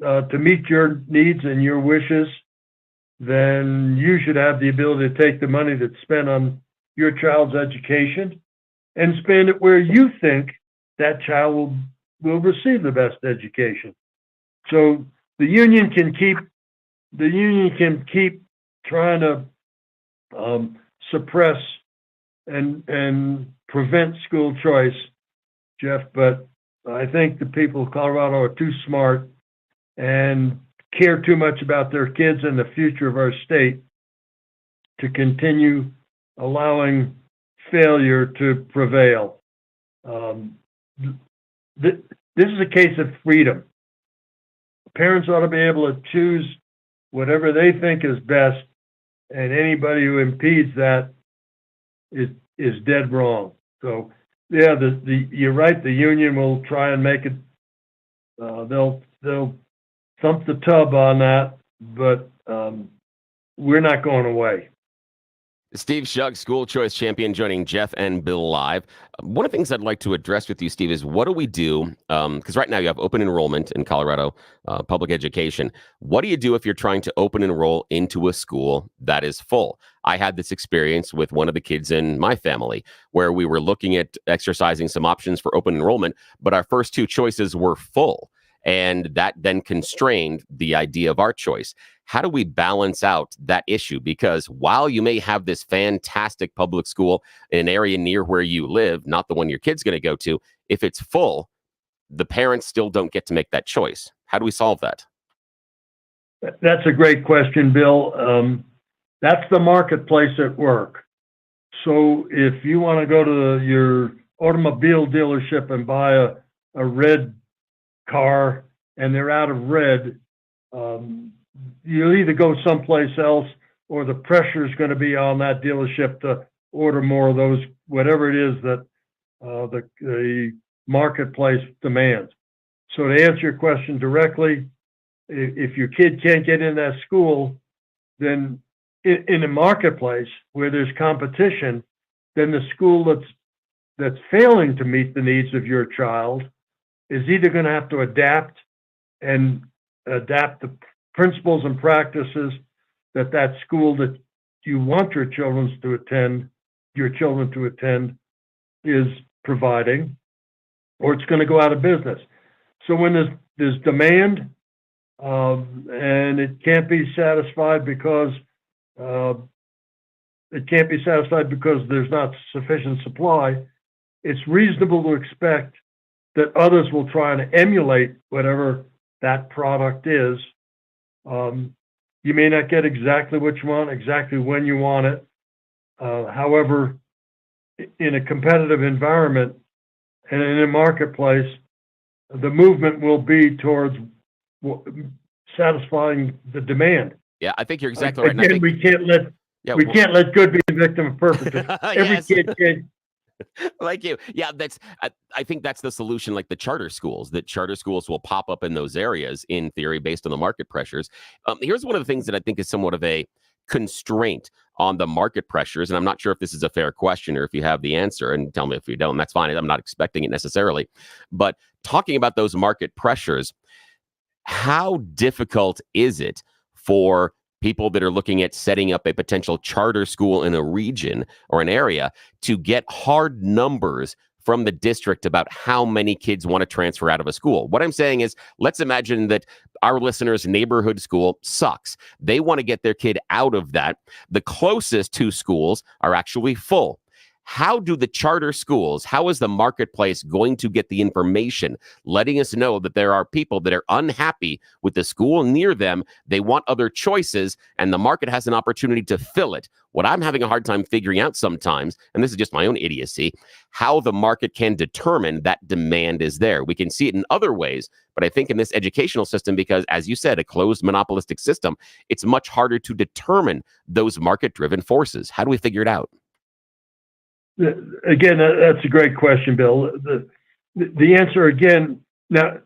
to meet your needs and your wishes, then you should have the ability to take the money that's spent on your child's education and spend it where you think that child will receive the best education. So the union can keep trying to suppress and prevent school choice, Jeff, but I think the people of Colorado are too smart and care too much about their kids and the future of our state to continue allowing failure to prevail. This is a case of freedom. Parents ought to be able to choose whatever they think is best, and anybody who impedes that is dead wrong. So, yeah, you're right. The union will try and make it. They'll thump the tub on that, but we're not going away. Steve Schuck, school choice champion, joining Jeff and Bill live. One of the things I'd like to address with you, Steve, is what do we do? Because right now you have open enrollment in Colorado, public education. What do you do if you're trying to open enroll into a school that is full? I had this experience with one of the kids in my family where we were looking at exercising some options for open enrollment, but our first two choices were full. And that then constrained the idea of our choice. How do we balance out that issue? Because while you may have this fantastic public school in an area near where you live, not the one your kid's going to go to, if it's full, the parents still don't get to make that choice. How do we solve that? That's a great question, Bill. That's the marketplace at work. So if you want to go to your automobile dealership and buy a red car and they're out of red, you'll either go someplace else or the pressure is going to be on that dealership to order more of those, whatever it is that the marketplace demands. So to answer your question directly, if your kid can't get in that school, then in a marketplace where there's competition, then the school that's failing to meet the needs of your child is either going to have to adapt the principles and practices that school that you want your children to attend is providing, or it's going to go out of business. So when there's demand and it can't be satisfied because there's not sufficient supply, it's reasonable to expect that others will try and emulate whatever that product is. You may not get exactly what you want, exactly when you want it. However, in a competitive environment and in a marketplace, the movement will be towards satisfying the demand. Yeah, I think you're exactly right. Again, we can't let good be the victim of perfect. Every kid can. Like you. Yeah, I think that's the solution, like the charter schools, that charter schools will pop up in those areas in theory based on the market pressures. Here's one of the things that I think is somewhat of a constraint on the market pressures. And I'm not sure if this is a fair question or if you have the answer, and tell me if you don't, that's fine. I'm not expecting it necessarily. But talking about those market pressures, how difficult is it for people that are looking at setting up a potential charter school in a region or an area to get hard numbers from the district about how many kids want to transfer out of a school? What I'm saying is, let's imagine that our listeners' neighborhood school sucks. They want to get their kid out of that. The closest two schools are actually full. How do the charter schools, how is the marketplace going to get the information, letting us know that there are people that are unhappy with the school near them, they want other choices, and the market has an opportunity to fill it? What I'm having a hard time figuring out sometimes, and this is just my own idiocy, how the market can determine that demand is there. We can see it in other ways, but I think in this educational system, because as you said, a closed monopolistic system, it's much harder to determine those market-driven forces. How do we figure it out? Again, that's a great question, Bill. The answer again, now,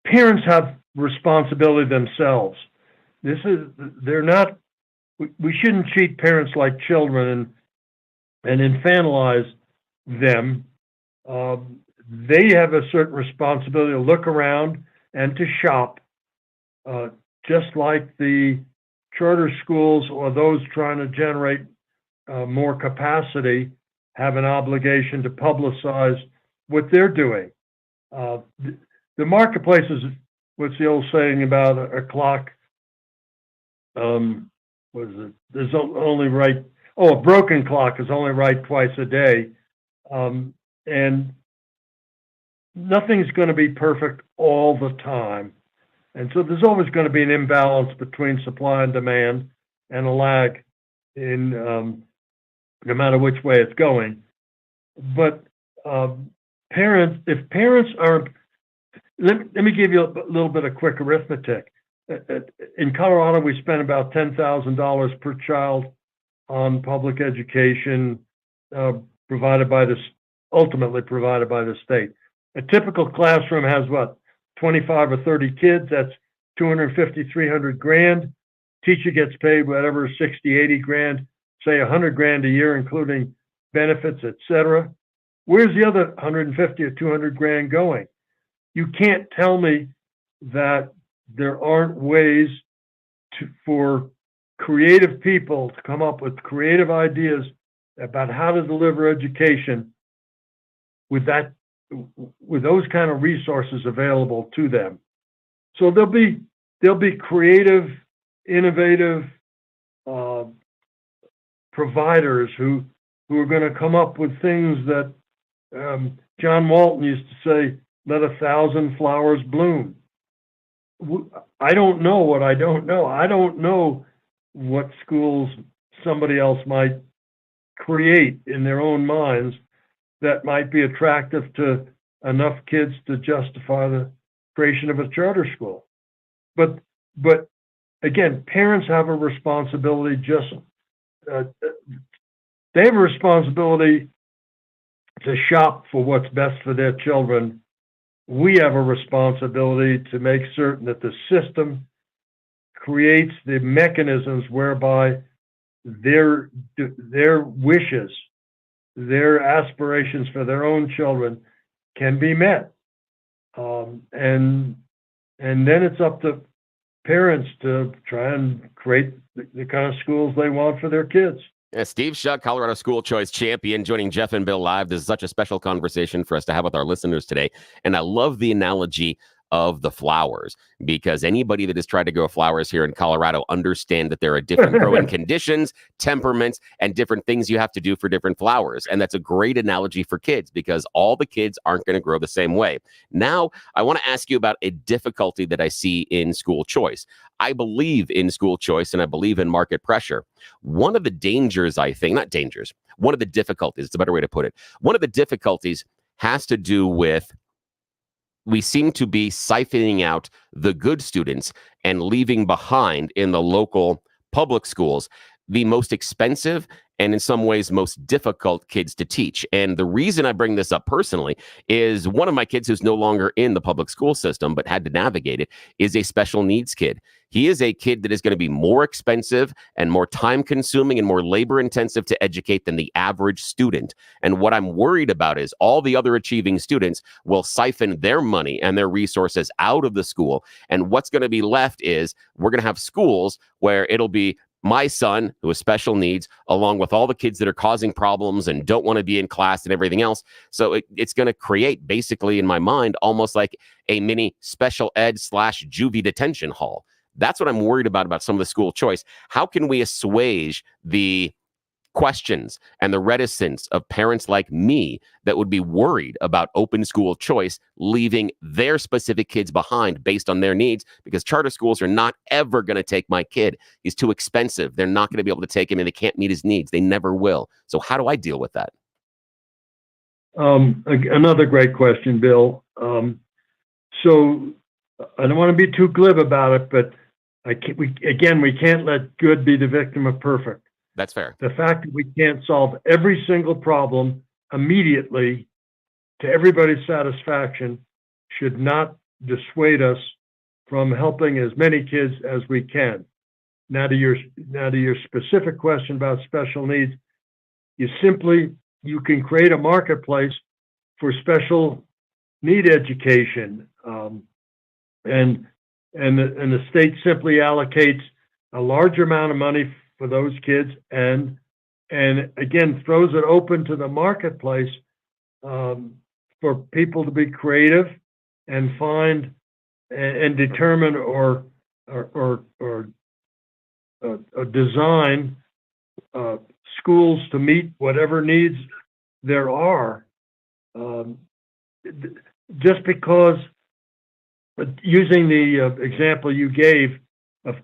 parents have responsibility themselves. They're not, we shouldn't treat parents like children and infantilize them. They have a certain responsibility to look around and to shop, just like the charter schools or those trying to generate more capacity have an obligation to publicize what they're doing. The marketplace is, what's the old saying about a clock? What is it? There's only right. Oh, a broken clock is only right twice a day, and nothing's going to be perfect all the time. And so there's always going to be an imbalance between supply and demand, and a lag in no matter which way it's going. But parents, if parents are, let me give you a little bit of quick arithmetic. In Colorado, we spend about $10,000 per child on public education, ultimately provided by the state. A typical classroom has what, 25 or 30 kids? That's 250, 300 grand. Teacher gets paid whatever, 60, 80 grand, say 100 grand a year, including benefits, etc. Where's the other 150 or 200 grand going? You can't tell me that there aren't ways for creative people to come up with creative ideas about how to deliver education with those kind of resources available to them. So there'll be creative, innovative providers who are going to come up with things that John Walton used to say, let 1,000 flowers bloom. I don't know what I don't know. I don't know what schools somebody else might create in their own minds that might be attractive to enough kids to justify the creation of a charter school. But again, parents have a responsibility. They have a responsibility to shop for what's best for their children. We have a responsibility to make certain that the system creates the mechanisms whereby their wishes, their aspirations for their own children can be met. And then it's up to parents to try and create the kind of schools they want for their kids. Yeah, Steve Schuck, Colorado School Choice Champion, joining Jeff and Bill live. This is such a special conversation for us to have with our listeners today. And I love the analogy of the flowers, because anybody that has tried to grow flowers here in Colorado understand that there are different growing conditions, temperaments, and different things you have to do for different flowers. And that's a great analogy for kids, because all the kids aren't going to grow the same way. Now, I want to ask you about a difficulty that I see in school choice. I believe in school choice and I believe in market pressure. One of the dangers, I think, not dangers, one of the difficulties, it's a better way to put it. One of the difficulties has to do with we seem to be siphoning out the good students and leaving behind in the local public schools the most expensive and in some ways most difficult kids to teach. And the reason I bring this up personally is one of my kids who's no longer in the public school system but had to navigate it is a special needs kid. He is a kid that is going to be more expensive and more time consuming and more labor intensive to educate than the average student. And what I'm worried about is all the other achieving students will siphon their money and their resources out of the school. And what's going to be left is we're going to have schools where it'll be my son, who has special needs, along with all the kids that are causing problems and don't want to be in class and everything else. So it's going to create, basically, in my mind, almost like a mini special ed / juvie detention hall. That's what I'm worried about some of the school choice. How can we assuage the questions and the reticence of parents like me that would be worried about open school choice leaving their specific kids behind based on their needs, because charter schools are not ever going to take my kid. He's too expensive. They're not going to be able to take him, and they can't meet his needs. They never will. So how do I deal with that? Another great question, Bill. So I don't want to be too glib about it, but we can't let good be the victim of perfect. That's fair. The fact that we can't solve every single problem immediately to everybody's satisfaction should not dissuade us from helping as many kids as we can. Now to your specific question about special needs, you can create a marketplace for special need education, and the state simply allocates a larger amount of money for those kids, and again throws it open to the marketplace for people to be creative and find and determine or design schools to meet whatever needs there are. Just because, using the example you gave of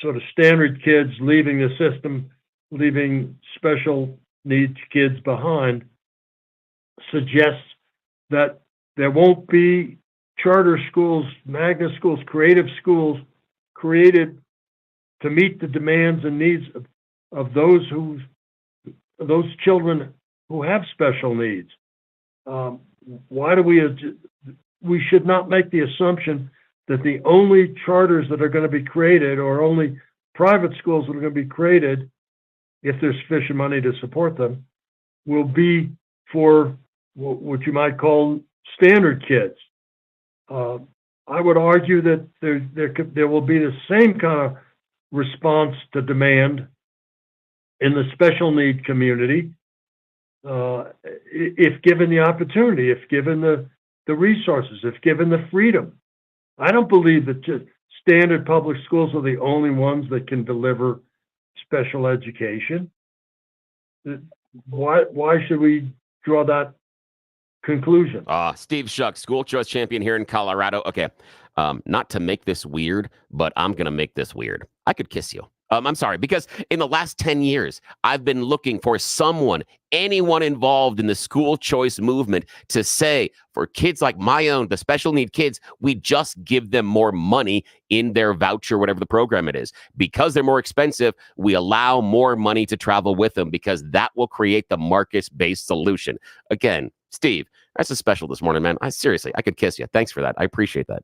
sort of standard kids leaving the system, leaving special needs kids behind, suggests that there won't be charter schools, magnet schools, creative schools created to meet the demands and needs of those children who have special needs. We should not make the assumption that the only charters that are going to be created, or only private schools that are going to be created, if there's sufficient money to support them, will be for what you might call standard kids. I would argue that there will be the same kind of response to demand in the special need community, if given the opportunity, if given the resources, if given the freedom. I don't believe that just standard public schools are the only ones that can deliver special education. Why should we draw that conclusion? Steve Schuck, school choice champion here in Colorado. Okay, not to make this weird, but I'm going to make this weird. I could kiss you. I'm sorry, because in the last 10 years, I've been looking for anyone involved in the school choice movement to say, for kids like my own, the special need kids, we just give them more money in their voucher, whatever the program it is. Because they're more expensive, we allow more money to travel with them, because that will create the market-based solution. Again, Steve, that's a special this morning, man. Seriously, I could kiss you. Thanks for that. I appreciate that.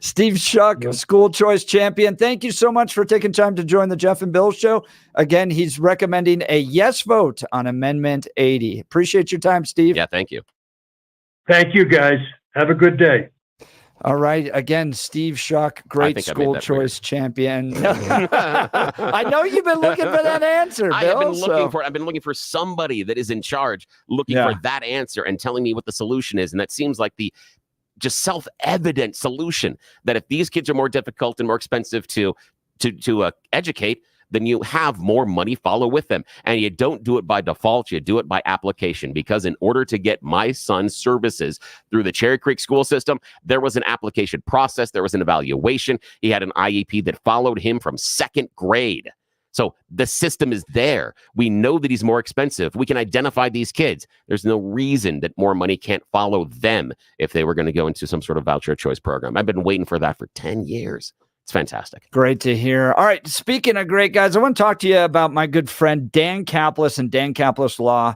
Steve Schuck, school choice champion. Thank you so much for taking time to join the Jeff and Bill show. Again, he's recommending a yes vote on Amendment 80. Appreciate your time, Steve. Yeah, thank you. Thank you, guys. Have a good day. All right. Again, Steve Schuck, great school choice champion. I know you've been looking for that answer, Bill. I've been looking for somebody that is in charge, looking for that answer and telling me what the solution is. And that seems like the just self-evident solution, that if these kids are more difficult and more expensive to educate, then you have more money follow with them. And you don't do it by default, you do it by application. Because in order to get my son's services through the Cherry Creek school system, there was an application process, there was an evaluation. He had an IEP that followed him from second grade. So the system is there. We know that he's more expensive. We can identify these kids. There's no reason that more money can't follow them if they were going to go into some sort of voucher choice program. I've been waiting for that for 10 years. It's fantastic. Great to hear. All right. Speaking of great guys, I want to talk to you about my good friend Dan Kaplis and Dan Kaplis Law.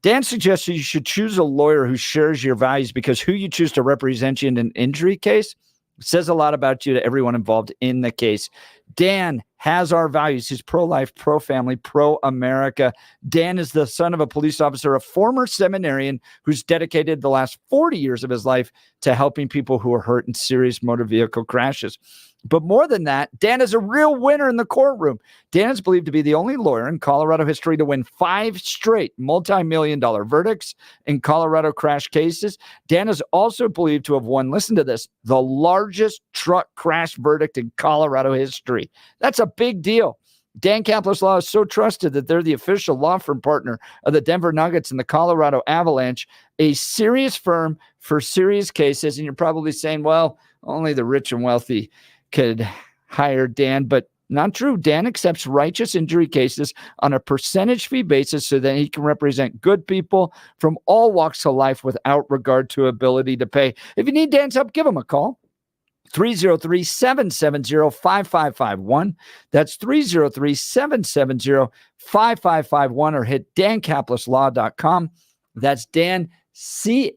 Dan suggests you should choose a lawyer who shares your values, because who you choose to represent you in an injury case says a lot about you to everyone involved in the case. Dan has our values. He's pro-life, pro-family, pro-America. Dan is the son of a police officer, a former seminarian who's dedicated the last 40 years of his life to helping people who are hurt in serious motor vehicle crashes. But more than that, Dan is a real winner in the courtroom. Dan is believed to be the only lawyer in Colorado history to win 5 straight multi-million-dollar verdicts in Colorado crash cases. Dan is also believed to have won, listen to this, the largest truck crash verdict in Colorado history. That's a big deal. Dan Kaplan's Law is so trusted that they're the official law firm partner of the Denver Nuggets and the Colorado Avalanche, a serious firm for serious cases. And you're probably saying, well, only the rich and wealthy could hire Dan, but not true. Dan accepts righteous injury cases on a percentage fee basis so that he can represent good people from all walks of life without regard to ability to pay. If you need Dan's help, give him a call. 303-770-5551. That's 303-770-5551, or hit dancaplislaw.com. That's Dan, C-A-P-L-I-S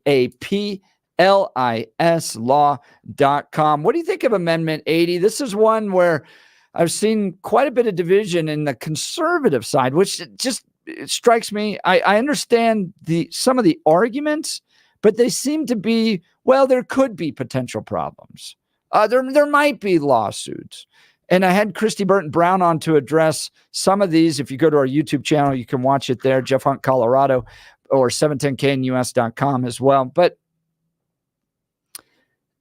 law.com. What do you think of Amendment 80? This is one where I've seen quite a bit of division in the conservative side, which just strikes me. I understand some of the arguments, but they seem to be, well, there could be potential problems. There might be lawsuits. And I had Christy Burton Brown on to address some of these. If you go to our YouTube channel, you can watch it there, Jeff Hunt, Colorado, or 710knus.com as well. But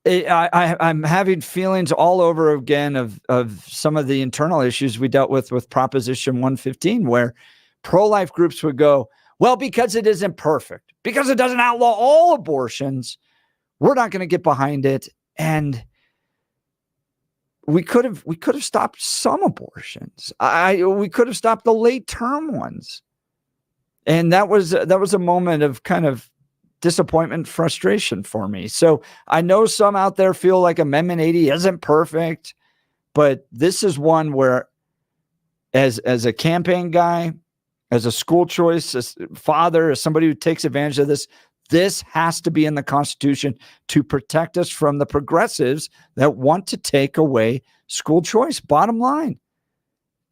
I'm having feelings all over again of some of the internal issues we dealt with Proposition 115, where pro-life groups would go, well, because it isn't perfect, because it doesn't outlaw all abortions, we're not going to get behind it. And we could have stopped some abortions. We could have stopped the late term ones. And that was a moment of kind of disappointment, frustration for me. So I know some out there feel like Amendment 80 isn't perfect, but this is one where as a campaign guy, as a school choice, as father, as somebody who takes advantage of this has to be in the Constitution to protect us from the progressives that want to take away school choice, bottom line.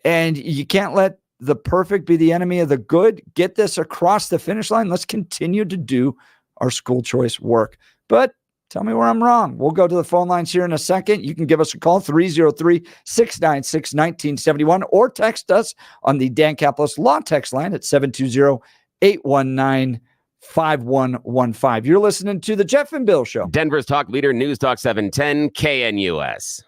And you can't let the perfect be the enemy of the good. Get this across the finish line. Let's continue to do our school choice work. But tell me where I'm wrong. We'll go to the phone lines here in a second. You can give us a call, 303-696-1971, or text us on the Dan Kaplan Law text line at 720-819-5115. You're listening to the Jeff and Bill Show. Denver's talk leader, News Talk 710 KNUS.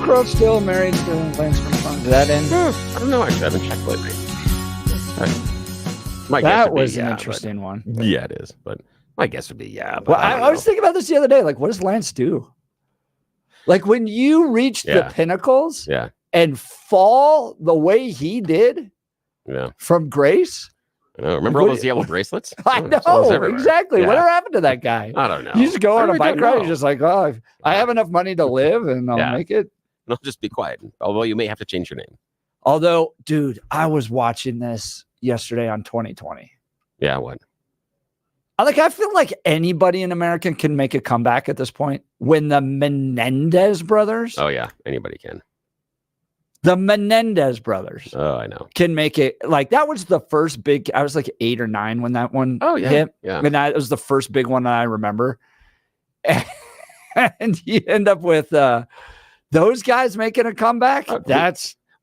Crow still married to Lance Armstrong? Did that end? I don't know. I haven't checked lately. That was an interesting one. Yeah, it is. But my guess would be But well, I was thinking about this the other day. Like, what does Lance do? Like, when you reach the pinnacles and fall the way he did from grace. I know. Remember all those yellow bracelets? I know, exactly. Yeah. Whatever happened to that guy? I don't know. You just go on a bike ride. You're just like, oh, I have enough money to live and I'll make it. No, just be quiet. Although you may have to change your name. Although, dude, I was watching this yesterday on 2020. Yeah, what? I feel like anybody in America can make a comeback at this point. When the Menendez brothers. Oh, yeah. Anybody can. The Menendez brothers. Oh, I know. Can make it. Like, that was the first big. I was like 8 or 9 when that one hit. Yeah. And that was the first big one that I remember. And you end up with those guys making a comeback.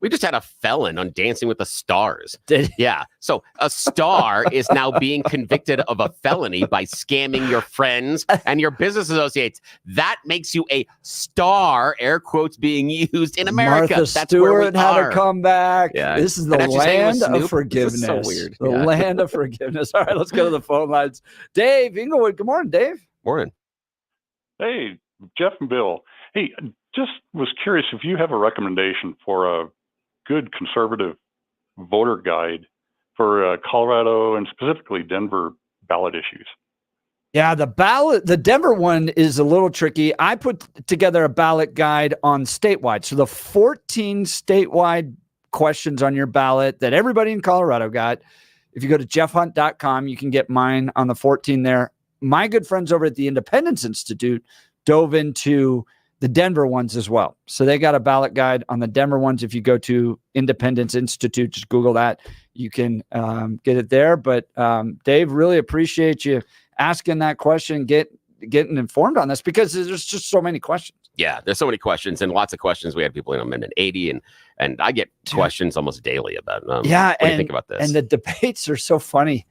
We just had a felon on Dancing with the Stars. Yeah. So a star is now being convicted of a felony by scamming your friends and your business associates. That makes you a star, air quotes being used in America. Martha That's where we Stewart had are. a comeback. Yeah. This is the land of forgiveness. This is so weird. The land of forgiveness. All right, let's go to the phone lines. Dave Inglewood. Good morning, Dave. Morning. Hey, Jeff and Bill. Hey, just was curious if you have a recommendation for a good conservative voter guide for Colorado and specifically Denver ballot issues. Yeah, the Denver one is a little tricky. I put together a ballot guide on statewide. So the 14 statewide questions on your ballot that everybody in Colorado got. If you go to jeffhunt.com, you can get mine on the 14 there. My good friends over at the Independence Institute dove into the Denver ones as well. So they got a ballot guide on the Denver ones. If you go to Independence Institute, just Google that. You can get it there. But Dave, really appreciate you asking that question, getting informed on this, because there's just so many questions. Yeah, there's so many questions and lots of questions. We had people in Amendment 80 and I get questions almost daily about what do you think about this? And the debates are so funny.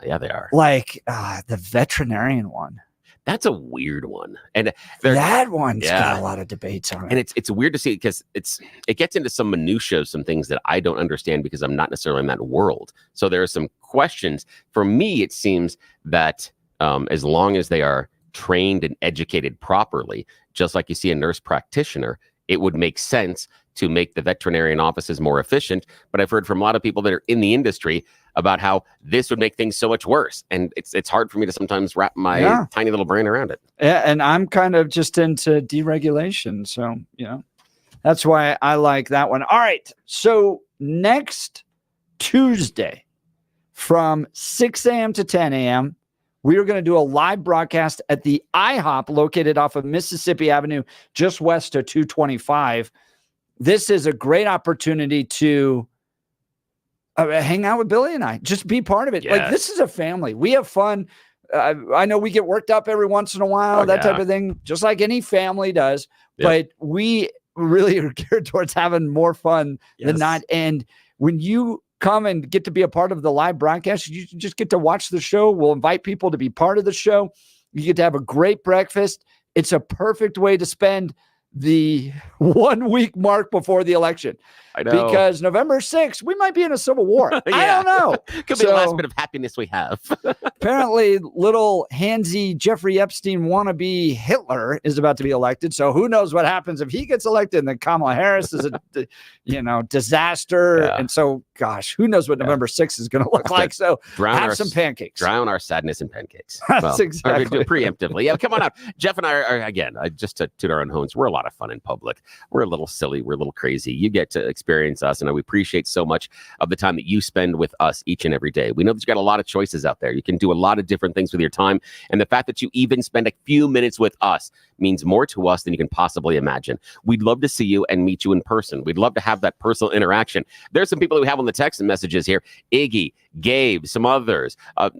Yeah, they are. Like the veterinarian one. That's a weird one. And that one's got a lot of debates on it. And it's weird to see because it gets into some minutia of some things that I don't understand because I'm not necessarily in that world. So there are some questions. For me, it seems that as long as they are trained and educated properly, just like you see a nurse practitioner, it would make sense to make the veterinarian offices more efficient. But I've heard from a lot of people that are in the industry about how this would make things so much worse. And it's hard for me to sometimes wrap my tiny little brain around it. Yeah, and I'm kind of just into deregulation. So, that's why I like that one. All right. So next Tuesday from 6 a.m. to 10 a.m., we are going to do a live broadcast at the IHOP located off of Mississippi Avenue, just west of 225. This is a great opportunity to hang out with Billy and I. Just be part of it. Yes. Like, this is a family. We have fun. I know we get worked up every once in a while, type of thing, just like any family does. Yep. But we really are geared towards having more fun than not. And when you come and get to be a part of the live broadcast, you just get to watch the show. We'll invite people to be part of the show. You get to have a great breakfast. It's a perfect way to spend the 1 week mark before the election. I know. Because November 6th, we might be in a civil war. I don't know. Could be the last bit of happiness we have. Apparently, little handsy Jeffrey Epstein wannabe Hitler is about to be elected. So who knows what happens if he gets elected and then Kamala Harris is a disaster. Yeah. And so, gosh, who knows what November 6th is going to look like. So have some pancakes. Drown our sadness in pancakes. That's exactly. Preemptively. Yeah, come on out. Jeff and I are, again, just to toot our own horns, we're a lot of fun in public. We're a little silly. We're a little crazy. You get to experience us, and we appreciate so much of the time that you spend with us each and every day. We know that you got a lot of choices out there. You can do a lot of different things with your time, and the fact that you even spend a few minutes with us means more to us than you can possibly imagine. We'd love to see you and meet you in person. We'd love to have that personal interaction. There's some people that we have on the text messages here. Iggy, Gabe, some others,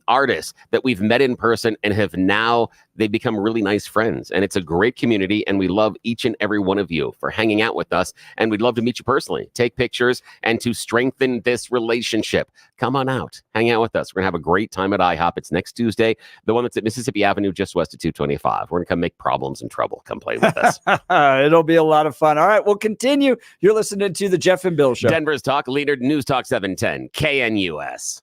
artists that we've met in person and have now they become really nice friends. And it's a great community. And we love each and every one of you for hanging out with us. And we'd love to meet you personally, take pictures, and to strengthen this relationship. Come on out, hang out with us. We're going to have a great time at IHOP. It's next Tuesday, the one that's at Mississippi Avenue, just west of 225. We're going to come make problems and trouble. Come play with us. It'll be a lot of fun. All right, we'll continue. You're listening to the Jeff and Bill Show. Denver's Talk Leader, News Talk 710, KNUS.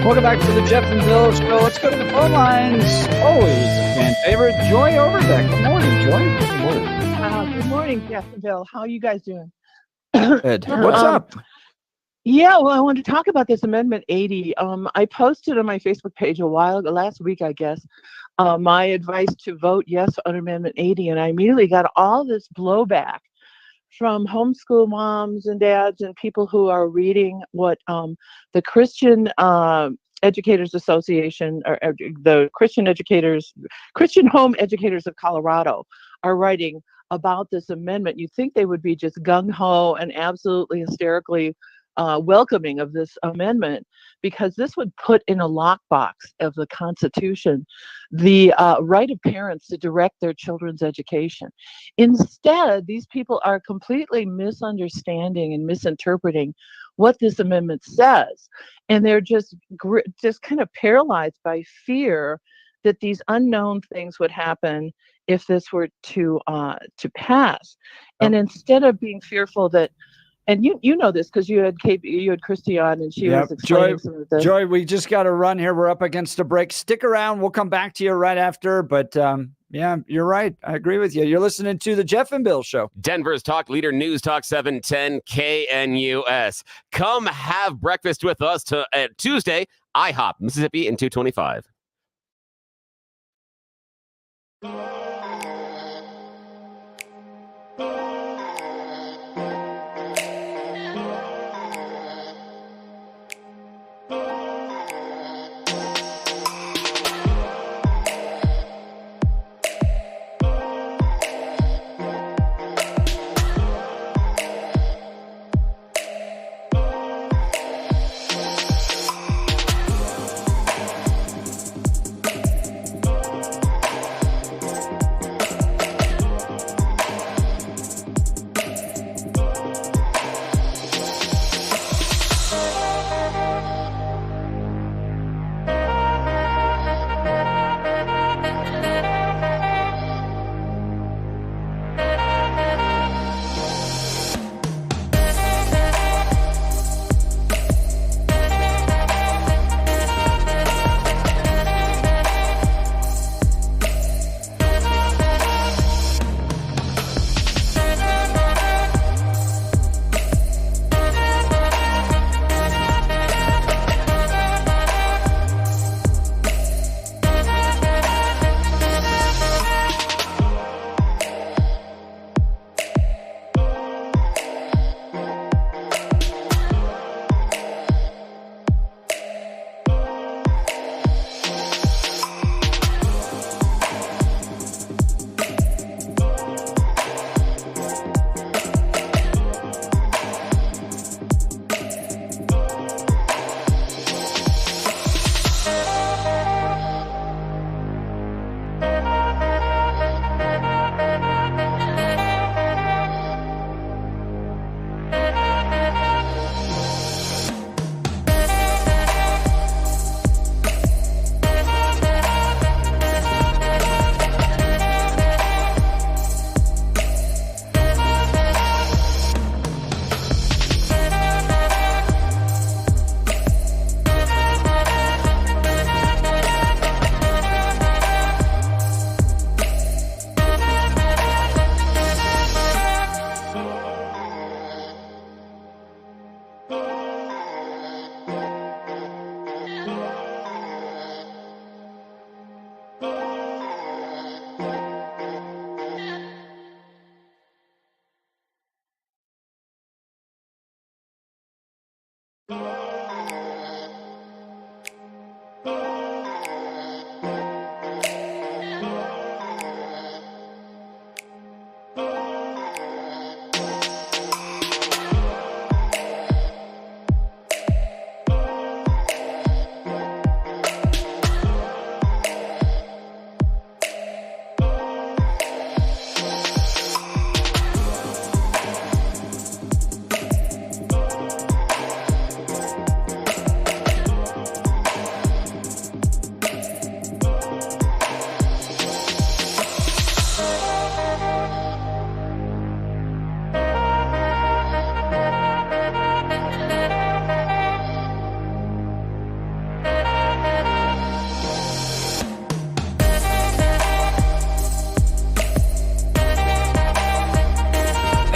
Welcome back to the Jeff and Bill Show. Let's go to the phone lines. Always a fan favorite, Joy Overbeck. Good morning, Joy. Good morning. Good morning, Jeff and Bill. How are you guys doing? Good. What's up? Yeah, well, I wanted to talk about this Amendment 80. I posted on my Facebook page last week, I guess, my advice to vote yes on Amendment 80, and I immediately got all this blowback from homeschool moms and dads and people who are reading what the Christian Educators Association or the Christian Home Educators of Colorado are writing about this amendment. You'd think they would be just gung-ho and absolutely hysterically welcoming of this amendment, because this would put in a lockbox of the Constitution the right of parents to direct their children's education. Instead, these people are completely misunderstanding and misinterpreting what this amendment says, and they're just kind of paralyzed by fear that these unknown things would happen if this were to pass. And instead of being fearful that, and you know this because you had Christy on, and she was explaining some of this. Joy, we just got to run here. We're up against a break. Stick around. We'll come back to you right after. But yeah, you're right. I agree with you. You're listening to the Jeff and Bill Show. Denver's talk leader, News Talk 710 KNUS. Come have breakfast with us Tuesday, IHOP, Mississippi, and 225.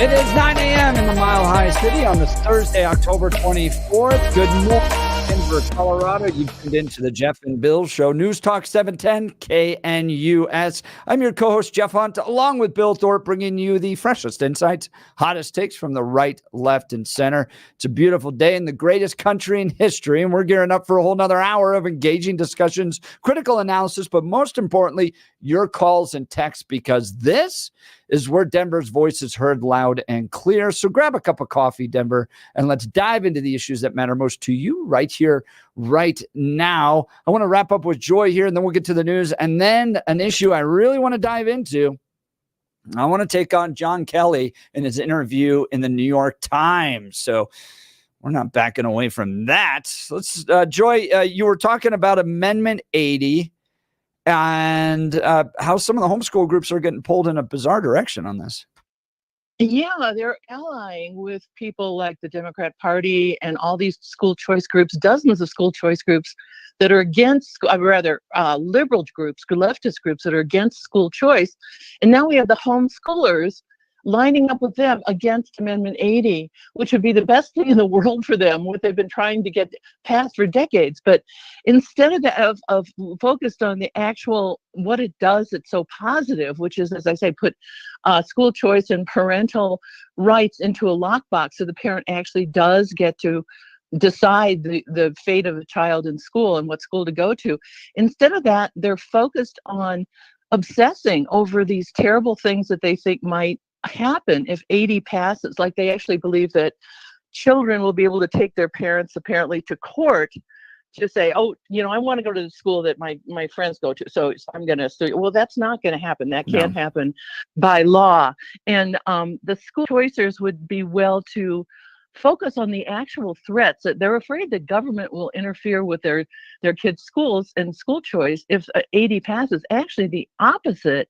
It is 9 a.m. in the Mile High City on this Thursday, October 24th. Good morning, Denver, Colorado. You've tuned into the Jeff and Bill Show. News Talk 710 KNUS. I'm your co-host, Jeff Hunt, along with Bill Thorpe, bringing you the freshest insights, hottest takes from the right, left, and center. It's a beautiful day in the greatest country in history, and we're gearing up for a whole nother hour of engaging discussions, critical analysis, but most importantly, your calls and texts, because this is where Denver's voice is heard loud and clear. So grab a cup of coffee, Denver, and let's dive into the issues that matter most to you right here, right now. I want to wrap up with Joy here, and then we'll get to the news. And then an issue I really want to dive into. I want to take on John Kelly in his interview in the New York Times. So we're not backing away from that. Let's, Joy, you were talking about Amendment 80. And how some of the homeschool groups are getting pulled in a bizarre direction on this. Yeah, they're allying with people like the Democrat Party and all these school choice groups, dozens of school choice groups that are against, liberal groups, leftist groups that are against school choice. And now we have the homeschoolers lining up with them against Amendment 80, which would be the best thing in the world for them, what they've been trying to get passed for decades. But instead of focused on the actual, what it does, it's so positive, which is, as I say, put school choice and parental rights into a lockbox so the parent actually does get to decide the fate of a child in school and what school to go to. Instead of that, they're focused on obsessing over these terrible things that they think might happen if 80 passes. Like, they actually believe that children will be able to take their parents apparently to court to say, oh, I want to go to the school that my friends go to, so I'm going to sue. Well, that's not going to happen. That can't happen by law. And the school choicers would be well to focus on the actual threats. That they're afraid that government will interfere with their kids' schools and school choice if 80 passes. Actually, the opposite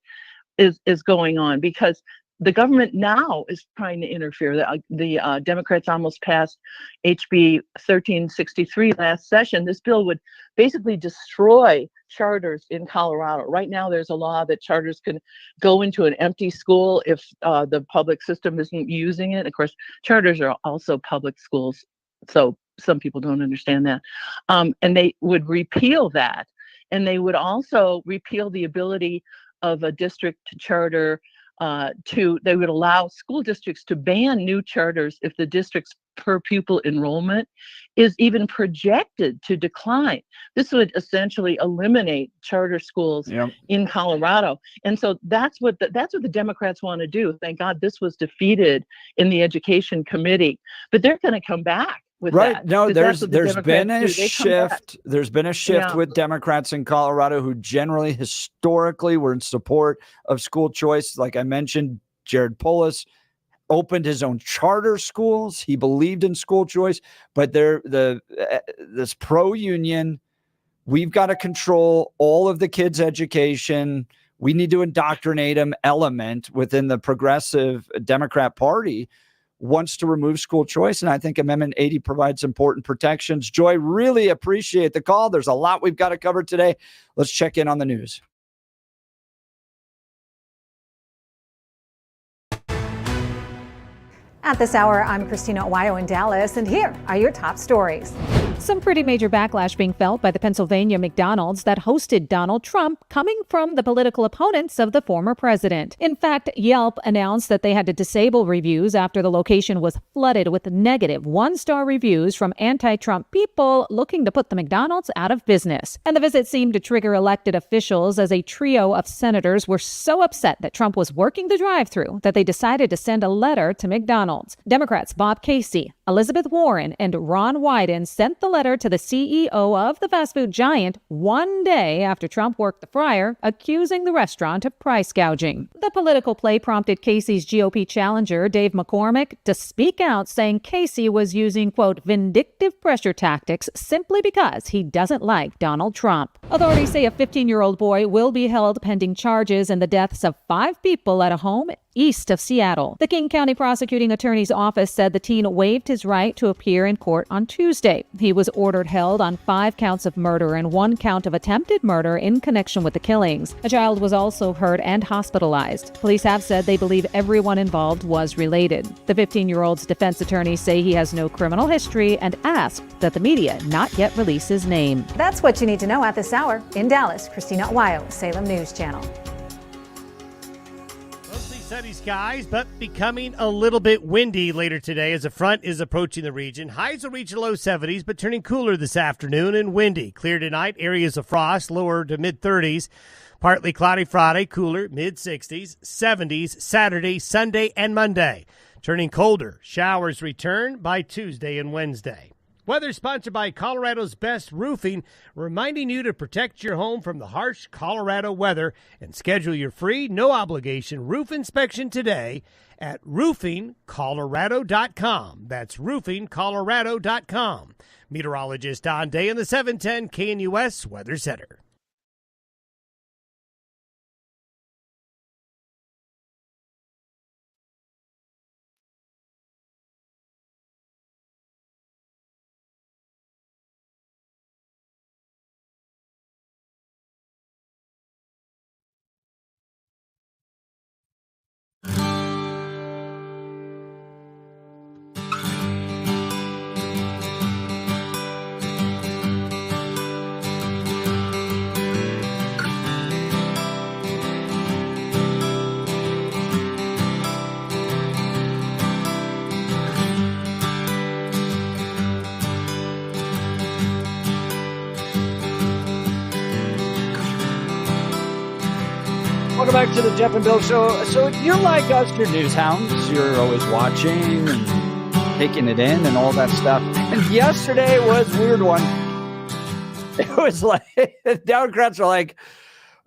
is going on, because the government now is trying to interfere. The Democrats almost passed HB 1363 last session. This bill would basically destroy charters in Colorado. Right now, there's a law that charters can go into an empty school if the public system isn't using it. Of course, charters are also public schools, so some people don't understand that. And they would repeal that. And they would also repeal the ability of a district to charter. They would allow school districts to ban new charters if the district's per pupil enrollment is even projected to decline. This would essentially eliminate charter schools in Colorado. And so that's what the Democrats want to do. Thank God this was defeated in the Education Committee. But they're going to come back with that. No, there's been a shift. There's been a shift with Democrats in Colorado who generally historically were in support of school choice. Like I mentioned, Jared Polis opened his own charter schools. He believed in school choice, but this pro-union, we've got to control all of the kids' education. We need to indoctrinate them element within the progressive Democrat Party wants to remove school choice. And I think Amendment 80 provides important protections. Joy, really appreciate the call. There's a lot we've got to cover today. Let's check in on the news. At this hour, I'm Christina Owayo in Dallas, and here are your top stories. Some pretty major backlash being felt by the Pennsylvania McDonald's that hosted Donald Trump, coming from the political opponents of the former president. In fact, Yelp announced that they had to disable reviews after the location was flooded with negative one-star reviews from anti-Trump people looking to put the McDonald's out of business. And the visit seemed to trigger elected officials as a trio of senators were so upset that Trump was working the drive-thru that they decided to send a letter to McDonald's. Democrats Bob Casey, Elizabeth Warren, and Ron Wyden sent the letter to the CEO of the fast food giant one day after Trump worked the fryer, accusing the restaurant of price gouging. The political play prompted Casey's GOP challenger, Dave McCormick, to speak out, saying Casey was using, quote, vindictive pressure tactics simply because he doesn't like Donald Trump. Authorities say a 15-year-old boy will be held pending charges in the deaths of 5 people at a home east of Seattle. The King County Prosecuting Attorney's Office said the teen waived his right to appear in court on Tuesday. He was ordered held on 5 counts of murder and 1 count of attempted murder in connection with the killings. A child was also hurt and hospitalized. Police have said they believe everyone involved was related. The 15-year-old's defense attorneys say he has no criminal history and asked that the media not yet release his name. That's what you need to know at this hour. In Dallas, Christina Aguayo, Salem News Channel. Mostly sunny skies, but becoming a little bit windy later today as a front is approaching the region. Highs will reach low 70s, but turning cooler this afternoon and windy. Clear tonight, areas of frost, lower to mid-30s. Partly cloudy Friday, cooler, mid-60s, 70s Saturday, Sunday, and Monday. Turning colder, showers return by Tuesday and Wednesday. Weather sponsored by Colorado's Best Roofing, reminding you to protect your home from the harsh Colorado weather and schedule your free, no-obligation roof inspection today at roofingcolorado.com. That's roofingcolorado.com. Meteorologist Don Day in the 710 KNUS Weather Center. Welcome back to the Jeff and Bill Show. So you're like us, you're news hounds. You're always watching and taking it in and all that stuff. And yesterday was a weird one. It was like, the Democrats are like,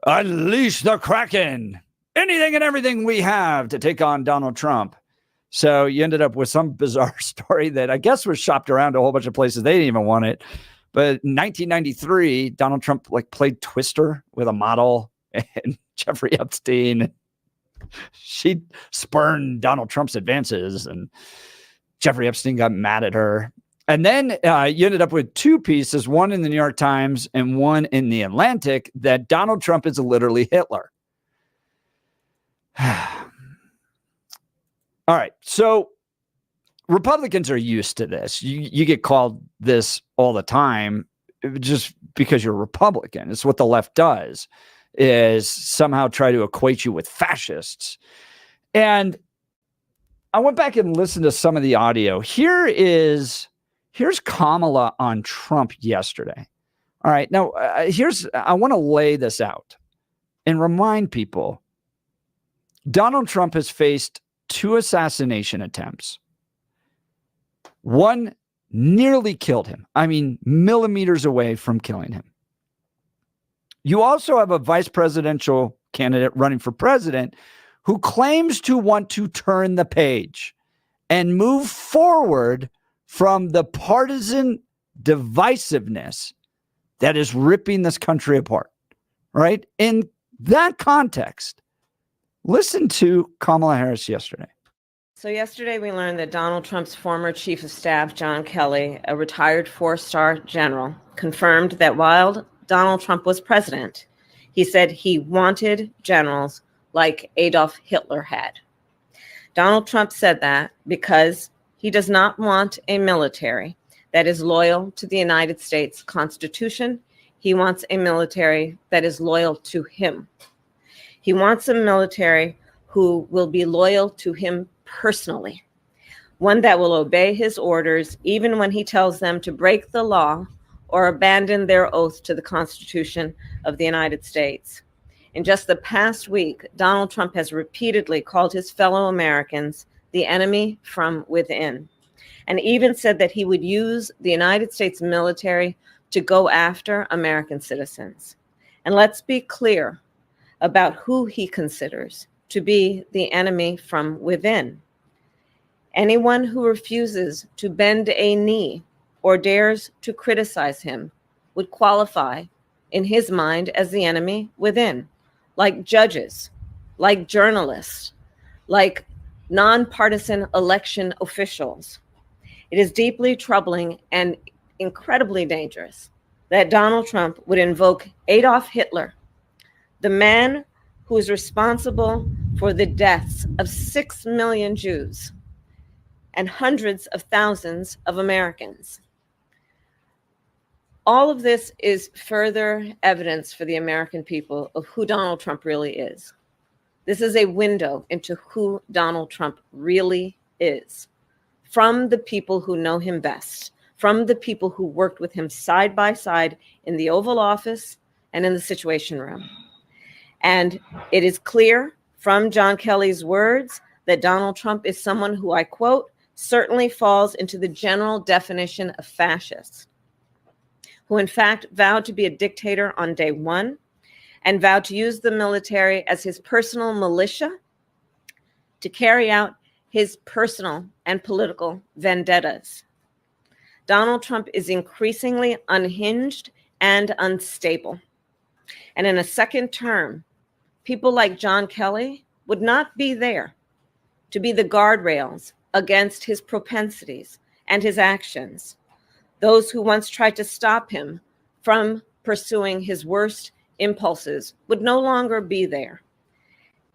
unleash the Kraken. Anything and everything we have to take on Donald Trump. So you ended up with some bizarre story that I guess was shopped around to a whole bunch of places. They didn't even want it. But in 1993, Donald Trump played Twister with a model and Jeffrey Epstein. She spurned Donald Trump's advances, and Jeffrey Epstein got mad at her. And then you ended up with 2 pieces, one in the New York Times and one in the Atlantic, that Donald Trump is literally Hitler. All right. So Republicans are used to this. You get called this all the time just because you're Republican. It's what the left does, is somehow try to equate you with fascists. And I went back and listened to some of the audio. Here's Kamala on Trump yesterday. All right. Now, I want to lay this out and remind people Donald Trump has faced 2 assassination attempts. One nearly killed him. I mean, millimeters away from killing him. You also have a vice presidential candidate running for president who claims to want to turn the page and move forward from the partisan divisiveness that is ripping this country apart, right? In that context, listen to Kamala Harris yesterday. So yesterday we learned that Donald Trump's former chief of staff, John Kelly, a retired 4-star general, confirmed that while Donald Trump was president, he said he wanted generals like Adolf Hitler had. Donald Trump said that because he does not want a military that is loyal to the United States Constitution. He wants a military that is loyal to him. He wants a military who will be loyal to him personally, one that will obey his orders even when he tells them to break the law or abandon their oath to the Constitution of the United States. In just the past week, Donald Trump has repeatedly called his fellow Americans the enemy from within, and even said that he would use the United States military to go after American citizens. And let's be clear about who he considers to be the enemy from within. Anyone who refuses to bend a knee or dares to criticize him would qualify in his mind as the enemy within, like judges, like journalists, like nonpartisan election officials. It is deeply troubling and incredibly dangerous that Donald Trump would invoke Adolf Hitler, the man who is responsible for the deaths of 6 million Jews and hundreds of thousands of Americans. All of this is further evidence for the American people of who Donald Trump really is. This is a window into who Donald Trump really is, from the people who know him best, from the people who worked with him side by side in the Oval Office and in the Situation Room. And it is clear from John Kelly's words that Donald Trump is someone who, I quote, certainly falls into the general definition of fascist, who in fact vowed to be a dictator on day one and vowed to use the military as his personal militia to carry out his personal and political vendettas. Donald Trump is increasingly unhinged and unstable. And in a second term, people like John Kelly would not be there to be the guardrails against his propensities and his actions. Those who once tried to stop him from pursuing his worst impulses would no longer be there,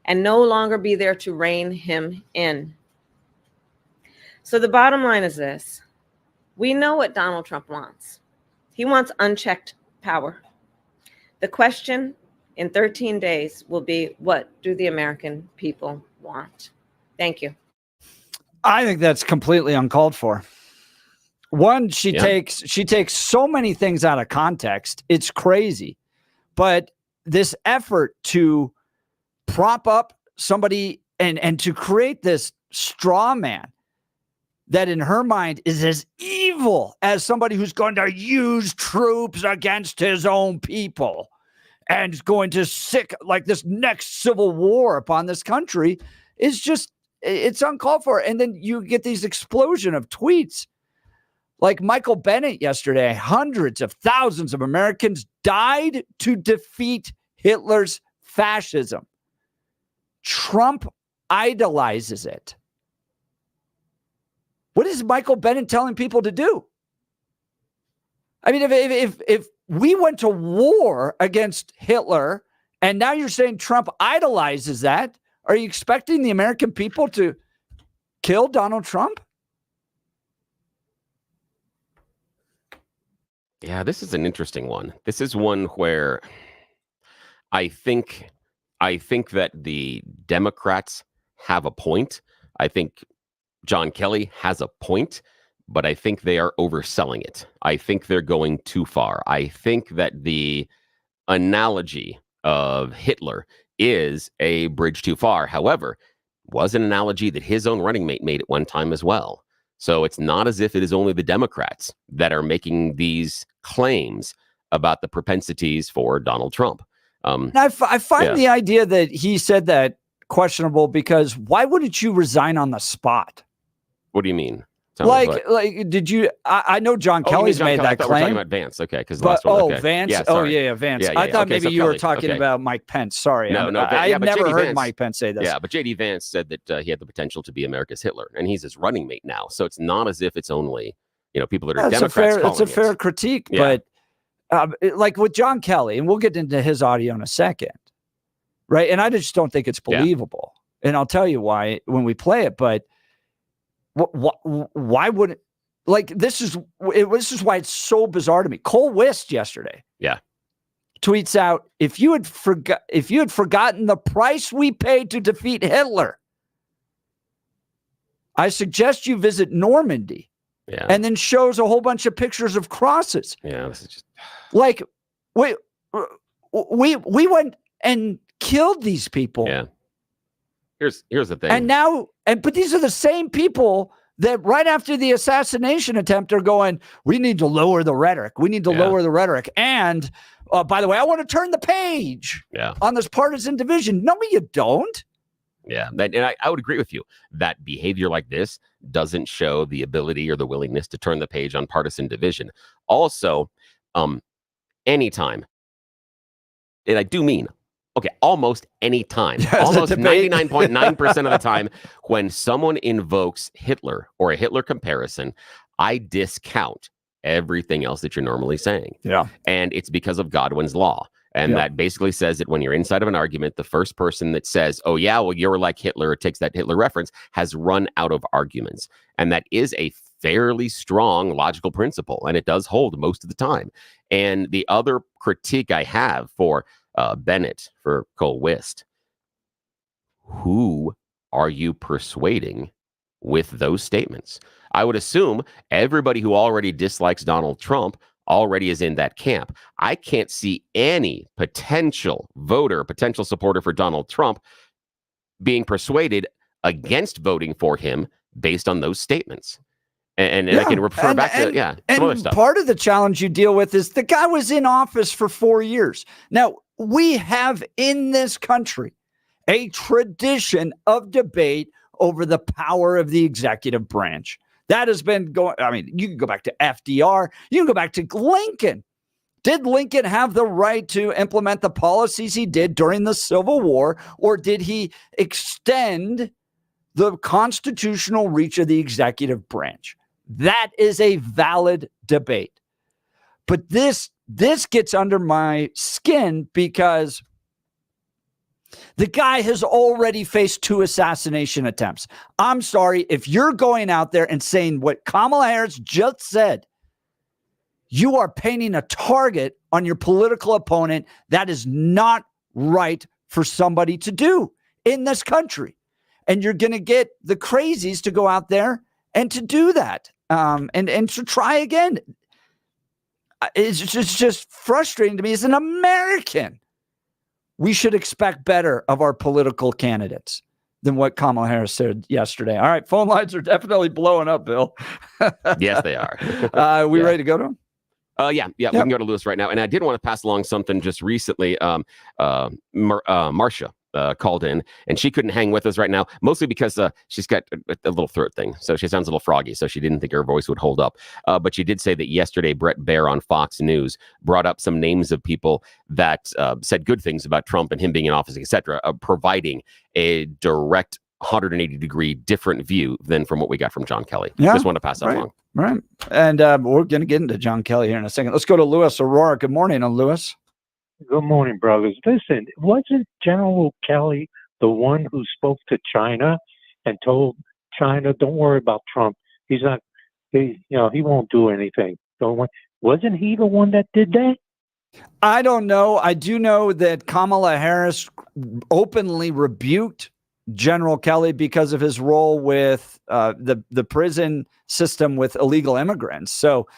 and no longer be there to rein him in. So the bottom line is this. We know what Donald Trump wants. He wants unchecked power. The question in 13 days will be, what do the American people want? Thank you. I think that's completely uncalled for. One, she takes so many things out of context. It's crazy. But this effort to prop up somebody and to create this straw man that in her mind is as evil as somebody who's going to use troops against his own people and is going to sick like this next civil war upon this country is just, it's uncalled for. And then you get these explosion of tweets. Like Michael Bennett yesterday, hundreds of thousands of Americans died to defeat Hitler's fascism. Trump idolizes it. What is Michael Bennett telling people to do? I mean, if we went to war against Hitler and now you're saying Trump idolizes that, are you expecting the American people to kill Donald Trump? Yeah, this is an interesting one. This is one where I think that the Democrats have a point. I think John Kelly has a point, but I think they are overselling it. I think they're going too far. I think that the analogy of Hitler is a bridge too far. However, was an analogy that his own running mate made at one time as well. So it's not as if it is only the Democrats that are making these claims about the propensities for Donald Trump. I find the idea that he said that questionable because why wouldn't you resign on the spot? What do you mean? Like, did you? I know John Kelly's made that claim. We're talking about Vance, okay? Because last one. Okay. Vance. Yeah, Vance. Yeah, I thought okay, maybe so you Kelly, were talking about Mike Pence. Sorry, no. I never JD heard Vance, Mike Pence say this. Yeah, but JD Vance said that he had the potential to be America's Hitler, and he's his running mate now. So it's not as if it's only people that are Democrats. It's a fair critique, but like with John Kelly, and we'll get into his audio in a second, right? And I just don't think it's believable, and I'll tell you why when we play it. But why wouldn't? Like this is why it's so bizarre to me. Cole Wist yesterday, tweets out, if you had forgotten the price we paid to defeat Hitler, I suggest you visit Normandy. Yeah. And then shows a whole bunch of pictures of crosses. Yeah, this is just like we went and killed these people. Yeah. Here's the thing. And now but these are the same people that right after the assassination attempt are going, we need to lower the rhetoric. We need to lower the rhetoric. And by the way, I want to turn the page on this partisan division. No, you don't. Yeah. And I would agree with you. That behavior like this doesn't show the ability or the willingness to turn the page on partisan division. Also, anytime, and I do mean almost any time, Yes, almost a debate. 99.9% of the time, when someone invokes Hitler or a Hitler comparison, I discount everything else that you're normally saying. Yeah. And it's because of Godwin's law. And that basically says that when you're inside of an argument, the first person that says, oh, yeah, well, you're like Hitler, or takes that Hitler reference, has run out of arguments. And that is a fairly strong logical principle. And it does hold most of the time. And the other critique I have for Bennett, for Cole Wist, who are you persuading with those statements? I would assume everybody who already dislikes Donald Trump already is in that camp. I can't see any potential voter, potential supporter for Donald Trump being persuaded against voting for him based on those statements. And I can refer back to some other stuff. Part of the challenge you deal with is the guy was in office for 4 years. Now, we have in this country a tradition of debate over the power of the executive branch. That has been going, I mean, you can go back to FDR, you can go back to Lincoln. Did Lincoln have the right to implement the policies he did during the Civil War, or did he extend the constitutional reach of the executive branch? That is a valid debate. But this gets under my skin because the guy has already faced 2 assassination attempts. I'm sorry, if you're going out there and saying what Kamala Harris just said, you are painting a target on your political opponent. That is not right for somebody to do in this country. And you're going to get the crazies to go out there and to do that and to try again. It's just frustrating to me as an American. We should expect better of our political candidates than what Kamala Harris said yesterday. All right, phone lines are definitely blowing up, Bill. Yes, they are. We ready to go to them? Yeah, we can go to Lewis right now. And I did want to pass along something just recently. Marcia called in, and she couldn't hang with us right now, mostly because she's got a little throat thing. So she sounds a little froggy, so she didn't think her voice would hold up. But she did say that yesterday, Brett Baer on Fox News brought up some names of people that said good things about Trump and him being in office, etc., providing a direct 180-degree different view than from what we got from John Kelly. Just want to pass that along. Right. And we're going to get into John Kelly here in a second. Let's go to Lewis Aurora. Good morning, Lewis. Good morning, brothers. Listen, wasn't General Kelly the one who spoke to China and told China, don't worry about Trump. He's not, he won't do anything. Wasn't he the one that did that? I don't know. I do know that Kamala Harris openly rebuked General Kelly because of his role with the prison system with illegal immigrants. So,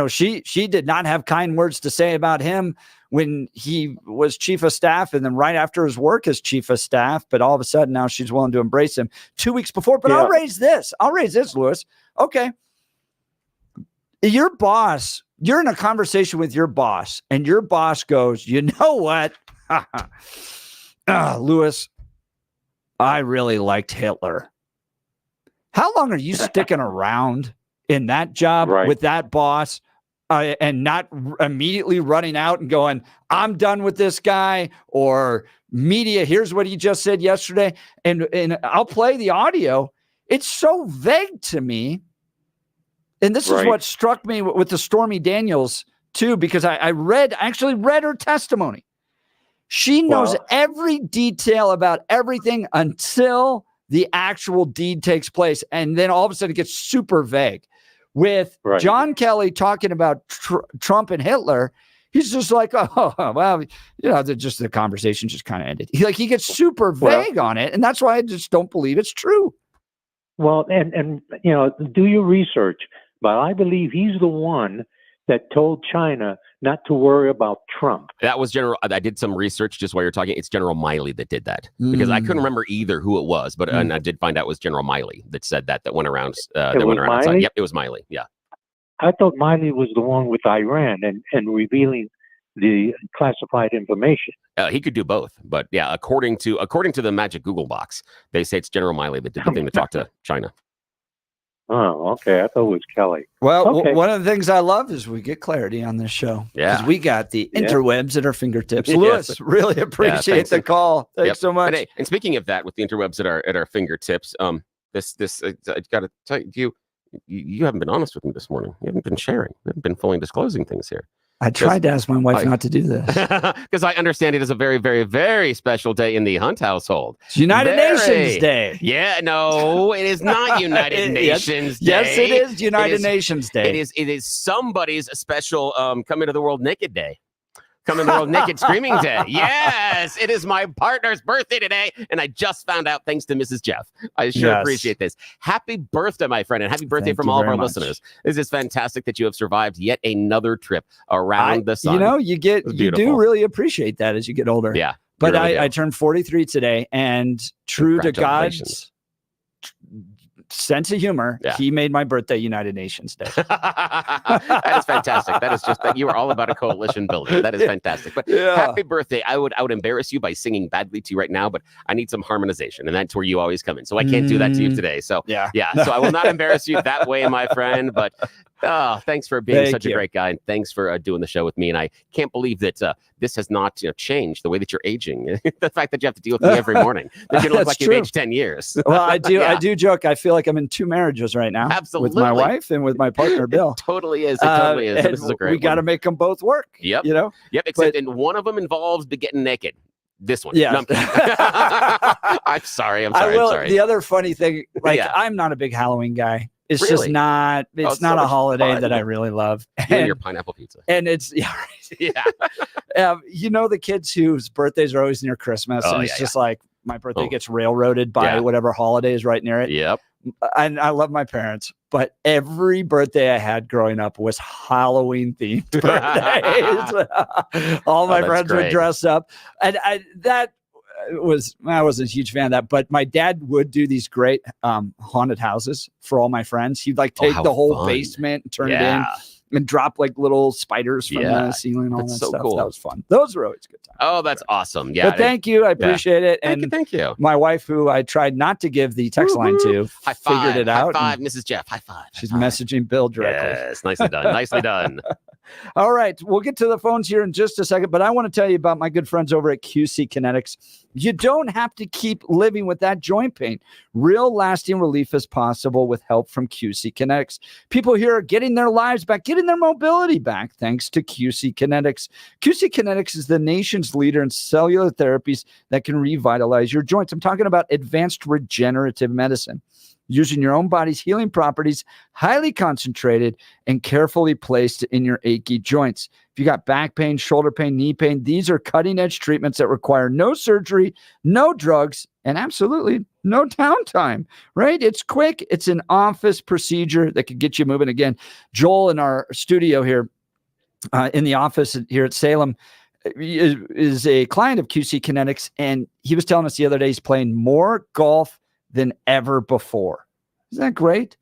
she did not have kind words to say about him when he was chief of staff, and then right after his work as chief of staff. But all of a sudden now she's willing to embrace him 2 weeks before. But I'll raise this, Lewis. Okay. Your boss, you're in a conversation with your boss, and your boss goes, you know what? Lewis, I really liked Hitler. How long are you sticking around in that job with that boss and not immediately running out and going, I'm done with this guy, or media, here's what he just said yesterday. And I'll play the audio. It's so vague to me. And this is what struck me with the Stormy Daniels too, because I actually read her testimony. She knows every detail about everything until the actual deed takes place. And then all of a sudden it gets super vague. With John Kelly talking about Trump and Hitler, he's just like, oh, well, the conversation just kind of ended. He gets super vague on it. And that's why I just don't believe it's true. Well, and do your research. But I believe he's the one that told China not to worry about Trump. That was I did some research just while you're talking. It's General Miley that did that, because I couldn't remember either who it was, but and I did find out it was General Miley that said that went around. Outside. Yep, it was Miley. Yeah. I thought Miley was the one with Iran and revealing the classified information. He could do both, but yeah, according to the magic Google box, they say it's General Miley that did the thing to talk to China. Oh, okay. I thought it was Kelly. Well, Okay. one of the things I love is we get clarity on this show. Yeah. Because we got the Yeah. interwebs at our fingertips. Yes. Lewis, really appreciate thanks. the call. Thanks Yep. so much. And speaking of that, with the interwebs at our fingertips, this I got to tell you, you haven't been honest with me this morning. You haven't been sharing. You haven't been fully disclosing things here. I tried to ask my wife not to do this. Because I understand it is a very, very, very special day in the Hunt household. It's United Nations Day. Yeah, no, it is not United Nations Day. Yes, it is United Nations Day. It is somebody's special come into the world naked day. Come in the world naked screaming day. Yes, it is my partner's birthday today. And I just found out thanks to Mrs. Jeff. I sure appreciate this. Happy birthday, my friend. And happy birthday from all of our listeners. This is fantastic that you have survived yet another trip around the sun. You know, you do really appreciate that as you get older. Yeah. But really I turned 43 today, and true to God's sense of humor, he made my birthday United Nations Day. That is fantastic. That is just that you are all about a coalition building. That is fantastic. But happy birthday. I would embarrass you by singing badly to you right now, but I need some harmonization, and that's where you always come in. So I can't do that to you today. So yeah. So I will not embarrass you that way, my friend. But thanks for being such a great guy, and thanks for doing the show with me. And I can't believe that this has not changed the way that you're aging. The fact that you have to deal with me every morning, that you look like you've aged 10 years. Well, I do joke. I feel like I'm in 2 marriages right now. Absolutely. With my wife and with my partner, Bill. It totally is. It totally is. So this is a great We got to make them both work. Yep. You know? Yep. Except in one of them involves getting naked. This one. Yeah. No, I'm sorry. I'm sorry. The other funny thing, I'm not a big Halloween guy. It's just not. It's not a holiday that I really love. And your pineapple pizza. And it's you know, the kids whose birthdays are always near Christmas, and it's just like my birthday gets railroaded by whatever holiday is right near it. Yep. And I love my parents, but every birthday I had growing up was Halloween themed birthdays. All my friends would dress up, and I wasn't a huge fan of that, but my dad would do these great haunted houses for all my friends. He'd take the whole basement and turn it in and drop little spiders from the ceiling, all that stuff. Cool. That was fun. Those were always good times. Oh, that's awesome. Yeah. But thank you. I appreciate it. And thank you. My wife, who I tried not to give the text line to, figured it out. High five, Mrs. Jeff. High five. She's messaging Bill directly. Yes, nicely done. Nicely done. All right. We'll get to the phones here in just a second, but I want to tell you about my good friends over at QC Kinetics. You don't have to keep living with that joint pain. Real lasting relief is possible with help from QC Kinetics. People here are getting their lives back, getting their mobility back, thanks to QC Kinetics. QC Kinetics is the nation's leader in cellular therapies that can revitalize your joints. I'm talking about advanced regenerative medicine, using your own body's healing properties, highly concentrated and carefully placed in your achy joints. If you got back pain, shoulder pain, knee pain, these are cutting-edge treatments that require no surgery, no drugs, and absolutely no downtime, right? It's quick. It's an office procedure that could get you moving again. Joel in our studio here in the office here at Salem is a client of QC Kinetics, and he was telling us the other day he's playing more golf than ever before. Isn't that great?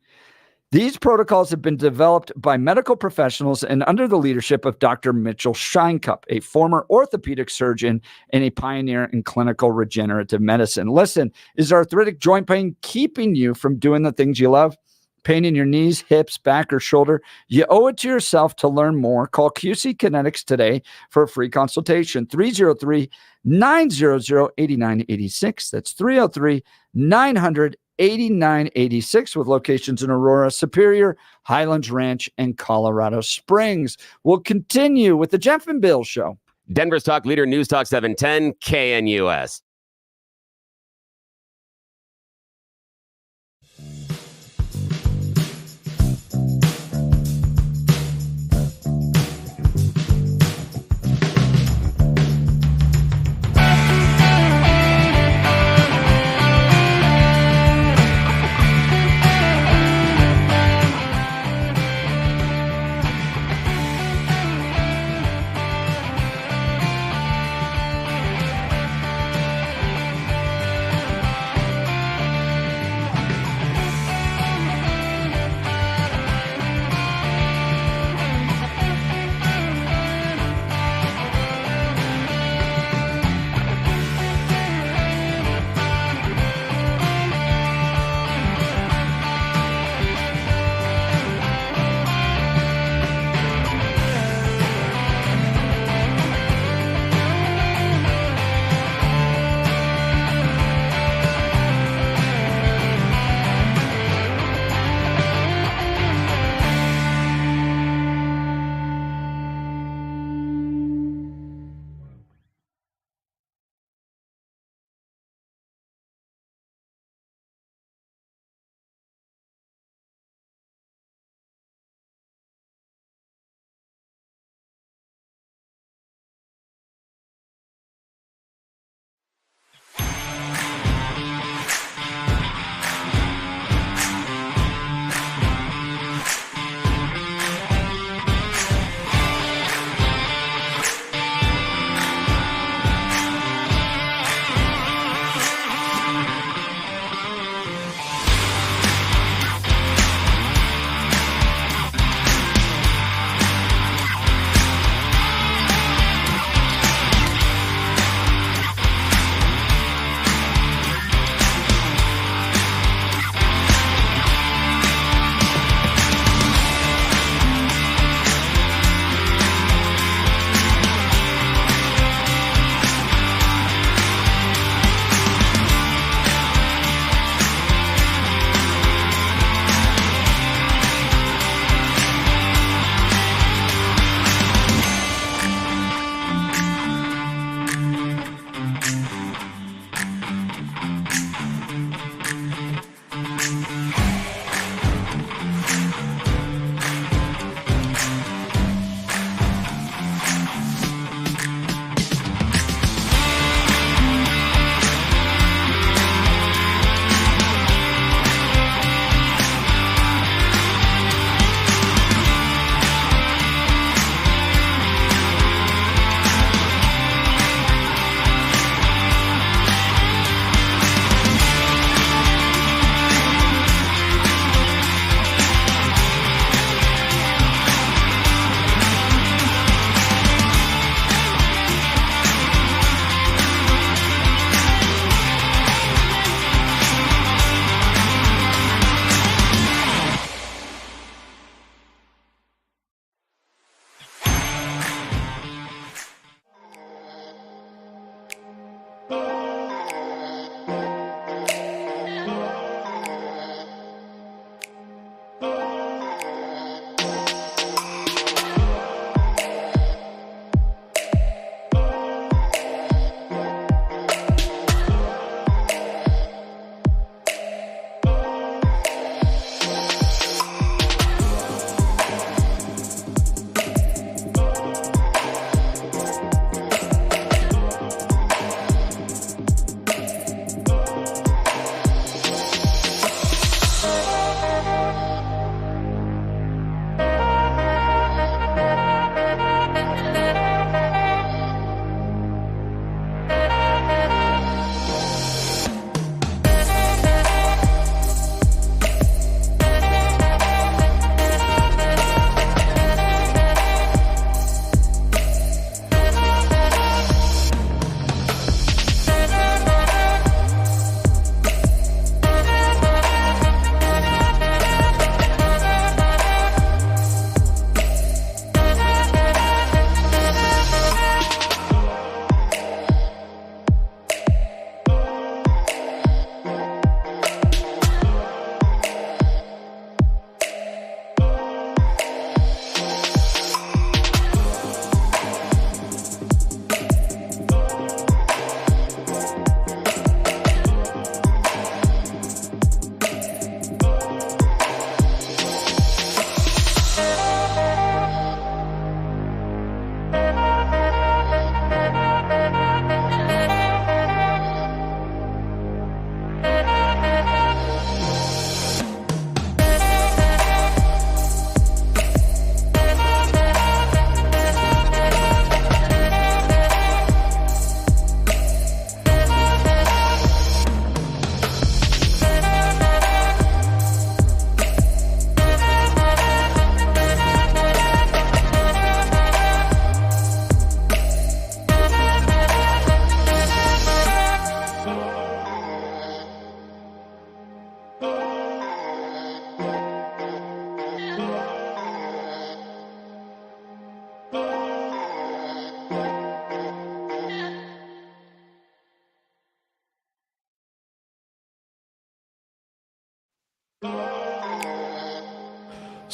These protocols have been developed by medical professionals and under the leadership of Dr. Mitchell Scheinkup, a former orthopedic surgeon and a pioneer in clinical regenerative medicine. Listen, is arthritic joint pain keeping you from doing the things you love? Pain in your knees, hips, back, or shoulder? You owe it to yourself to learn more. Call QC Kinetics today for a free consultation. 303-900-8986. That's 303-900-8986 with locations in Aurora, Superior, Highlands Ranch, and Colorado Springs. We'll continue with the Jeff and Bill Show. Denver's Talk Leader, News Talk 710 KNUS.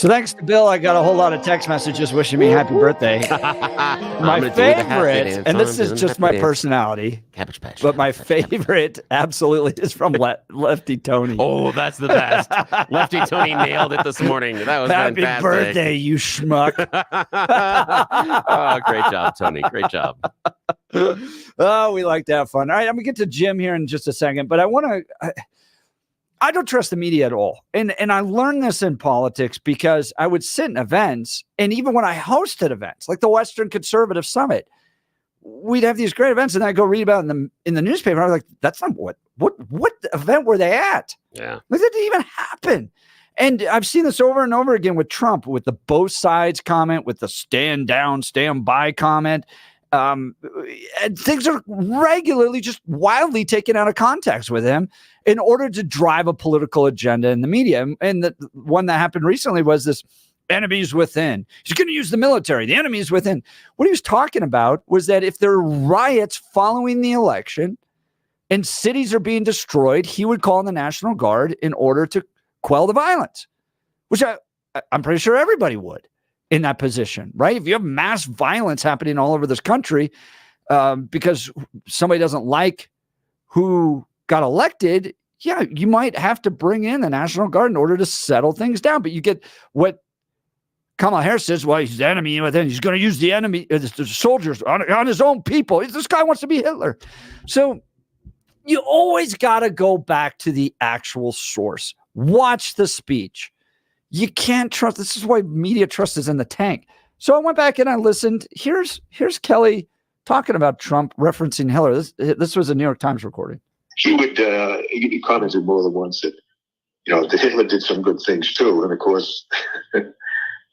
So thanks to Bill, I got a whole lot of text messages wishing me happy birthday. My favorite, and this is just my personality, Cabbage Patch. but my favorite absolutely is from Lefty Tony. Oh, that's the best. Lefty Tony nailed it this morning. That was happy fantastic. birthday, you schmuck. Oh, great job, Tony. Great job. Oh, we like to have fun. All right, I'm going to get to Jim here in just a second, but I don't trust the media at all. And I learned this in politics because I would sit in events, and even when I hosted events, like the Western Conservative Summit, we'd have these great events, and I'd go read about it in the newspaper. I was like, that's not what event were they at? Yeah. Like, that didn't even happen. And I've seen this over and over again with Trump, with the both sides comment, with the stand down, stand by comment. And things are regularly just wildly taken out of context with him in order to drive a political agenda in the media. And the one that happened recently was this enemies within. He's going to use the military. The enemies within. What he was talking about was that if there are riots following the election and cities are being destroyed, he would call in the National Guard in order to quell the violence, which I'm pretty sure everybody would in that position, right? If you have mass violence happening all over this country because somebody doesn't like who got elected, yeah, you might have to bring in the National Guard in order to settle things down. But you get what Kamala Harris says, well, he's the enemy within. He's going to use the enemy, the soldiers on his own people. This guy wants to be Hitler. So you always got to go back to the actual source. Watch the speech. You can't trust. This is why media trust is in the tank. So I went back and I listened. Here's Kelly talking about Trump referencing Hillary. This was a New York Times recording. He would he commented more than once that that Hitler did some good things too. And of course,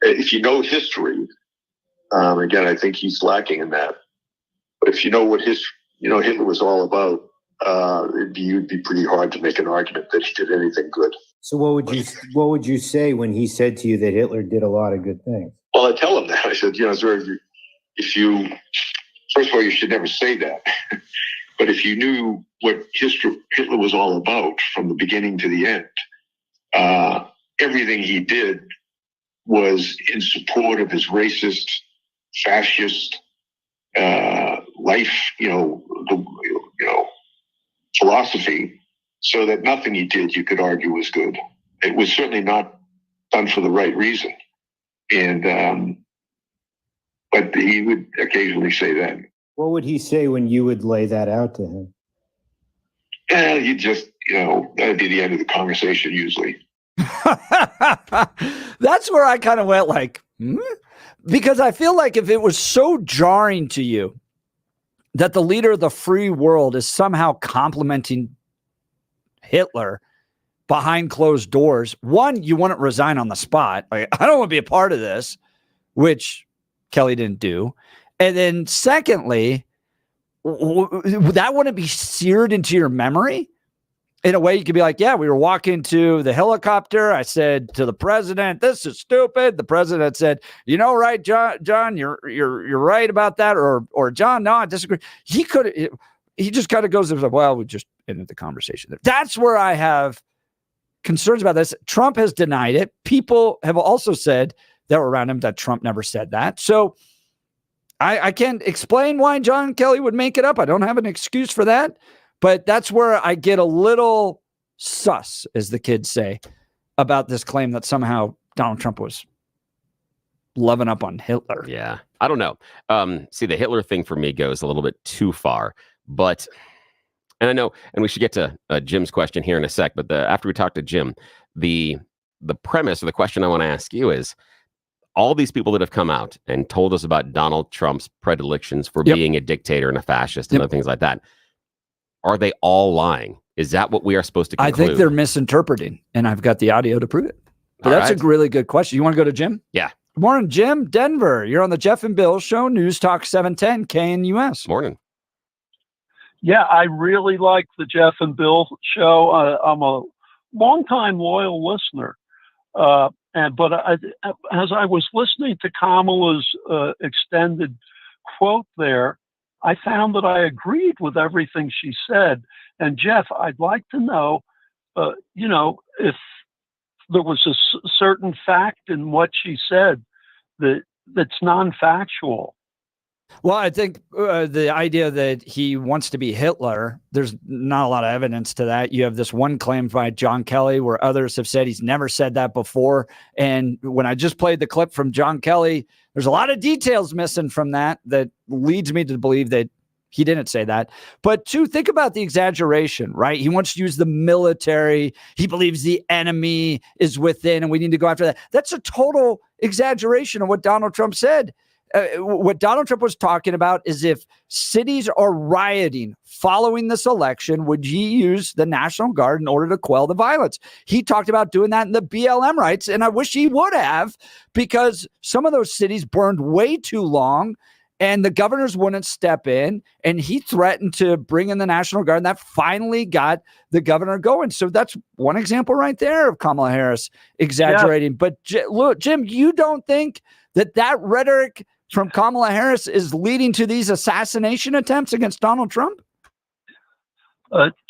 if you know history, again, I think he's lacking in that. But if you know what Hitler was all about, it'd be pretty hard to make an argument that he did anything good. So what would you say when he said to you that Hitler did a lot of good things? Well, I tell him that. I said, sir, first of all, you should never say that. But if you knew what Hitler was all about from the beginning to the end, everything he did was in support of his racist, fascist life, philosophy. So that nothing he did you could argue was good. It was certainly not done for the right reason. And but he would occasionally say that. What would he say when you would lay that out to him? He just, that'd be the end of the conversation usually. That's where I kind of went like, because I feel like if it was so jarring to you that the leader of the free world is somehow complimenting Hitler behind closed doors, one, you wouldn't resign on the spot. Like, I don't want to be a part of this, which Kelly didn't do. And then secondly, that wouldn't be seared into your memory in a way you could be like, yeah, we were walking to the helicopter. I said to the president, this is stupid. The president said, right, John, you're right about that. Or John, no, I disagree. He just kind of goes, well, we just ended the conversation there. That's where I have concerns about this. Trump has denied it. People have also said that were around him that Trump never said that. So I can't explain why John Kelly would make it up. I don't have an excuse for that. But that's where I get a little sus, as the kids say, about this claim that somehow Donald Trump was loving up on Hitler. Yeah, I don't know. See, the Hitler thing for me goes a little bit too far. But, and I know, and we should get to Jim's question here in a sec, but after we talk to Jim, the premise or the question I want to ask you is, all these people that have come out and told us about Donald Trump's predilections for being a dictator and a fascist and other things like that, are they all lying? Is that what we are supposed to conclude? I think they're misinterpreting, and I've got the audio to prove it. But that's a really good question. You want to go to Jim? Yeah. Good morning, Jim. Denver. You're on the Jeff and Bill Show, News Talk 710 KNUS. Morning. Yeah, I really like the Jeff and Bill Show. I'm a longtime loyal listener. But as I was listening to Kamala's extended quote there, I found that I agreed with everything she said. And Jeff, I'd like to know, if there was a certain fact in what she said that's non-factual. Well, I think the idea that he wants to be Hitler, there's not a lot of evidence to that. You have this one claim by John Kelly where others have said he's never said that before. And when I just played the clip from John Kelly, there's a lot of details missing from that leads me to believe that he didn't say that. But two, think about the exaggeration, right? He wants to use the military. He believes the enemy is within and we need to go after that. That's a total exaggeration of what Donald Trump said. What Donald Trump was talking about is if cities are rioting following this election, would he use the National Guard in order to quell the violence? He talked about doing that in the BLM riots, and I wish he would have, because some of those cities burned way too long and the governors wouldn't step in, and he threatened to bring in the National Guard, and that finally got the governor going. So that's one example right there of Kamala Harris exaggerating. Yeah. But look, Jim, you don't think that rhetoric from Kamala Harris is leading to these assassination attempts against Donald Trump?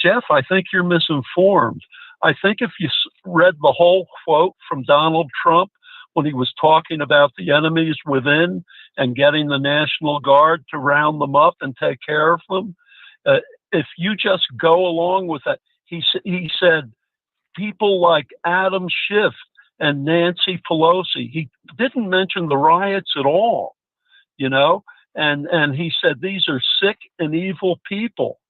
Jeff, I think you're misinformed. I think if you read the whole quote from Donald Trump when he was talking about the enemies within and getting the National Guard to round them up and take care of them, if you just go along with that, he said people like Adam Schiff and Nancy Pelosi. He didn't mention the riots at all, and he said these are sick and evil people,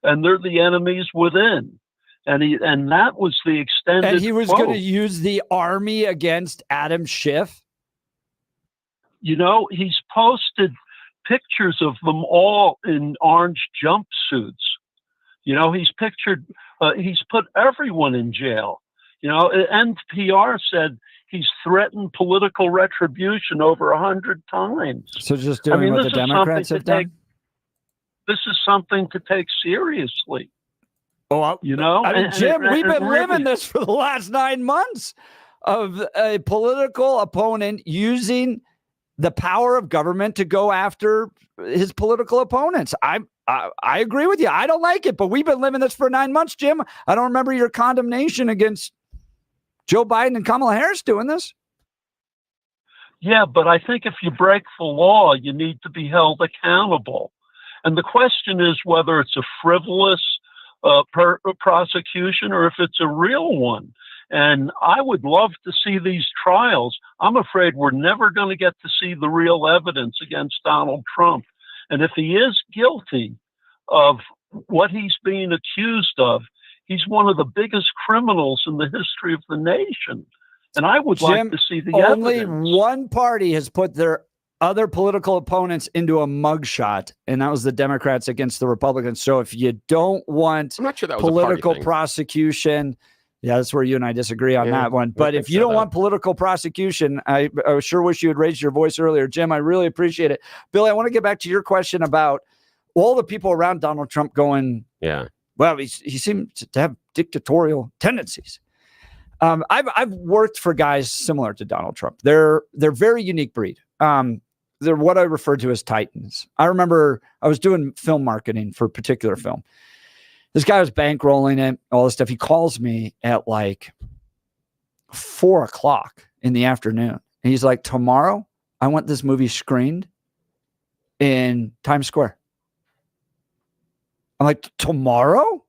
and they're the enemies within. And that was the extended. And he was going to use the army against Adam Schiff. He's posted pictures of them all in orange jumpsuits. He's put everyone in jail. NPR said he's threatened political retribution over 100 times. So just doing what the Democrats have done? This is something to take seriously. Oh, Jim, we've been living this for the last 9 months of a political opponent using the power of government to go after his political opponents. I agree with you. I don't like it, but we've been living this for 9 months, Jim. I don't remember your condemnation against Joe Biden and Kamala Harris doing this. Yeah, but I think if you break the law, you need to be held accountable. And the question is whether it's a frivolous prosecution or if it's a real one. And I would love to see these trials. I'm afraid we're never going to get to see the real evidence against Donald Trump. And if he is guilty of what he's being accused of, he's one of the biggest criminals in the history of the nation. And I would like to see the only evidence. Only one party has put their other political opponents into a mugshot, and that was the Democrats against the Republicans. So if you don't want I'm not sure that was political prosecution, yeah, that's where you and I disagree on that one. But if you don't want political prosecution, I sure wish you had raised your voice earlier. Jim, I really appreciate it. Billy, I want to get back to your question about all the people around Donald Trump going, well, he seems to have dictatorial tendencies. I've worked for guys similar to Donald Trump. They're very unique breed. They're what I refer to as titans. I remember I was doing film marketing for a particular film. This guy was bankrolling it, all this stuff. He calls me at like 4:00 in the afternoon. And he's like, tomorrow, I want this movie screened in Times Square. I'm like, tomorrow?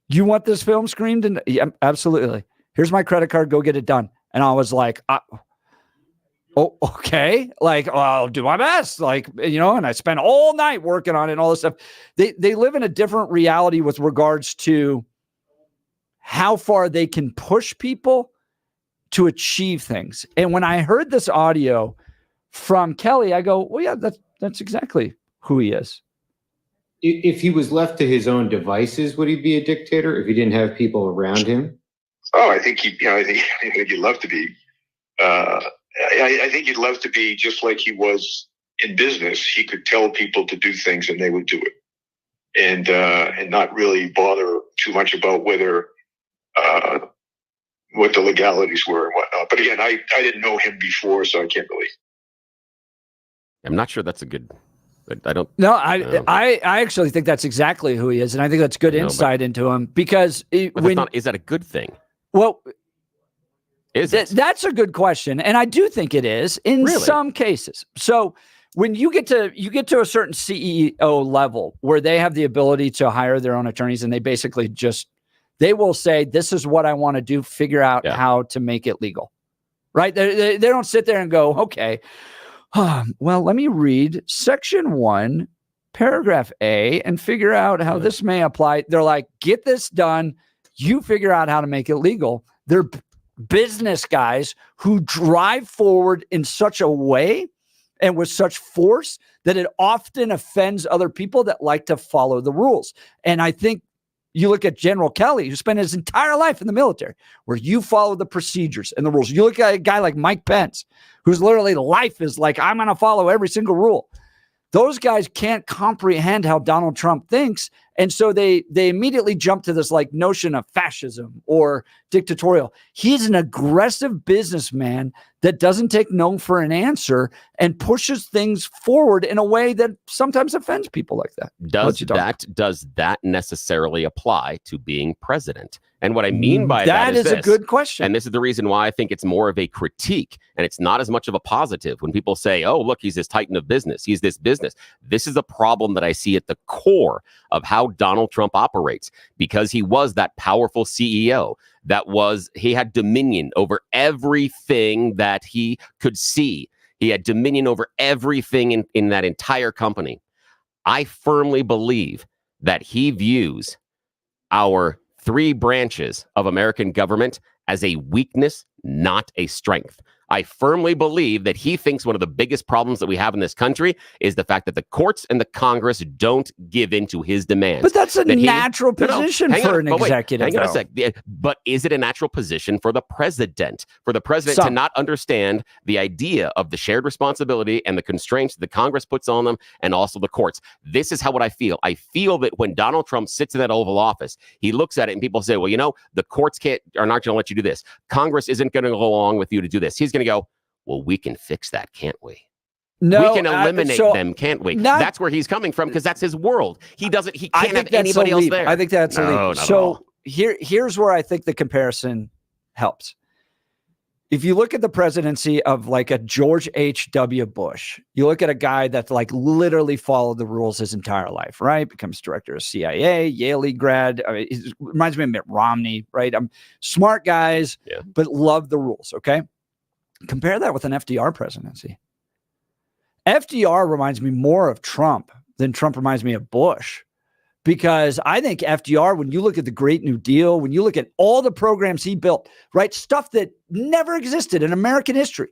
You want this film screened? Yeah, absolutely. Here's my credit card. Go get it done. And I was like, oh, okay. Like, well, I'll do my best. Like, and I spent all night working on it and all this stuff. They live in a different reality with regards to how far they can push people to achieve things. And when I heard this audio from Kelly, I go, well, yeah, that's exactly who he is. If he was left to his own devices, would he be a dictator if he didn't have people around him? Oh, I think I think he'd love to be. I think he'd love to be just like he was in business. He could tell people to do things and they would do it, and not really bother too much about whether what the legalities were and whatnot. But again, I didn't know him before, so I can't really. I'm not sure that's a good. I don't. No, I actually think that's exactly who he is, and I think that's good insight into him because is that a good thing? Well, Is it? That's a good question, and I do think it is in some cases. So when you get to a certain CEO level where they have the ability to hire their own attorneys, and they basically they will say, "This is what I want to do. Figure out how to make it legal." Right? They don't sit there and go, "Okay, well, let me read Section 1, Paragraph A, and figure out how this may apply." They're like, "Get this done. You figure out how to make it legal." They're business guys who drive forward in such a way and with such force that it often offends other people that like to follow the rules. And I think you look at General Kelly, who spent his entire life in the military, where you follow the procedures and the rules. You look at a guy like Mike Pence, whose literally life is like, I'm going to follow every single rule. Those guys can't comprehend how Donald Trump thinks. And so they immediately jump to this like notion of fascism or dictatorial. He's an aggressive businessman that doesn't take no for an answer and pushes things forward in a way that sometimes offends people like that. Does that necessarily apply to being president? And what I mean by that is a good question. And this is the reason why I think it's more of a critique and it's not as much of a positive when people say, oh, look, he's this titan of business. He's this business. This is a problem that I see at the core of how Donald Trump operates, because he was that powerful CEO he had dominion over everything that he could see. He had dominion over everything in that entire company. I firmly believe that he views our 3 branches of American government as a weakness, not a strength. I firmly believe that he thinks one of the biggest problems that we have in this country is the fact that the courts and the Congress don't give in to his demands. But that's a natural position for an executive. Hang on a sec. But is it a natural position for the president? For the president to not understand the idea of the shared responsibility and the constraints the Congress puts on them and also the courts? This is what I feel. I feel that when Donald Trump sits in that Oval Office, he looks at it and people say, well, the courts are not going to let you do this. Congress isn't going to go along with you to do this. He's going to go, well, we can fix that, can't we? No, we can eliminate them, can't we? That's where he's coming from, because that's his world. He can't have anybody else there. I think that's a leap. So here's where I think the comparison helps. If you look at the presidency of like a George H.W. Bush, you look at a guy that's like literally followed the rules his entire life, right? Becomes director of CIA, Yale grad. I mean, it reminds me of Mitt Romney, right? Smart guys, but love the rules, okay? Compare that with an FDR presidency. FDR reminds me more of Trump than Trump reminds me of Bush, because I think FDR, when you look at the Great New Deal, when you look at all the programs he built, right, stuff that never existed in American history,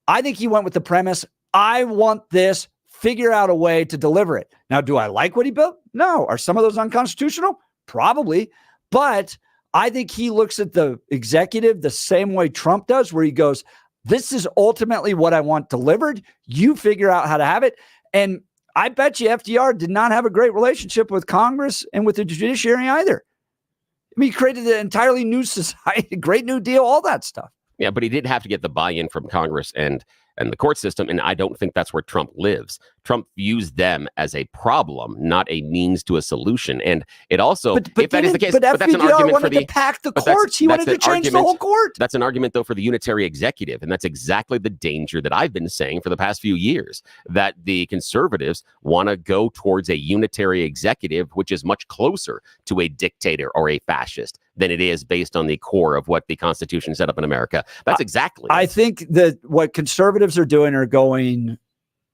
I think he went with the premise, I want this, figure out a way to deliver it. Now, do I like what he built? No. Are some of those unconstitutional? Probably. But I think he looks at the executive the same way Trump does, where he goes, this is ultimately what I want delivered. You figure out how to have it. And I bet you FDR did not have a great relationship with Congress and with the judiciary either. I mean, he created an entirely new society, Great New Deal, all that stuff. Yeah, but he did have to get the buy-in from Congress and the court system, and I don't think that's where Trump lives. Trump views them as a problem, not a means to a solution. And it also, if that is the case, but that's an argument for to pack the courts. He wanted to change the whole court. That's an argument, though, for the unitary executive, and that's exactly the danger that I've been saying for the past few years, that the conservatives want to go towards a unitary executive, which is much closer to a dictator or a fascist than it is based on the core of what the Constitution set up in America. That's exactly I think that what conservatives are doing are going,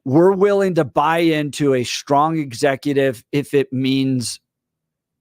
we're willing to buy into a strong executive if it means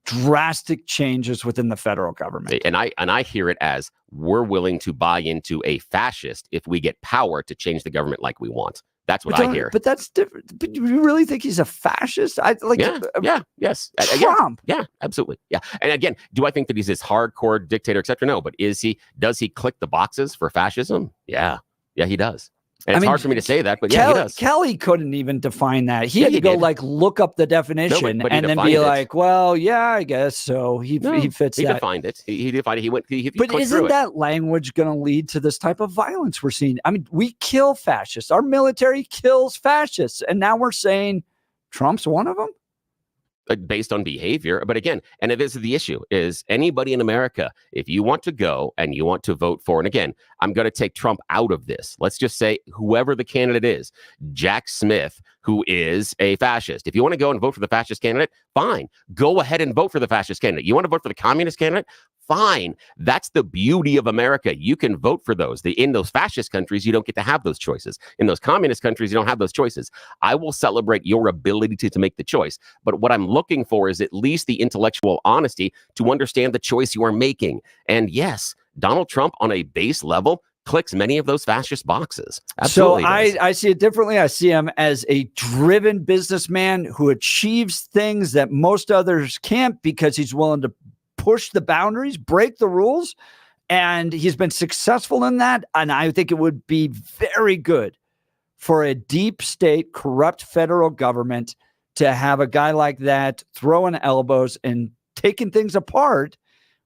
drastic changes within the federal government. And I hear it as, we're willing to buy into a fascist if we get power to change the government like we want. That's what I hear. But that's different. But do you really think he's a fascist? Yes. Trump. Yeah, absolutely. Yeah. And again, do I think that he's this hardcore dictator, et cetera? No, but does he click the boxes for fascism? Yeah, he does. And it's hard for me to say that, but he does. Kelly couldn't even define that. He had to go look up the definition and then be like, well, yeah, I guess so. He fits that. He defined it. He defined it. But isn't that language going to lead to this type of violence we're seeing? I mean, we kill fascists. Our military kills fascists. And now we're saying Trump's one of them? based on behavior. But again, and this is the issue, is anybody in America, if you want to go and you want to vote for, and again, I'm going to take Trump out of this. Let's just say whoever the candidate is, Jack Smith, who is a fascist. If you want to go and vote for the fascist candidate, fine. Go ahead and vote for the fascist candidate. You want to vote for the communist candidate? Fine. That's the beauty of America. You can vote for those. In those fascist countries, you don't get to have those choices. In those communist countries, you don't have those choices. I will celebrate your ability to make the choice. But what I'm looking for is at least the intellectual honesty to understand the choice you are making. And yes, Donald Trump on a base level clicks many of those fascist boxes. Absolutely. So I see it differently. I see him as a driven businessman who achieves things that most others can't because he's willing to push the boundaries, break the rules, and he's been successful in that. And I think it would be very good for a deep state, corrupt federal government to have a guy like that throwing elbows and taking things apart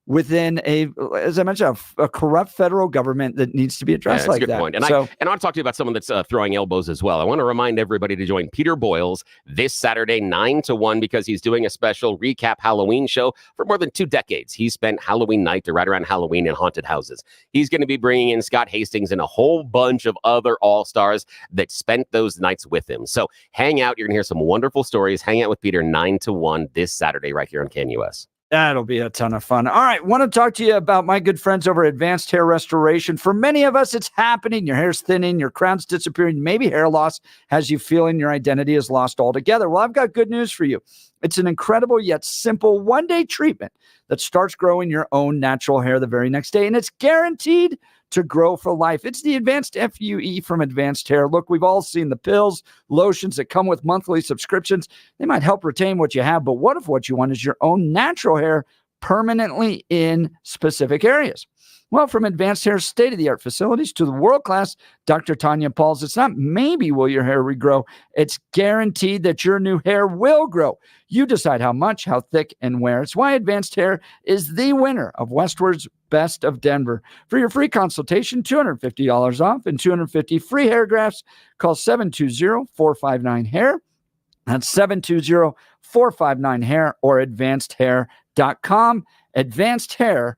within as I mentioned, a corrupt federal government that needs to be addressed like that. That's a good point. And I want to talk to you about someone that's throwing elbows as well. I want to remind everybody to join Peter Boyles this Saturday, 9 to 1, because he's doing a special recap Halloween show. For more than 2 decades, he spent Halloween night right around Halloween in haunted houses. He's going to be bringing in Scott Hastings and a whole bunch of other all-stars that spent those nights with him. So hang out. You're going to hear some wonderful stories. Hang out with Peter 9 to 1 this Saturday right here on KNUS. That'll be a ton of fun. All right. Want to talk to you about my good friends over at Advanced Hair Restoration. For many of us, it's happening. Your hair's thinning, your crown's disappearing, maybe hair loss has you feeling your identity is lost altogether. Well, I've got good news for you. It's an incredible yet simple one-day treatment that starts growing your own natural hair the very next day, and it's guaranteed to grow for life. It's the Advanced FUE from Advanced Hair. Look, we've all seen the pills, lotions that come with monthly subscriptions. They might help retain what you have, but what if what you want is your own natural hair permanently in specific areas? Well, from Advanced Hair's state-of-the-art facilities to the world-class Dr. Tanya Pauls, it's not maybe will your hair regrow. It's guaranteed that your new hair will grow. You decide how much, how thick, and where. It's why Advanced Hair is the winner of Westward's Best of Denver. For your free consultation, $250 off and 250 free hair grafts. Call 720-459-HAIR. That's 720-459-HAIR or advancedhair.com. Advancedhair.com.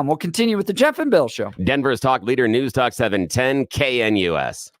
We'll continue with the Jeff and Bill Show. Denver's Talk Leader, News Talk 710 KNUS.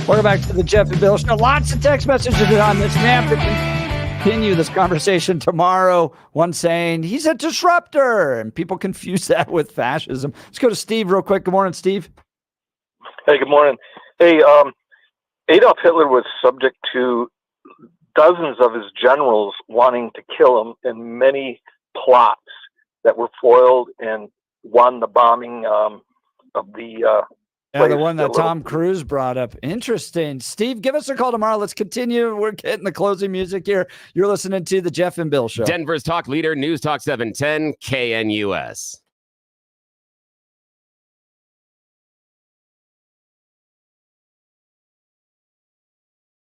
Welcome back to the Jeff and Bill Show. Lots of text messages on this. Man, continue this conversation tomorrow. One saying he's a disruptor, and people confuse that with fascism. Let's go to Steve real quick. Good morning, Steve. Hey, good morning. Hey, Adolf Hitler was subject to dozens of his generals wanting to kill him in many plots that were foiled and won the bombing of the the one that Tom Cruise brought up. Interesting. Steve, give us a call tomorrow. Let's continue. We're getting the closing music here. You're listening to the Jeff and Bill Show. Denver's talk leader, News Talk 710 KNUS.